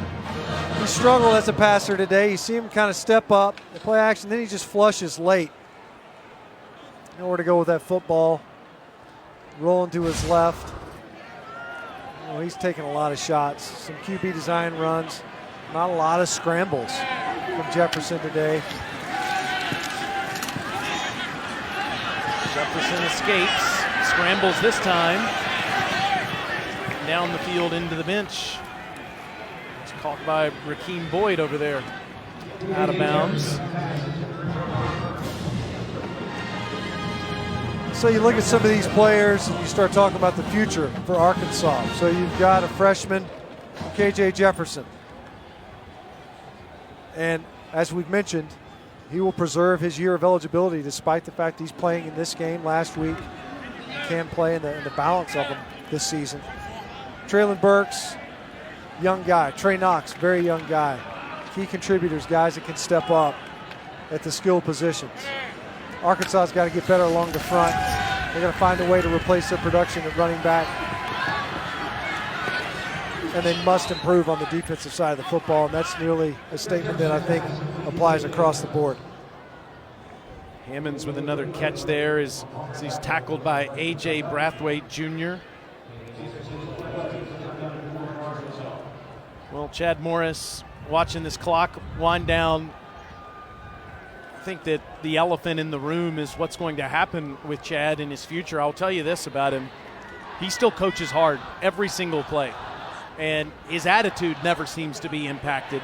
he struggled as a passer today. You see him kind of step up, play action, then he just flushes late. Nowhere to go with that football. Rolling to his left. He's taking a lot of shots. Some QB design runs. Not a lot of scrambles from Jefferson today. Jefferson escapes, scrambles this time. Down the field into the bench. It's caught by Rakeem Boyd over there. Out of bounds. So you look at some of these players and you start talking about the future for Arkansas. So you've got a freshman, KJ Jefferson. And as we've mentioned, he will preserve his year of eligibility despite the fact he's playing in this game last week. He can play in the balance of them this season. Treylon Burks, young guy. Trey Knox, very young guy. Key contributors, guys that can step up at the skill positions. Arkansas's got to get better along the front. They're going to find a way to replace their production at running back. And they must improve on the defensive side of the football, and that's nearly a statement that I think applies across the board. Hammonds with another catch there as he's tackled by A.J. Brathwaite Jr. Well, Chad Morris watching this clock wind down. I think that the elephant in the room is what's going to happen with Chad in his future. I'll tell you this about him. He still coaches hard every single play, and his attitude never seems to be impacted.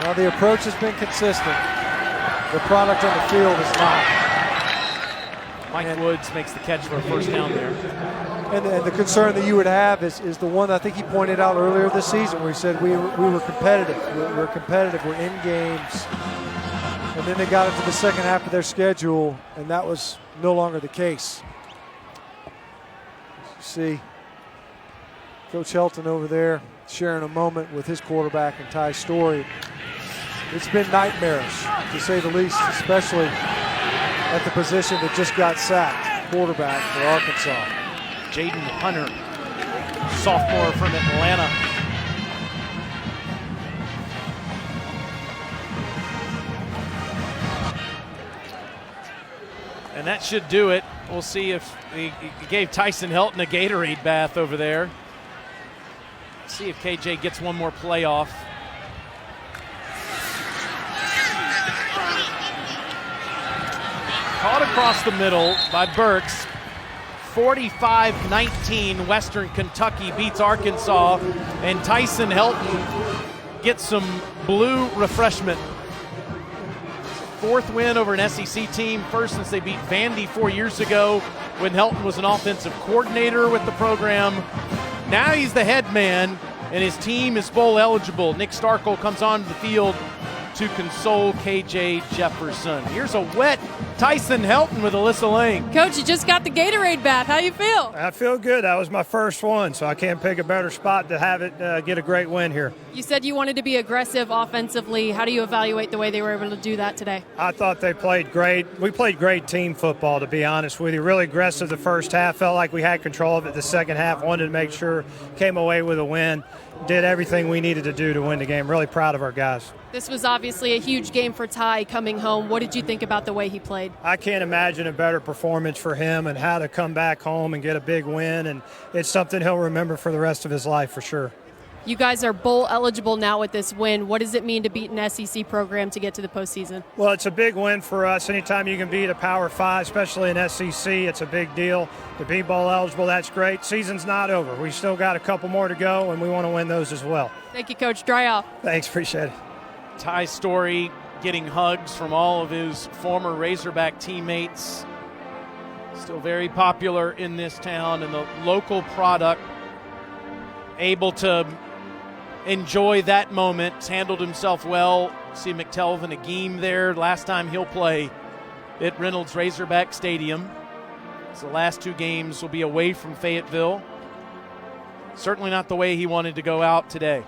Now the approach has been consistent. The product on the field is not. Mike Woods makes the catch for a first down there. And the concern that you would have is the one I think he pointed out earlier this season where he said we were competitive. We're competitive. We're in games. And then they got into the second half of their schedule, and that was no longer the case. You see Coach Helton over there sharing a moment with his quarterback and Ty Storey. It's been nightmarish, to say the least, especially at the position that just got sacked, quarterback for Arkansas. Jaden Hunter, sophomore from Atlanta. And that should do it. We'll see if he gave Tyson Helton a Gatorade bath over there. See if KJ gets one more play off. Caught across the middle by Burks. 45-19, Western Kentucky beats Arkansas, and Tyson Helton gets some blue refreshment. Fourth win over an SEC team, first since they beat Vandy 4 years ago when Helton was an offensive coordinator with the program. Now he's the head man, and his team is bowl eligible. Nick Starkel comes onto the field to console KJ Jefferson. Here's a wet Tyson Helton with Alyssa Lang. Coach, you just got the Gatorade bath. How you feel? I feel good. That was my first one, so I can't pick a better spot to have it get a great win here. You said you wanted to be aggressive offensively. How do you evaluate the way they were able to do that today? I thought they played great. We played great team football, to be honest with you. Really aggressive the first half. Felt like we had control of it the second half. Wanted to make sure came away with a win. Did everything we needed to do to win the game. Really proud of our guys. This was obviously a huge game for Ty coming home. What did you think about the way he played? I can't imagine a better performance for him and how to come back home and get a big win. And it's something he'll remember for the rest of his life for sure. You guys are bowl eligible now with this win. What does it mean to beat an SEC program to get to the postseason? Well, it's a big win for us. Anytime you can beat a Power 5, especially in SEC, it's a big deal. To be bowl eligible, that's great. Season's not over. We still got a couple more to go, and we want to win those as well. Thank you, Coach. Dry off. Thanks. Appreciate it. Ty Storey getting hugs from all of his former Razorback teammates. Still very popular in this town, and the local product able to enjoy that moment. He's handled himself well. See McTelvin Agim there. Last time he'll play at Reynolds Razorback Stadium. So the last two games will be away from Fayetteville. Certainly not the way he wanted to go out today.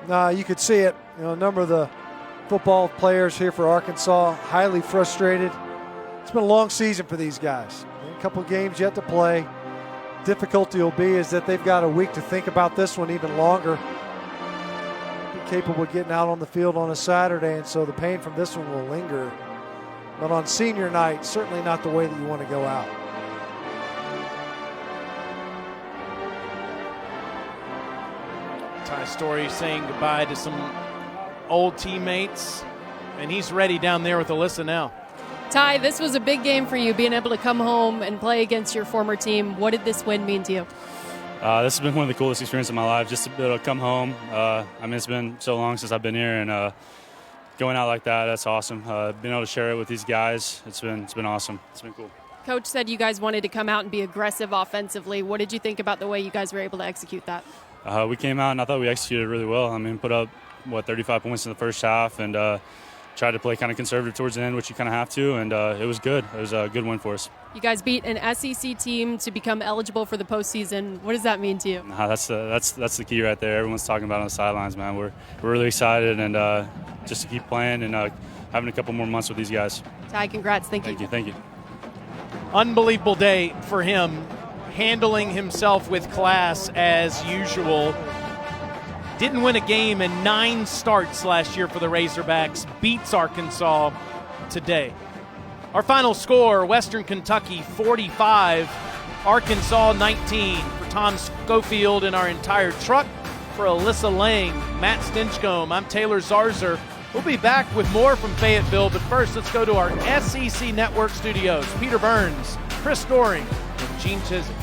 No, you could see it. You know, a number of the football players here for Arkansas highly frustrated. It's been a long season for these guys. A couple games yet to play. Difficulty will be is that they've got a week to think about this one even longer. Be capable of getting out on the field on a Saturday, and so the pain from this one will linger. But on senior night, certainly not the way that you want to go out. Ty Storey saying goodbye to some old teammates, and he's ready down there with Alyssa now. Ty, this was a big game for you, being able to come home and play against your former team. What did this win mean to you? This has been one of the coolest experiences of my life, just to be able to come home. I mean, it's been so long since I've been here, and got going out like that, that's awesome. Being able to share it with these guys, it's been awesome. It's been cool. Coach said you guys wanted to come out and be aggressive offensively. What did you think about the way you guys were able to execute that? We came out and I thought we executed really well. I mean, put up, 35 points in the first half and tried to play kind of conservative towards the end, which you kind of have to, and it was good. It was a good win for us. You guys beat an SEC team to become eligible for the postseason. What does that mean to you? That's the key right there. Everyone's talking about it on the sidelines, man. We're really excited and just to keep playing and having a couple more months with these guys. Ty, congrats. Thank you. Thank you. Unbelievable day for him, handling himself with class as usual. Didn't win a game in 9 starts last year for the Razorbacks. Beats Arkansas today. Our final score, Western Kentucky 45, Arkansas 19. For Tom Schofield and our entire truck, for Alyssa Lang, Matt Stinchcomb, I'm Taylor Zarzer. We'll be back with more from Fayetteville, but first let's go to our SEC Network studios. Peter Burns, Chris Storey, and Gene Chisholm.